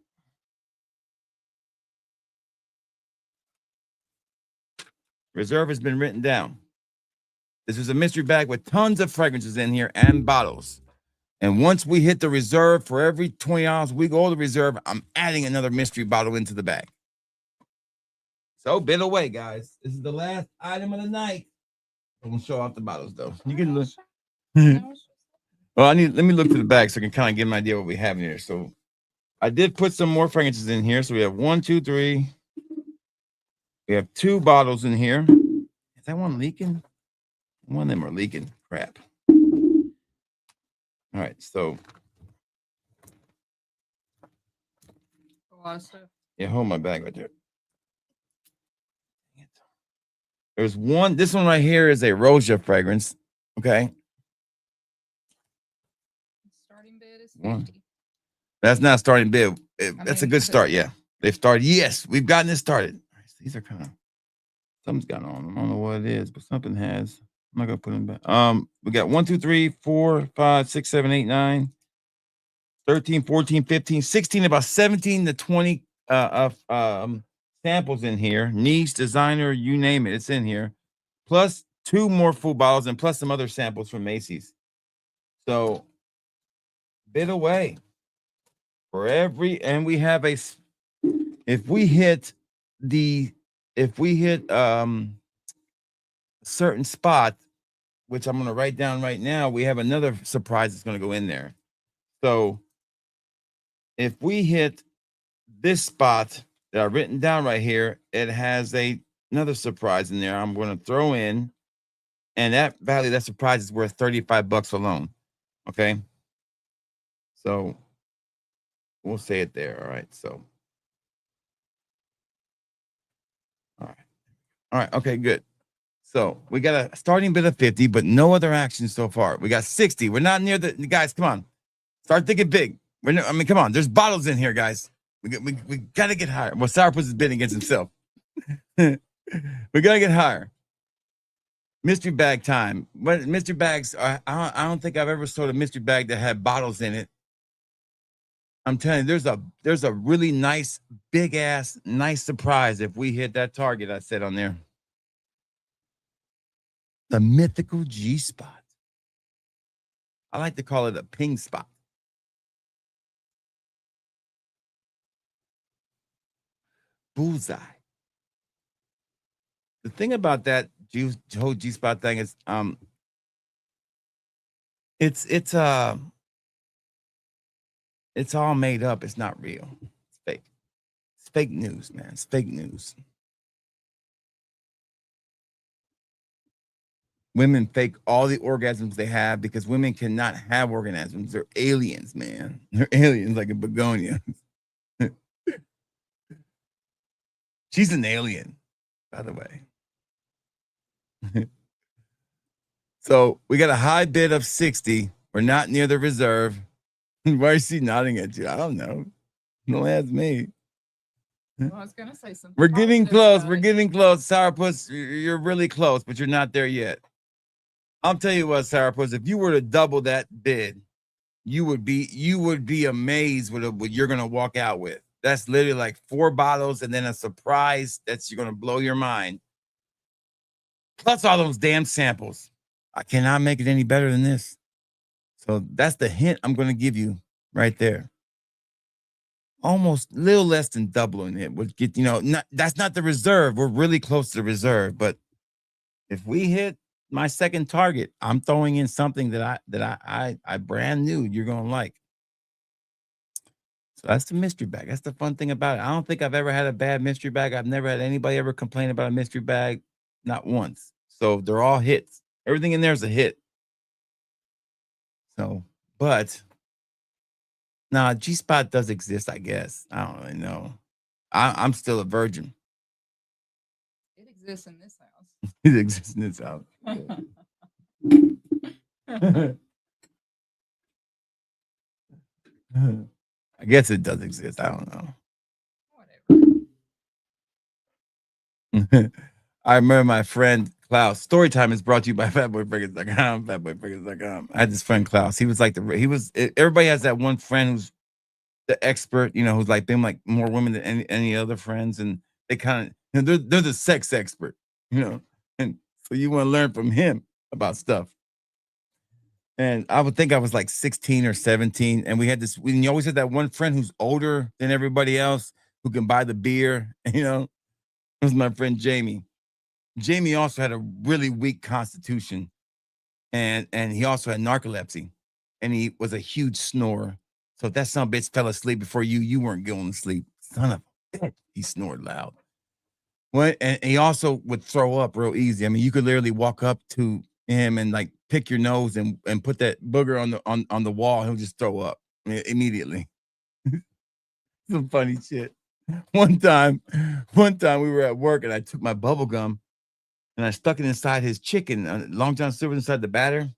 Reserve has been written down. This is a mystery bag with tons of fragrances in here and bottles. And once we hit the reserve, for every $20 we go to the reserve, I'm adding another mystery bottle into the bag. So bid away, guys. This is the last item of the night. I'm gonna show off the bottles though. You can look. Well, let me look to the bag so I can kind of get an idea what we have in here. So I did put some more fragrances in here. So we have 1, 2, 3. We have 2 bottles in here. Is that one leaking? One of them are leaking. Crap. All right, so yeah, hold my bag right there. There's one. This one right here is a Roja fragrance. Okay. Starting bid is 1. 50. That's not starting bid. That's a good start. Yeah, they've started. Yes, we've gotten it started. These are kind of, something's got on them. I don't know what it is, but something has. I'm not gonna put them back. We got 1, 2, 3, 4, 5, 6, 7, 8, 9, 13, 14, 15, 16, about 17 to 20 samples in here. Niche, designer, you name it, it's in here. Plus 2 more full bottles and plus some other samples from Macy's. So bid away for every, and we have a, if we hit certain spot, which I'm going to write down right now, we have another surprise that's going to go in there. So if we hit this spot that I've written down right here, it has another surprise in there I'm going to throw in, and that value, that surprise is worth $35 alone. Okay. So we'll say it there. All right. So, all right. Okay, good. So we got a starting bid of 50, but no other action so far. We got 60. We're not near the guys. Come on, start thinking big. Come on. There's bottles in here, guys. We got to get higher. Well, Sourpuss is bidding against himself. We got to get higher. Mystery bag time. But mystery bags, I don't think I've ever sold a mystery bag that had bottles in it. I'm telling you, there's a really nice, big ass, nice surprise if we hit that target I said on there. The mythical G spot. I like to call it a ping spot. Bullseye. The thing about that whole G spot thing is, it's all made up. It's not real. It's fake. It's fake news, man. It's fake news. Women fake all the orgasms they have because women cannot have orgasms. They're aliens, man. They're aliens like a begonia. She's an alien, by the way. So we got a high bid of 60. We're not near the reserve. Why is she nodding at you? I don't know. Don't ask me. Well, I was gonna say something. We're getting close. We're getting close. Sourpuss, you're really close, but you're not there yet. I'll tell you what, Sourpuss, if you were to double that bid, you would be amazed with what you're gonna walk out with. That's literally like 4 bottles and then a surprise that's you're gonna blow your mind. Plus all those damn samples. I cannot make it any better than this. So that's the hint I'm gonna give you right there. Almost a little less than doubling it would get, that's not the reserve. We're really close to the reserve, but if we hit my second target, I'm throwing in something that I brand new you're gonna like. So that's the mystery bag. That's the fun thing about it. I don't think I've ever had a bad mystery bag. I've never had anybody ever complain about a mystery bag, not once. So they're all hits. Everything in there is a hit. So, but nah, G Spot does exist, I guess. I don't really know. I'm still a virgin. It exists in this house. It exists in this house. I guess it does exist. I don't know. Whatever. I remember my friend Klaus. Storytime is brought to you by fatboyfriggers.com. Fatboyfriggers.com. I had this friend Klaus. He was like everybody has that one friend who's the expert, who's like been like more women than any other friends, and they kind of they're the sex expert, and so you want to learn from him about stuff. And I would think I was like 16 or 17, and we had this. You always had that one friend who's older than everybody else who can buy the beer. It was my friend Jamie. Jamie also had a really weak constitution, and he also had narcolepsy, and he was a huge snorer. So if that son of a bitch fell asleep before you weren't going to sleep. Son of a bitch. He snored loud. And he also would throw up real easy. I mean, you could literally walk up to him and like pick your nose and put that booger on the wall. He'll just throw up immediately. Some funny shit. One time we were at work and I took my bubble gum and I stuck it inside his chicken, Long John Silver inside the batter.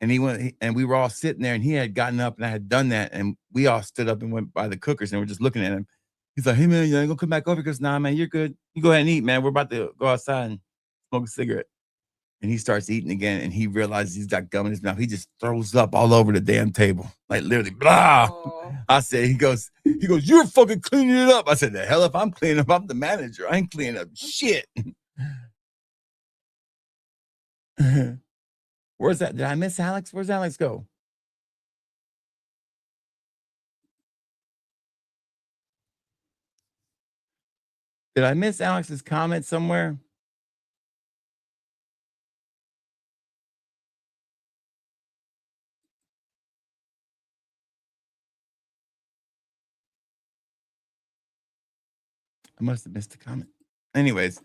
And and we were all sitting there and he had gotten up and I had done that. And we all stood up and went by the cookers and we're just looking at him. He's like, hey man, you ain't gonna come back over? Because nah, man, you're good. You go ahead and eat, man. We're about to go outside and smoke a cigarette. And he starts eating again and he realizes he's got gum in his mouth. He just throws up all over the damn table. Like literally, blah. Oh. I said, he goes, you're fucking cleaning it up. I said, the hell if I'm cleaning up, I'm the manager. I ain't cleaning up shit. Where's that? Did I miss Alex? Where's Alex go? Did I miss Alex's comment somewhere? I must have missed the comment. Anyways,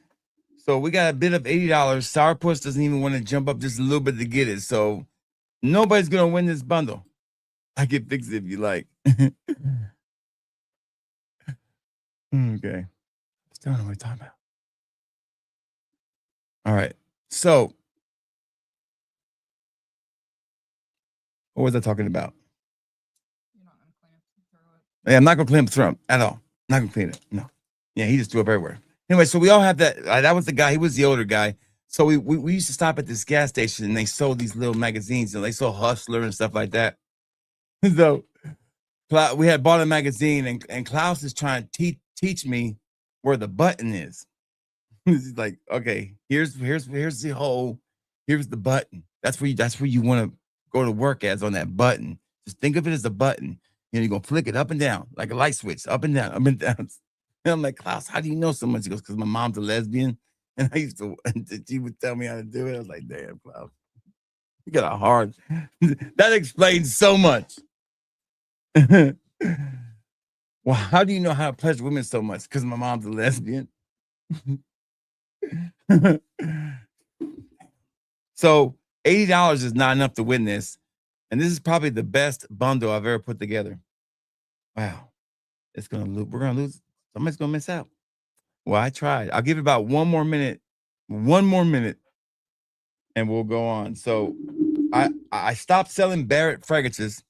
so we got a bid of $80. Sourpuss doesn't even want to jump up just a little bit to get it. So nobody's going to win this bundle. I can fix it if you like. Okay. Still don't know what we're talking about. All right. So what was I talking about? You're not gonna clean up and throw it. Yeah, I'm not going to clean up the throw at all. Not going to clean it. No. Yeah, he just threw up everywhere. Anyway, so we all have that. That was the guy. He was the older guy. So we used to stop at this gas station and they sold these little magazines and they sold Hustler and stuff like that. So we had bought a magazine and Klaus is trying to teach me where the button is. He's like, okay, here's the hole. Here's the button. That's where you want to go to work as on that button. Just think of it as a button. You're gonna flick it up and down like a light switch, up and down, up and down. And I'm like, Klaus, how do you know so much? He goes, because my mom's a lesbian. And I used to, she would tell me how to do it. I was like, damn, Klaus, you got a hard, that explains so much. Well, how do you know how to pleasure women so much? Because my mom's a lesbian. So $80 is not enough to win this. And this is probably the best bundle I've ever put together. Wow. We're gonna lose. Somebody's gonna miss out. Well, I tried. I'll give it about one more minute, and we'll go on. So I stopped selling Barrett fragrances.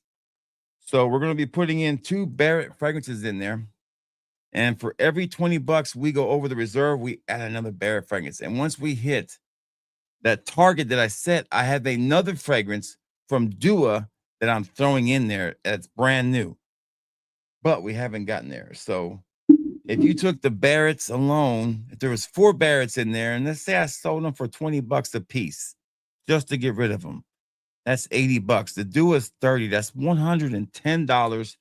So we're gonna be putting in 2 Barrett fragrances in there. And for every $20 we go over the reserve, we add another Barrett fragrance. And once we hit that target that I set, I have another fragrance from Dua that I'm throwing in there that's brand new. But we haven't gotten there. So if you took the Barretts alone, if there was 4 Barretts in there, and let's say I sold them for $20 a piece just to get rid of them, that's $80. The Dua is $30. That's $110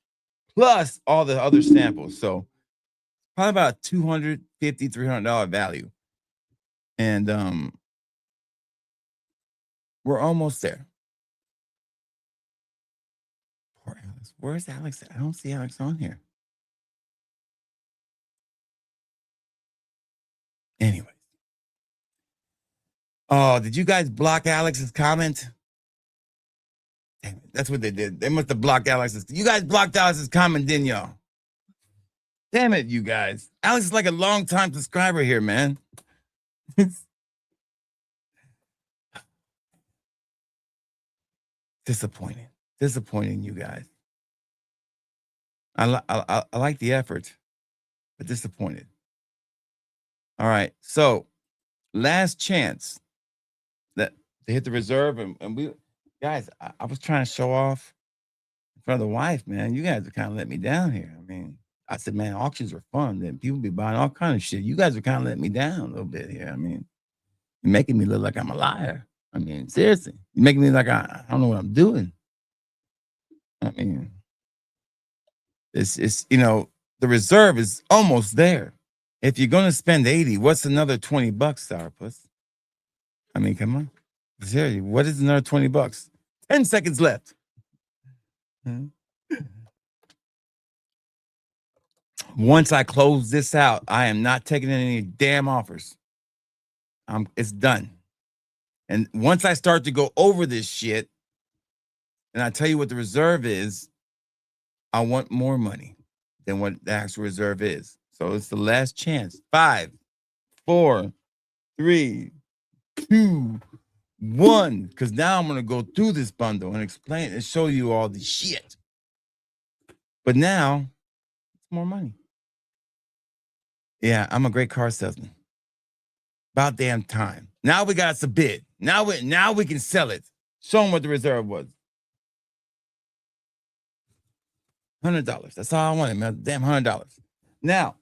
plus all the other samples. So probably about $250, $300 value. And we're almost there. Poor Alex. Where's Alex? I don't see Alex on here. Anyway. Oh, did you guys block Alex's comment? Damn it, that's what they did. They must have blocked Alex's. You guys blocked Alex's comment, didn't y'all? Damn it, you guys. Alex is like a long-time subscriber here, man. Disappointing. Disappointing, you guys. I like the effort, but disappointed. All right. So last chance that to hit the reserve, and we guys, I was trying to show off in front of the wife, man. You guys are kind of let me down here. I mean, I said, man, auctions are fun. Then people be buying all kind of shit. You guys are kind of letting me down a little bit here. I mean, you're making me look like I'm a liar. I mean, seriously, you're making me like I don't know what I'm doing. I mean, it's the reserve is almost there. If you're gonna spend 80, what's another 20 bucks, Sourpuss? I mean, come on. Seriously, what is another 20 bucks? 10 seconds left. Once I close this out, I am not taking any damn offers. It's done. And once I start to go over this shit, and I tell you what the reserve is, I want more money than what the actual reserve is. So it's the last chance. 5, 4, 3, 2, 1. Because now I'm going to go through this bundle and explain and show you all the shit. But now, it's more money. Yeah, I'm a great car salesman. About damn time. Now we got us a bid. Now we can sell it. Show them what the reserve was. $100. That's all I wanted, man. Damn $100. Now,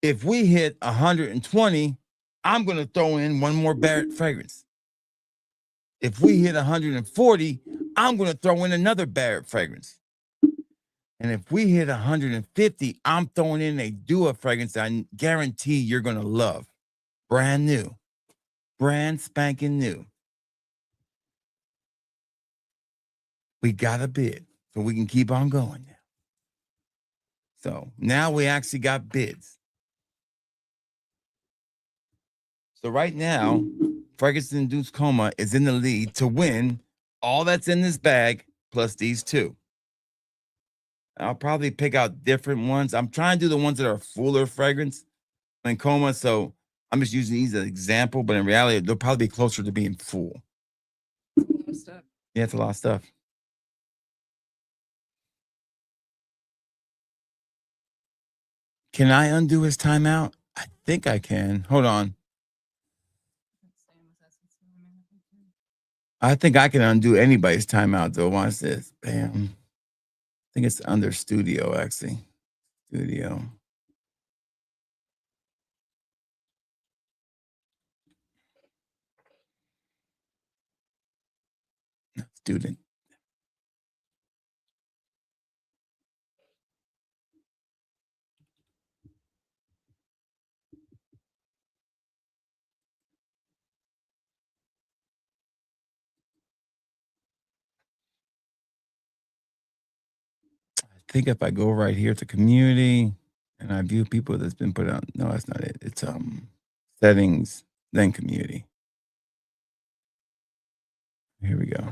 if we hit 120, I'm going to throw in one more Barrett fragrance. If we hit 140, I'm going to throw in another Barrett fragrance. And if we hit 150, I'm throwing in a Dua fragrance that I guarantee you're going to love. Brand new. Brand spanking new. We got a bid, so we can keep on going now. So now we actually got bids. So right now, Fragrance-Induced Coma is in the lead to win all that's in this bag plus these two. I'll probably pick out different ones. I'm trying to do the ones that are fuller fragrance than Coma, so I'm just using these as an example, but in reality, they'll probably be closer to being full. That's a lot of stuff. Yeah, it's a lot of stuff. Can I undo his timeout? I think I can. Hold on. I think I can undo anybody's timeout, though. Watch this. Bam. I think it's under studio, actually. Studio. Student. I think if I go right here to community and I view people that's been put on, no, that's not it. It's settings, then community. Here we go.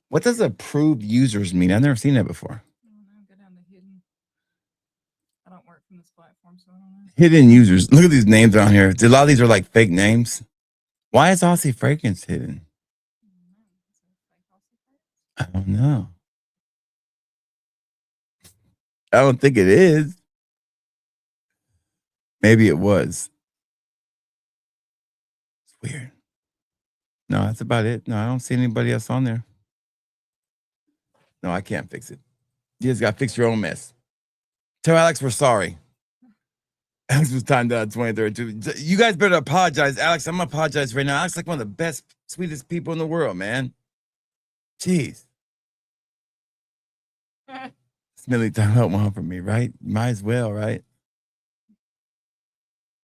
What does approved users mean? I've never seen that before. I don't know. Go down to hidden. I don't work from this platform, so I don't know. Hidden users. Look at these names on here. A lot of these are like fake names. Why is Aussie Fragrance hidden? I don't know. I don't think it is. Maybe it was. It's weird. No, that's about it. No, I don't see anybody else on there. No, I can't fix it. You just got to fix your own mess. Tell Alex we're sorry. Alex was timed out 2032. You guys better apologize. Alex, I'm going to apologize right now. Alex is like one of the best, sweetest people in the world, man. Jeez. Smiley time out one for me, right? Might as well, right?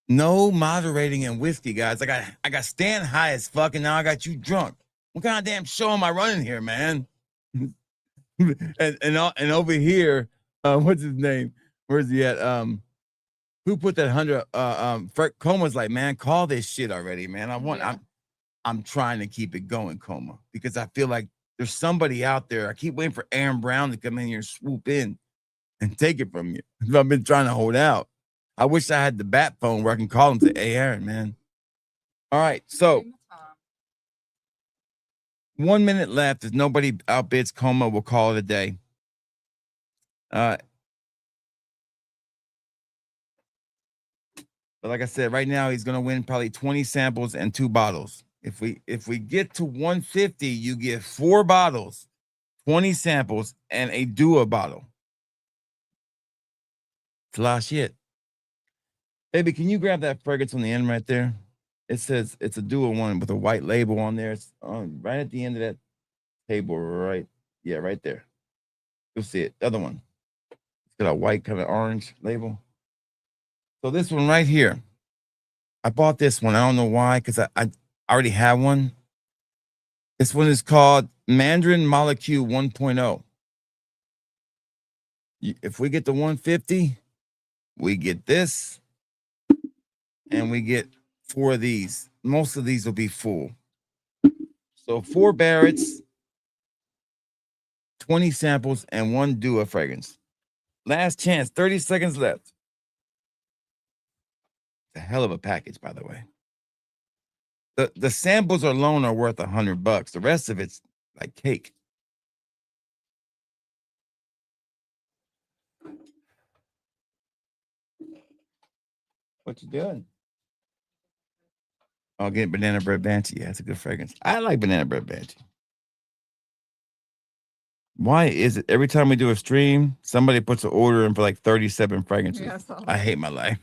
No moderating in whiskey, guys. I got Stan high as fuck, and now I got you drunk. What kind of damn show am I running here, man? and over here, what's his name? Where's he at? Who put that 100? Coma's like, man, call this shit already, man. I'm trying to keep it going, Coma, because I feel like there's somebody out there. I keep waiting for Aaron Brown to come in here and swoop in and take it from you. I've been trying to hold out. I wish I had the bat phone where I can call him and say, hey, Aaron, man. All right, so 1 minute left. If nobody outbids Coma, we'll call it a day. But like I said, right now he's gonna win probably 20 samples and 2 bottles. If we get to 150, you get 4 bottles, 20 samples, and a Dua bottle. It's a lot of shit. Baby, can you grab that fragrance on the end right there? It says it's a Dua one with a white label on there. It's right at the end of that table, right? Yeah, right there. You'll see it. The other one. It's got a white kind of orange label. So this one right here, I bought this one. I don't know why, because I already have one. This one is called Mandarin Molecule 1.0. If we get to 150, we get this, and we get 4 of these. Most of these will be full. So 4 Barretts, 20 samples, and 1 Dua fragrance. Last chance, 30 seconds left. It's a hell of a package, by the way. The samples alone are worth $100. The rest of it's like cake. What you doing? Oh, getting Banana Bread Banshee. Yeah, it's a good fragrance. I like Banana Bread Banshee. Why is it every time we do a stream, somebody puts an order in for like 37 fragrances? Yeah, I hate my life.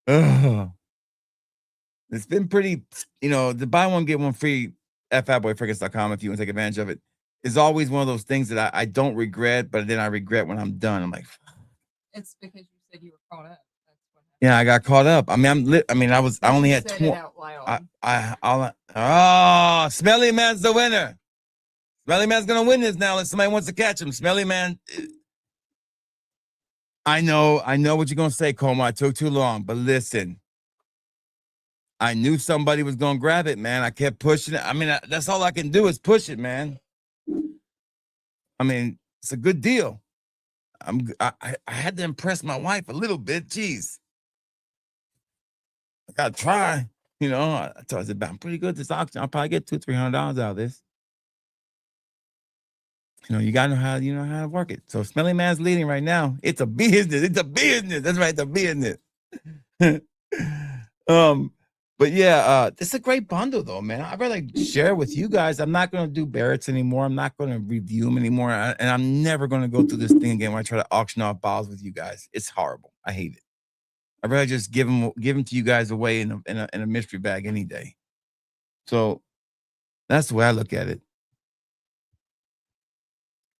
Ugh. It's been pretty, the buy one, get one free at fatboyfragrance.com if you want to take advantage of it. Is always one of those things that I don't regret, but then I regret when I'm done. I'm like, it's because you said you were caught up. That's what happened. Yeah, I got caught up. I mean, I only had 20. Smelly Man's the winner. Smelly Man's gonna win this now unless somebody wants to catch him. Smelly Man. I know what you're gonna say, Coma. I took too long, but listen. I knew somebody was gonna grab it, man. I kept pushing it. I mean, that's all I can do is push it, man. I mean, it's a good deal. I had to impress my wife a little bit. Jeez. I gotta try. I told her, I'm pretty good at this auction. I'll probably get $200-300 out of this. You gotta know how to work it. So Smelly Man's leading right now. It's a business. It's a business. That's right, it's a business. But yeah, this is a great bundle though, man. I'd rather share it with you guys. I'm not gonna do Barrett's anymore. I'm not gonna review them anymore, and I'm never gonna go through this thing again where I try to auction off bottles with you guys. It's horrible. I hate it. I'd rather just give them to you guys away in a mystery bag any day. So that's the way I look at it.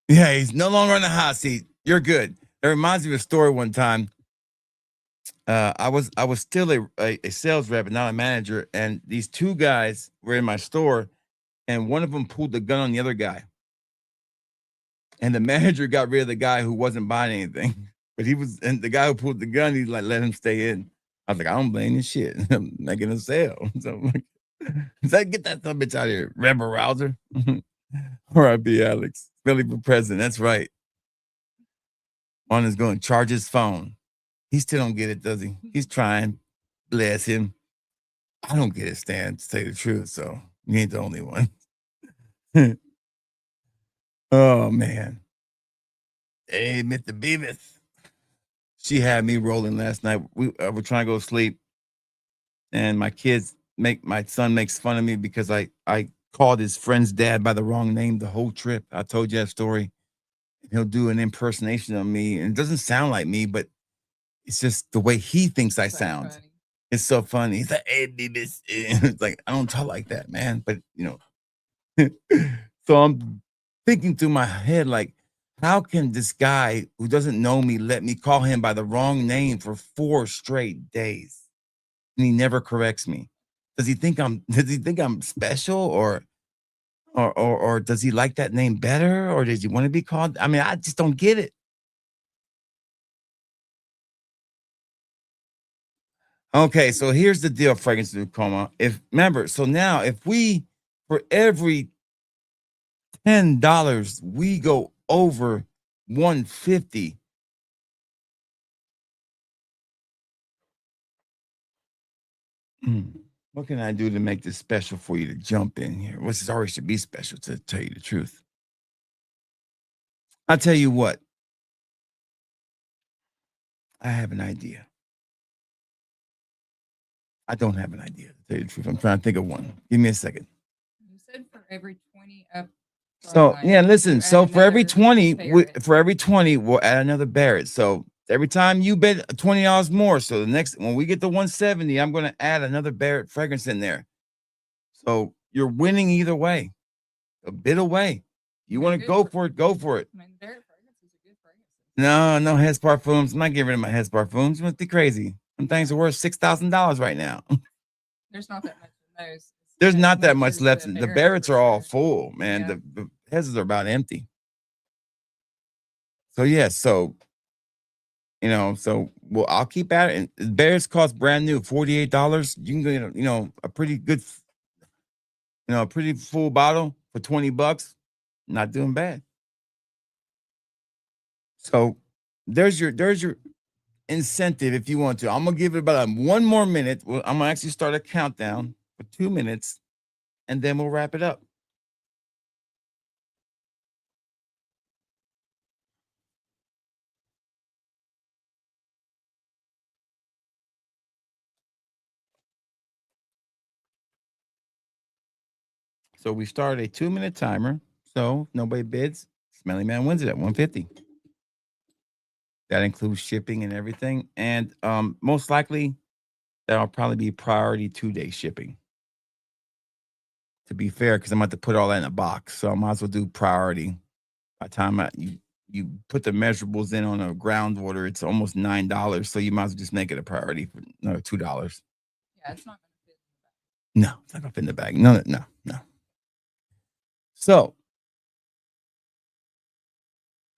Yeah, he's no longer on the hot seat. You're good. That reminds me of a story one time. I was still a sales rep and not a manager, and these 2 guys were in my store, and one of them pulled the gun on the other guy. And the manager got rid of the guy who wasn't buying anything. But and the guy who pulled the gun, he let him stay in. I was like, I don't blame this shit. I'm making a sale. So I'm like, get that son bitch out of here, rebel rouser. R.I.P. Alex. Billy for president. That's right. On is going to charge his phone. He still don't get it, does he? He's trying. Bless him. I don't get it, Stan, to say the truth. So you ain't the only one. Oh, man. Hey, Mr. Beavis. She had me rolling last night. We were trying to go to sleep. And my son makes fun of me because I called his friend's dad by the wrong name the whole trip. I told you that story. He'll do an impersonation of me. And it doesn't sound like me, but it's just the way he thinks I sound. Funny. It's so funny. He's like, hey, baby. It's like, I don't talk like that, man. But, So I'm thinking through my head, like, How can this guy who doesn't know me let me call him by the wrong name for 4 straight days? And he never corrects me. Does he think I'm special, or does he like that name better, or does he want to be called? I mean, I just don't get it. Okay, so here's the deal, Fragrance Coma. If remember, so now if we for every $10 we go over 150. What can I do to make this special for you to jump in here? Well, this already should be special, to tell you the truth. I'll tell you what. I have an idea. I don't have an idea, to tell you the truth. I'm trying to think of one. Give me a second. You said for every 20 up. So yeah, listen. you So add for every another 20, Barrett. for every 20, we'll add another Barrett. So every time you bet $20 more. So the next when we get to 170, I'm going to add another Barrett fragrance in there. So you're winning either way. A bit away. You want to go for it, go for it. I mean, Barrett fragrance is a good fragrance. No Hez Parfums. I'm not getting rid of my Hez Parfums. You must be crazy. Some things are worth $6,000 right now. There's not that much in those. There's as not that much as left. The Barretts for are all sure. full, man. Yeah. The Hez's are about empty. So yeah, so well, I'll keep at it. And Barretts cost brand new $48. You can get a pretty good, a pretty full bottle for $20. Not doing bad. So there's your incentive if you want to. I'm gonna give it about one more minute. I'm gonna actually start a countdown for 2 minutes, and then we'll wrap it up. So we started a 2-minute timer. So if nobody bids, Smelly Man wins it at 150. That includes shipping and everything. And most likely that'll probably be priority 2-day shipping. To be fair, because I'm about to put all that in a box. So I might as well do priority. By the time you put the measurables in on a ground order, it's almost $9. So you might as well just make it a priority for another $2. Yeah, it's not going to fit. No, it's not gonna fit in the bag. No. So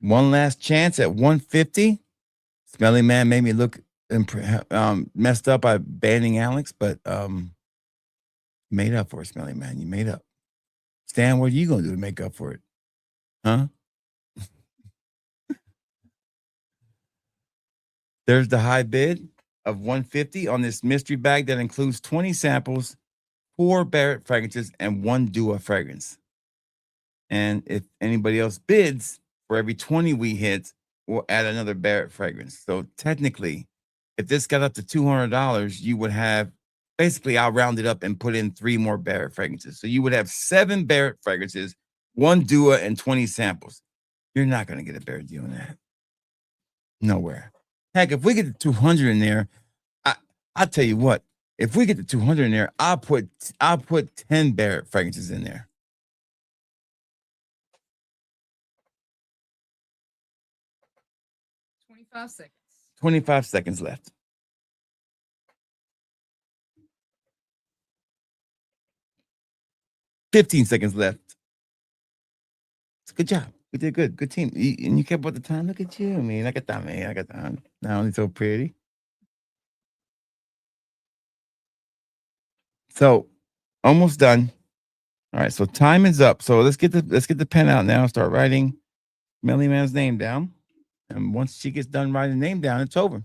one last chance at 150. Smelly Man made me look messed up by banning Alex, but made up for it, Smelly Man. You made up. Stan, what are you gonna do to make up for it? Huh? There's the high bid of 150 on this mystery bag that includes 20 samples, 4 Barrett fragrances, and 1 Dua fragrance. And if anybody else bids, for every 20 we hit, we'll add another Barrett fragrance. So technically, if this got up to $200, you would have basically, I'll round it up and put in 3 more Barrett fragrances. So you would have 7 Barrett fragrances, 1 Dua, and 20 samples. You're not going to get a better deal than that. Nowhere. Heck, if we get to 200 in there, I'll tell you what. If we get to 200 in there, I'll put 10 Barrett fragrances in there. Seconds. 25 seconds left. $15 seconds left. It's a good job. We did good. Good team. And you kept up the time. Look at you. I mean, look at that, man. I got that. Now it's so pretty. So almost done. All right. So time is up. So let's get the pen out now and start writing Smelly Man's name down. And once she gets done writing the name down, it's over.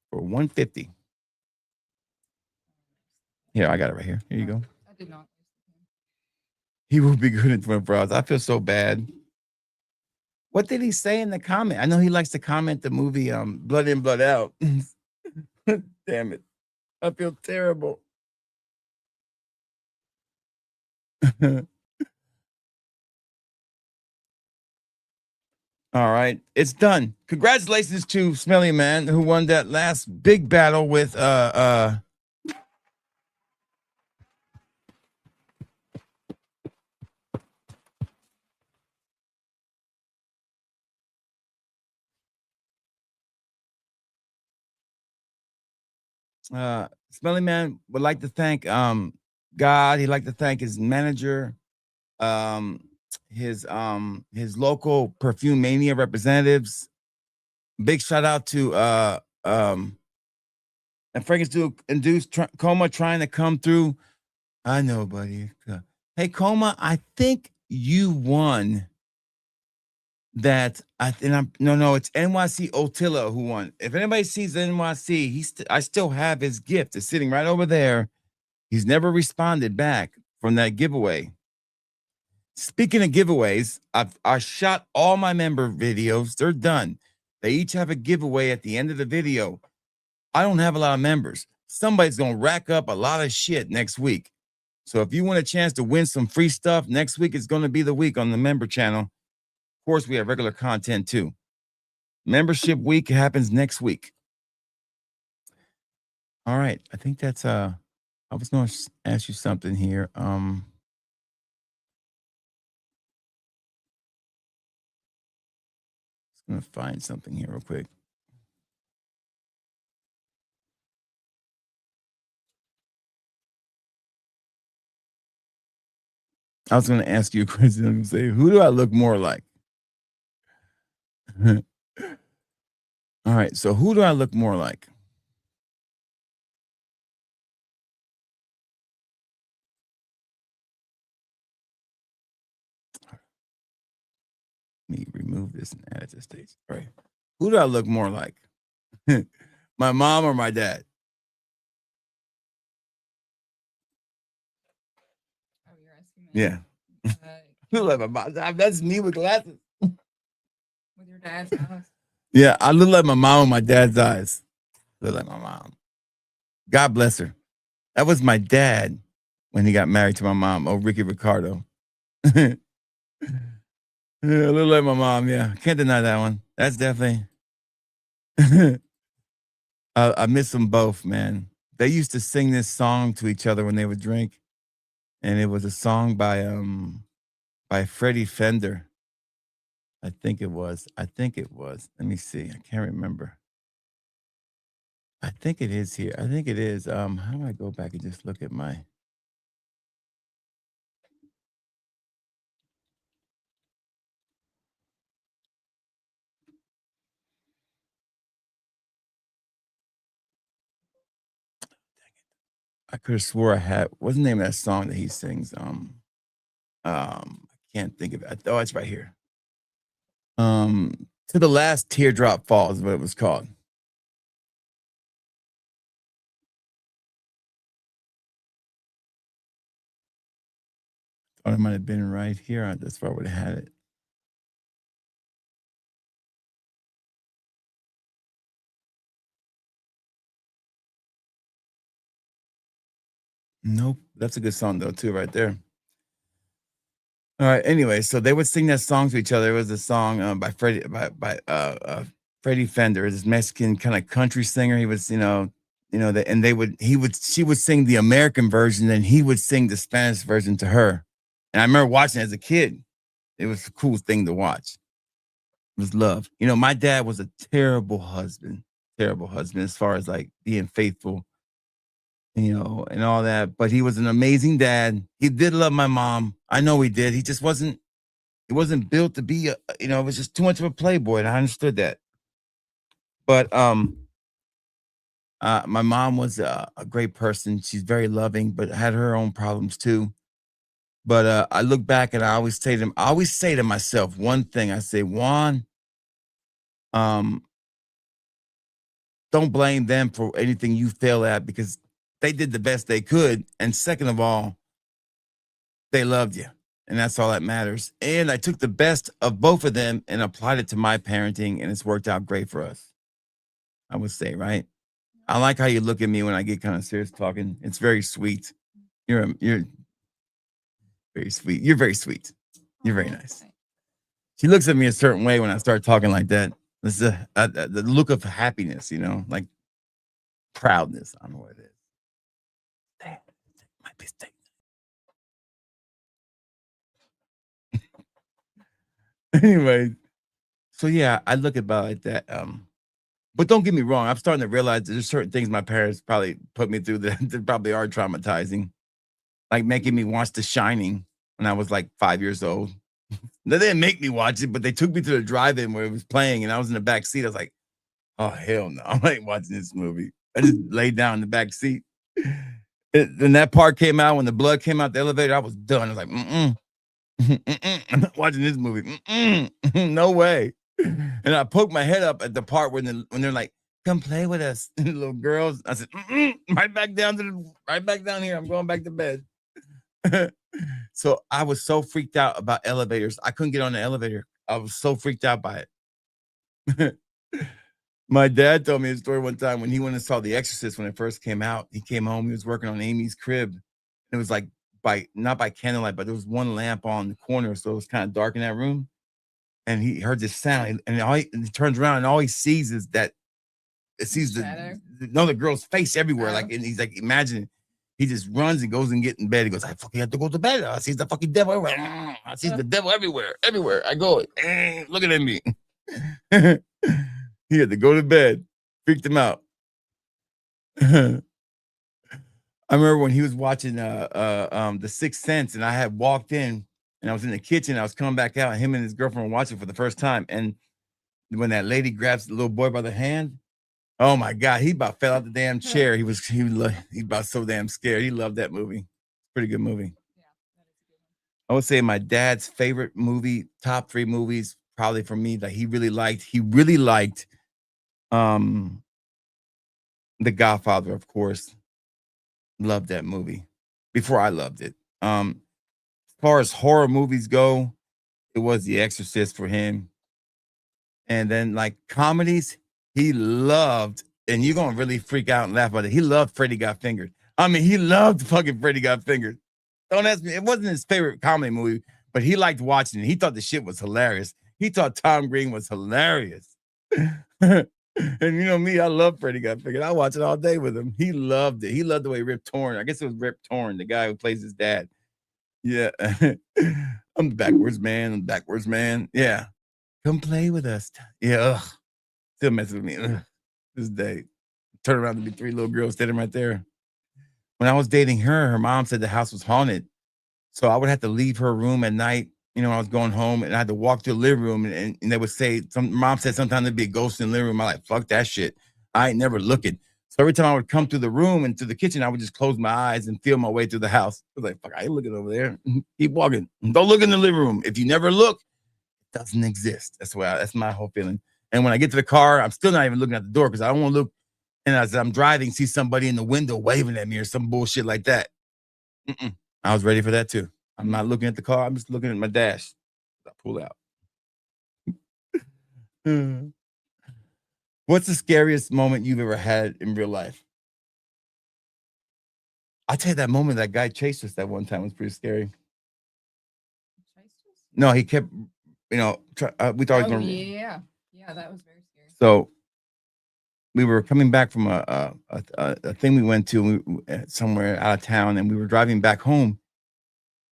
For 150. Here, I got it right here. Here you go. I did not. He will be good in 24 hours. I feel so bad. What did he say in the comment? I know he likes to comment the movie Blood In, Blood Out. Damn it. I feel terrible. All right, it's done. Congratulations to Smelly Man, who won that last big battle with Smelly Man would like to thank God. He'd like to thank his manager, um, his local Perfume Mania representatives. Big shout out to and Frank's induced Coma trying to come through. I know, buddy. Hey, Coma, I think you won that. No, it's NYC Otilla who won. If anybody sees NYC, I still have his gift. It's sitting right over there. He's never responded back from that giveaway. Speaking of giveaways, I shot all my member videos. They're done. They each have a giveaway at the end of the video. I don't have a lot of members. Somebody's going to rack up a lot of shit next week. So if you want a chance to win some free stuff, next week is going to be the week on the member channel. Of course, we have regular content too. Membership week happens next week. All right. I think that's I was going to ask you something here. Just going to find something here real quick. I was going to ask you a question. I'm going to say, who do I look more like? All right. So who do I look more like? Let me remove this and add it to the stage. All right. Who do I look more like? My mom or my dad? Oh, you're asking me? Yeah. Look like my mom. That's me with glasses. With your dad's eyes. Yeah, I look like my mom with my dad's eyes. Look like my mom. God bless her. That was my dad when he got married to my mom. Oh, Ricky Ricardo. Yeah, look like my mom. Yeah, can't deny that one. That's definitely. I miss them both, man. They used to sing this song to each other when they would drink, and it was a song by Freddie Fender. I think it was. Let me see. I can't remember. I think it is here. I think it is. How do I go back and just look at my? I could have swore I had. What's the name of that song that he sings? I can't think of it. Oh, it's right here. To the last teardrop falls is what it was called. Thought it might have been right here. That's where I would have had it. Nope. That's a good song though, too, right there. All right. Anyway, so they would sing that song to each other. It was a song by Freddie Fender, this Mexican kind of country singer. He was, she would sing the American version, and he would sing the Spanish version to her. And I remember watching it as a kid. It was a cool thing to watch. It was love. My dad was a terrible husband as far as like being faithful, and all that. But he was an amazing dad. He did love my mom. I know he did. He just wasn't built to be it was just too much of a playboy. And I understood that. But my mom was a great person. She's very loving, but had her own problems too. But I look back and I always say to myself one thing. I say, Juan, don't blame them for anything you fail at, because they did the best they could. And second of all, they loved you. And that's all that matters. And I took the best of both of them and applied it to my parenting, and it's worked out great for us. I would say, right? I like how you look at me when I get kind of serious talking. It's very sweet. You're very sweet. You're very sweet. You're very nice. She looks at me a certain way when I start talking like that. This is the look of happiness, like proudness. I don't know what it is. That might be state. Anyway, so yeah, I look about like that. But don't get me wrong, I'm starting to realize that there's certain things my parents probably put me through that probably are traumatizing, like making me watch The Shining when I was like 5 years old. They didn't make me watch it, but they took me to the drive-in where it was playing, and I was in the back seat. I was like, "Oh hell no, I'm not watching this movie." I just laid down in the back seat. Then that part came out when the blood came out the elevator. I was done. I was like, I'm not watching this movie. No way. And I poked my head up at the part when they're like, "Come play with us," little girls. I said, right back down here. I'm going back to bed. So I was so freaked out about elevators. I couldn't get on the elevator. I was so freaked out by it. My dad told me a story one time when he went and saw The Exorcist when it first came out. He came home, he was working on Amy's crib. It was like not by candlelight, but there was one lamp on the corner, so it was kind of dark in that room. And he heard this sound, and he turns around, and all he sees is that it sees the girl's face everywhere. Like, and he's like, imagine. He just runs and goes and get in bed. He goes, I fucking have to go to bed. I see the fucking devil everywhere. I see the devil everywhere. Everywhere I go. Looking at me. He had to go to bed. Freaked him out. I remember when he was watching The Sixth Sense, and I had walked in, and I was in the kitchen. I was coming back out, and him and his girlfriend were watching for the first time. And when that lady grabs the little boy by the hand, oh my God, he about fell out the damn chair. He about so damn scared. He loved that movie. Pretty good movie. Yeah, that is a good one. I would say my dad's favorite movie, top 3 movies, probably for me that he really liked. He really liked The Godfather, of course. Loved that movie before I loved it. As far as horror movies go, it was The Exorcist for him. And then like comedies, he loved, and you're gonna really freak out and laugh about it. He loved Freddy Got Fingered. I mean, he loved fucking Freddy Got Fingered. Don't ask me. It wasn't his favorite comedy movie, but he liked watching it. He thought the shit was hilarious. He thought Tom Green was hilarious. And you know me, I love Freddy Got Fingered. I watch it all day with him. He loved it. He loved the way Rip Torn. I guess it was Rip Torn, the guy who plays his dad. Yeah. I'm the backwards man. Yeah. Come play with us. Yeah. Ugh. Still messing with me. Ugh. This day. Turn around to be 3 little girls standing right there. When I was dating her mom said the house was haunted. So I would have to leave her room at night. You know, I was going home and I had to walk to the living room and they would say, mom said sometimes there'd be a ghost in the living room. I'm like, fuck that shit. I ain't never looking. So every time I would come through the room and to the kitchen, I would just close my eyes and feel my way through the house. I was like, fuck, I ain't looking over there. Keep walking. Don't look in the living room. If you never look, it doesn't exist. That's my whole feeling. And when I get to the car, I'm still not even looking at the door because I don't want to look. And as I'm driving, see somebody in the window waving at me or some bullshit like that. I was ready for that too. I'm not looking at the car. I'm just looking at my dash. I pull out. What's the scariest moment you've ever had in real life? I'll tell you that moment that guy chased us that one time was pretty scary. No, he kept, we thought he was going to. Yeah, that was very scary. So we were coming back from a thing we went to somewhere out of town, and we were driving back home.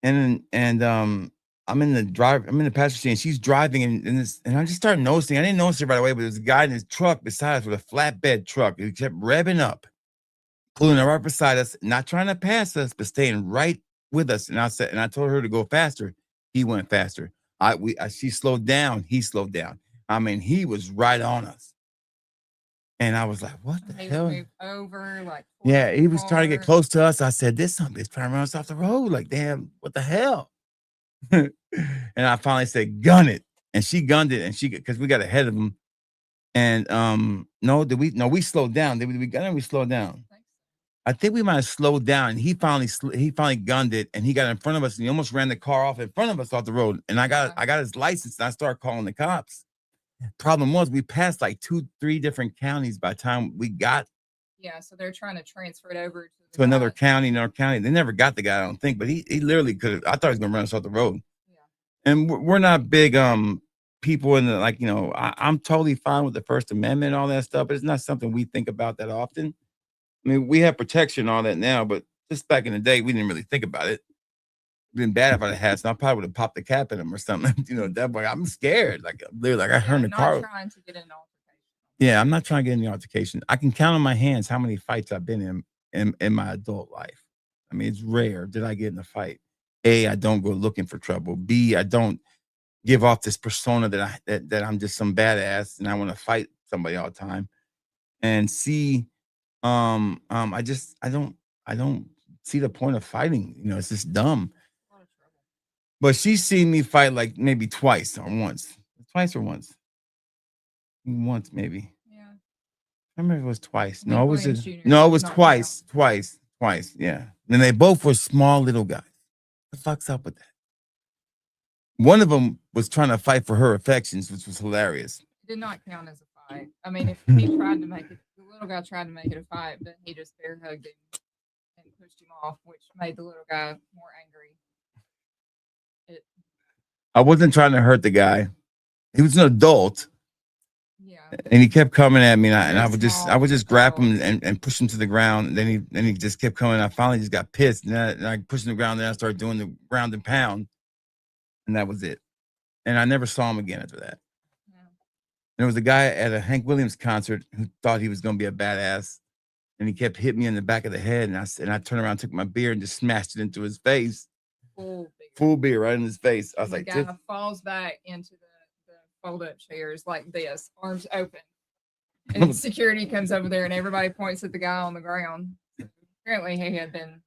And I'm in the passenger seat, and she's driving, and I just started noticing. I didn't notice it right away, but there was a guy in his truck beside us with a flatbed truck. He kept revving up, pulling right beside us, not trying to pass us, but staying right with us. And I told her to go faster. He went faster. She slowed down. He slowed down. I mean, he was right on us. And I was like, what the hell? Over, like, yeah, he was trying to get close to us. I said, this somebody's trying to run us off the road. Like, damn, what the hell? And I finally said, gun it. And she gunned it. And because we got ahead of him. And we slowed down. Did we gun it? We slowed down. I think we might have slowed down. And he finally gunned it. And he got in front of us. And he almost ran the car off in front of us off the road. And I got his license. And I started calling the cops. Problem was we passed like 2-3 different counties by the time we got. Yeah, so they're trying to transfer it over to another county. They never got the guy, I don't think, but he literally could have. I thought he was gonna run us off the road. Yeah. And we're not big people in the I'm totally fine with the First Amendment and all that stuff, but it's not something we think about that often. I mean, we have protection and all that now, but just back in the day, we didn't really think about it. Been bad if I had, so I probably would have popped the cap in him or something. That boy, I'm scared. Like literally, like I heard the car. Trying to get an altercation. Yeah, I'm not trying to get in the altercation. I can count on my hands how many fights I've been in my adult life. I mean, it's rare that I get in a fight. A, I don't go looking for trouble. B, I don't give off this persona that I'm just some badass and I want to fight somebody all the time. And C, I don't see the point of fighting. You know, it's just dumb. A lot of trouble. But she's seen me fight like maybe twice or once. Twice or once. Once maybe. Yeah. I remember it was twice. Nick No, it was Williams just, Jr. no, it did was not count. twice. Yeah. And they both were small little guys. What the fuck's up with that? One of them was trying to fight for her affections, which was hilarious. It did not count as a fight. I mean, if he tried to make it, the little guy tried to make it a fight, but he just bear hugged him and pushed him off, which made the little guy more angry. I wasn't trying to hurt the guy. He was an adult. Yeah. And he kept coming at me, and I Very would just small grab him adult. and push him to the ground. And then he just kept coming. I finally just got pissed, and I pushed him to the ground. Then I started doing the ground and pound, and that was it. And I never saw him again after that. Yeah. And there was a guy at a Hank Williams concert who thought he was going to be a badass, and he kept hitting me in the back of the head. And I turned around, took my beer, and just smashed it into his face. Full beer right in his face. I was The like, guy falls back into the fold-up chairs like this, arms open. And security comes over there and everybody points at the guy on the ground. Apparently he had been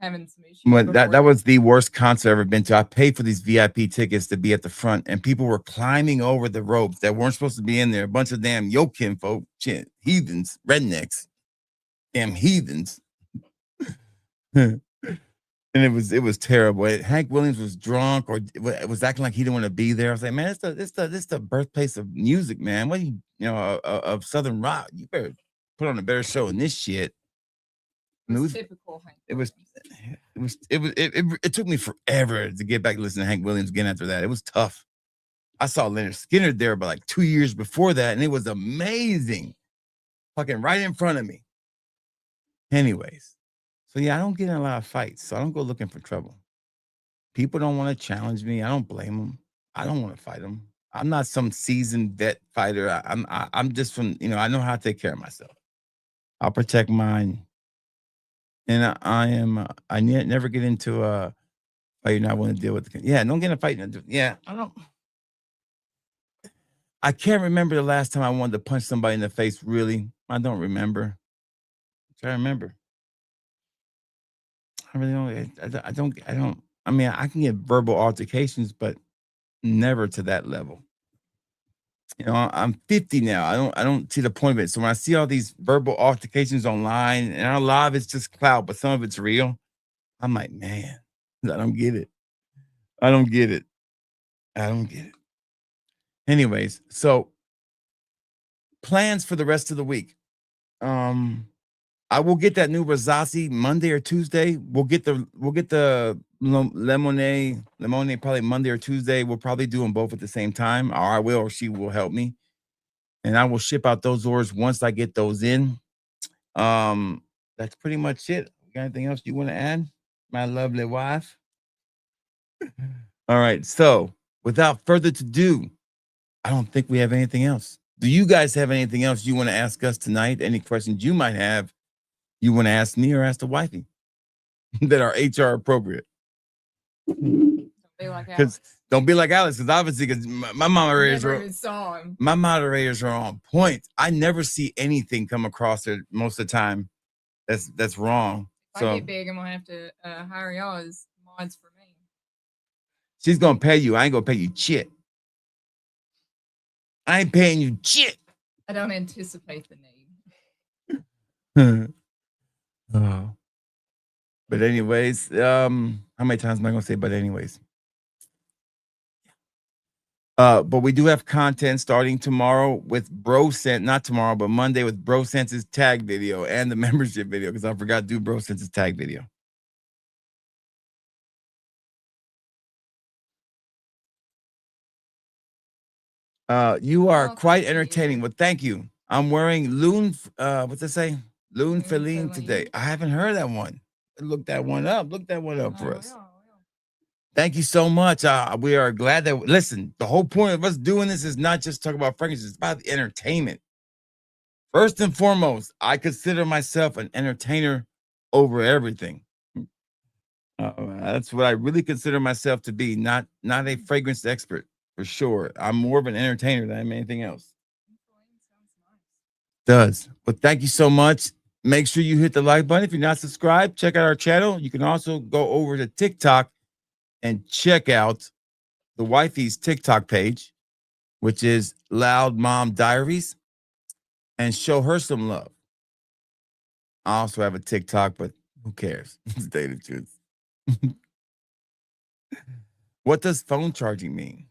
having some issues. But that before was the worst concert I've ever been to. I paid for these VIP tickets to be at the front, and people were climbing over the ropes that weren't supposed to be in there. A bunch of damn Yokin folk, shit, heathens, rednecks, damn heathens. And it was terrible. Hank Williams was drunk or was acting like he didn't want to be there. I was like, man, it's the birthplace of music, man. What do you know of Southern rock? You better put on a better show than this shit. It was I mean, typical Hank it was Williams. it took me forever to get back to listen to Hank Williams again after that. It was tough. I saw Leonard Skinner there about like 2 years before that, and it was amazing. Fucking right in front of me. Anyways, so yeah, I don't get in a lot of fights, so I don't go looking for trouble. People don't want to challenge me. I don't blame them. I don't want to fight them. I'm not some seasoned vet fighter. I'm just from, I know how to take care of myself. I'll protect mine. And I never get into fight. You're not willing to deal with don't get in a fight. Yeah, I can't remember the last time I wanted to punch somebody in the face. Really, I don't remember. I remember. I really don't. I don't. I mean, I can get verbal altercations, but never to that level. I'm 50 now. I don't see the point of it. So when I see all these verbal altercations online, and a lot of it's just clout, but some of it's real, I'm like, man, I don't get it. I don't get it. Anyways, so plans for the rest of the week. I will get that new Rosazzi Monday or Tuesday. We'll get the Lemonade probably Monday or Tuesday. We'll probably do them both at the same time. Or I will, or she will help me. And I will ship out those orders once I get those in. That's pretty much it. Got anything else you want to add, my lovely wife? All right. So without further ado, I don't think we have anything else. Do you guys have anything else you want to ask us tonight? Any questions you might have you want to ask me or ask the wifey that are HR appropriate? Don't be like Alex. Don't be like Alex, because obviously, because my moderators my moderators are on point. I never see anything come across it most of the time that's wrong. If I get big, I'm gonna have to hire y'all as mods for me. She's gonna pay you. I ain't gonna pay you shit. I ain't paying you shit. I don't anticipate the need. Oh. But anyways, how many times am I gonna say but anyways? But we do have content starting tomorrow with BroSense, not tomorrow, but Monday with BroSense's tag video and the membership video, because I forgot to do BroSense's tag video. You are quite entertaining. Well, thank you. I'm wearing Loon, what's it say? Loon Feline today. I haven't heard that one. Look that one up. Look that one up for us. Thank you so much. We are glad that, listen, the whole point of us doing this is not just talk about fragrances, it's about the entertainment. First and foremost, I consider myself an entertainer over everything. That's what I really consider myself to be, not a fragrance expert for sure. I'm more of an entertainer than I'm anything else. Does. But thank you so much. Make sure you hit the like button. If you're not subscribed, check out our channel. You can also go over to TikTok and check out the wifey's TikTok page, which is Loud Mom Diaries, and show her some love. I also have a TikTok, but who cares? It's the truth. What does phone charging mean?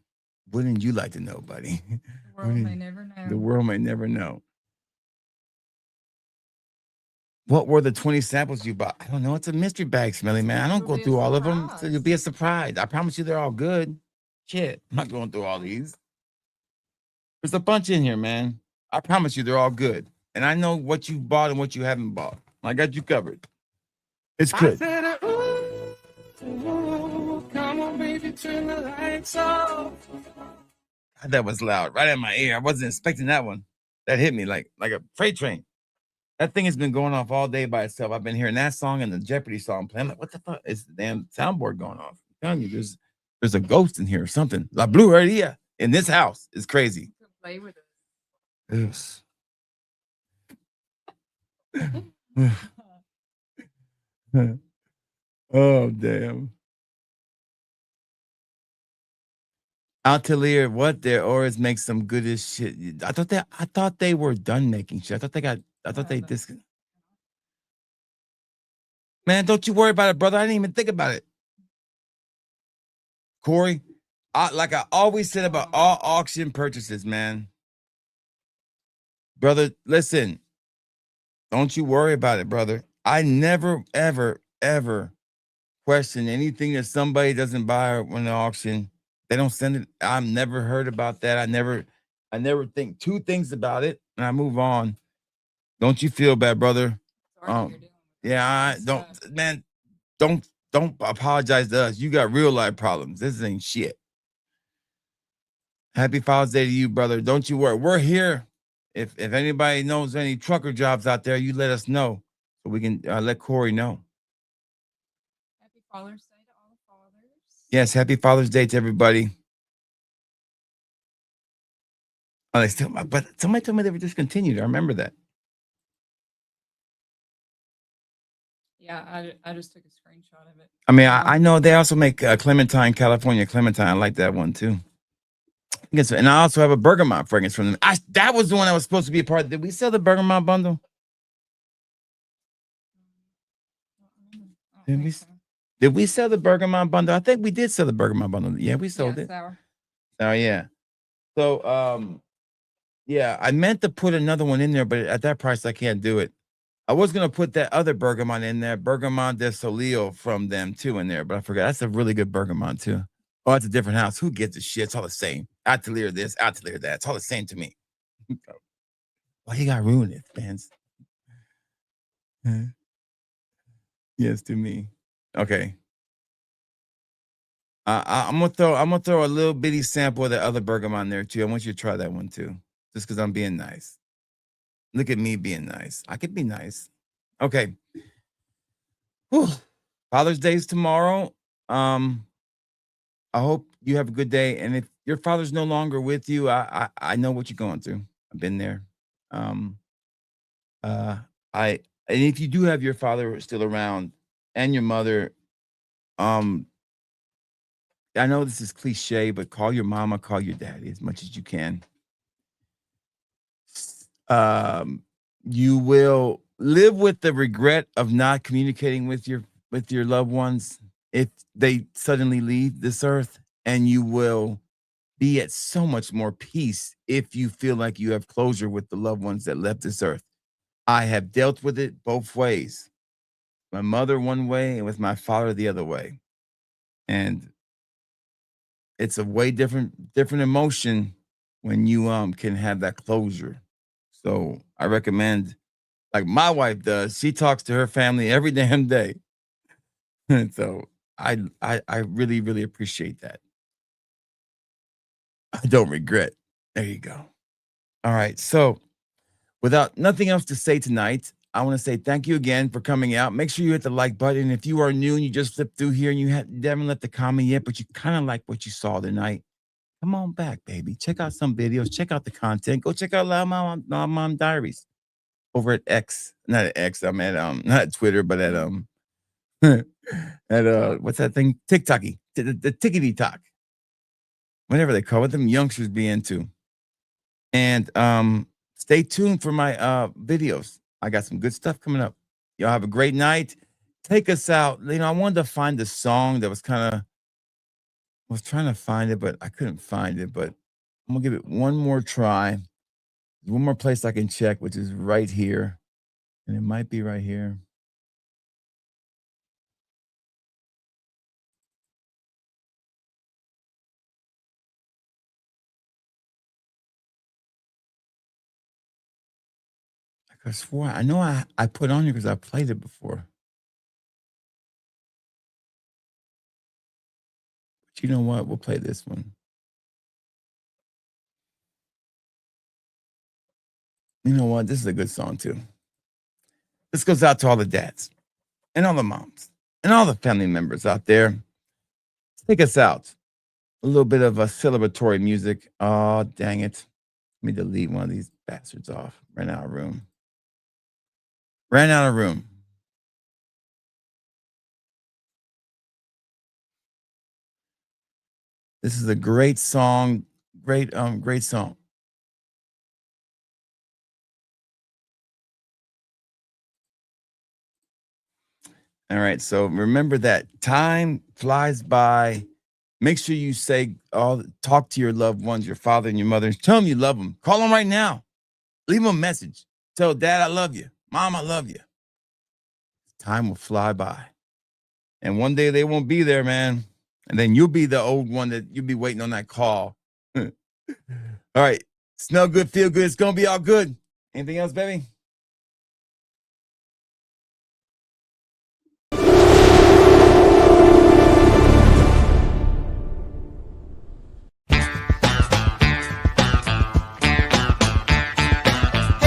Wouldn't you like to know, buddy? The world may never know. The world may never know. What were the 20 samples you bought? I don't know. It's a mystery bag, Smelly Man. I don't go through all of them. So you'll be a surprise. I promise you they're all good. Shit, I'm not going through all these. There's a bunch in here, man. I promise you they're all good. And I know what you bought and what you haven't bought. I got you covered. It's good. Said, ooh, come on, baby, turn the lights off. God, that was loud, right in my ear. I wasn't expecting that one. That hit me like a freight train. That thing has been going off all day by itself. I've been hearing that song and the Jeopardy song playing. I'm like, what the fuck? It's the damn soundboard going off. I'm telling you, there's a ghost in here or something. La Blue Area in this house is crazy. Play with it. Yes. Oh, damn. Atelier, what? Their auras make some good as shit. I thought they were done making shit. I thought they dis. Man, don't you worry about it, brother. I didn't even think about it. Corey, like I always said about all auction purchases, man. Brother, listen. Don't you worry about it, brother. I never, ever, ever question anything that somebody doesn't buy when the auction. They don't send it. I've never heard about that. I never think two things about it, and I move on. Don't you feel bad, brother? Yeah, don't apologize to us. You got real life problems. This ain't shit. Happy Father's Day to you, brother. Don't you worry. We're here. If anybody knows any trucker jobs out there, you let us know so we can let Corey know. Happy Father's Day to all the fathers. Yes, happy Father's Day to everybody. Oh, they still, but somebody told me they were discontinued. I remember that. Yeah, I just took a screenshot of it. I mean, I know they also make Clementine, California Clementine. I like that one too. And I also have a Bergamot fragrance from them. That was the one that was supposed to be a part. Did we sell the Bergamot bundle? Did we sell the Bergamot bundle? I think we did sell the Bergamot bundle. Yeah, we sold it. Sour. Oh yeah. So yeah, I meant to put another one in there, but at that price I can't do it. I was gonna put that other Bergamot in there, Bergamot de Solio from them too in there, but I forgot. That's a really good Bergamot too. Oh, it's a different house. Who gives a shit? It's all the same. Atelier this, Atelier that. It's all the same to me. Why you gotta ruin it, fans? Yes, to me. Okay. I'm gonna throw a little bitty sample of the other Bergamot in there too. I want you to try that one too, just because I'm being nice. Look at me being nice. I could be nice. Okay. Whew. Father's Day is tomorrow. I hope you have a good day. And if your father's no longer with you, I know what you're going through. I've been there. And if you do have your father still around and your mother, I know this is cliche, but call your mama, call your daddy as much as you can. You will live with the regret of not communicating with your loved ones if they suddenly leave this earth, and you will be at so much more peace if you feel like you have closure with the loved ones that left this earth. I have dealt with it both ways. My mother one way and with my father the other way. And it's a way different emotion when you can have that closure. So I recommend, like my wife does, she talks to her family every damn day. And so I really, really appreciate that. I don't regret. There you go. All right. So Without nothing else to say tonight, I want to say thank you again for coming out. Make sure you hit the like button. If you are new and you just flipped through here and you haven't left a comment yet, but you kind of like what you saw tonight, come on back, baby. Check out some videos. Check out the content. Go check out Loud Mom Diaries over at X. Not at X. I'm at not at Twitter, but at at what's that thing? TikToky. The Tickety Talk. Whatever they call it, them youngsters be into. And stay tuned for my videos. I got some good stuff coming up. Y'all have a great night. Take us out. You know, I wanted to find the song that was kind of, I was trying to find it, but I couldn't find it. But I'm gonna give it one more try. There's one more place I can check, which is right here. And it might be right here. I swore I know I put on here because I played it before. But you know what? We'll play this one. You know what? This is a good song too. This goes out to all the dads and all the moms and all the family members out there. Take us out. A little bit of a celebratory music. Oh, dang it. Let me delete one of these bastards off. Ran out of room. Ran out of room. This is a great song. Great song. All right. So remember that time flies by. Make sure you talk to your loved ones, your father and your mother, and tell them you love them. Call them right now. Leave them a message. Tell Dad I love you. Mom, I love you. Time will fly by. And one day they won't be there, man. And then you'll be the old one that you'll be waiting on that call. All right. Smell good, feel good. It's going to be all good. Anything else, baby?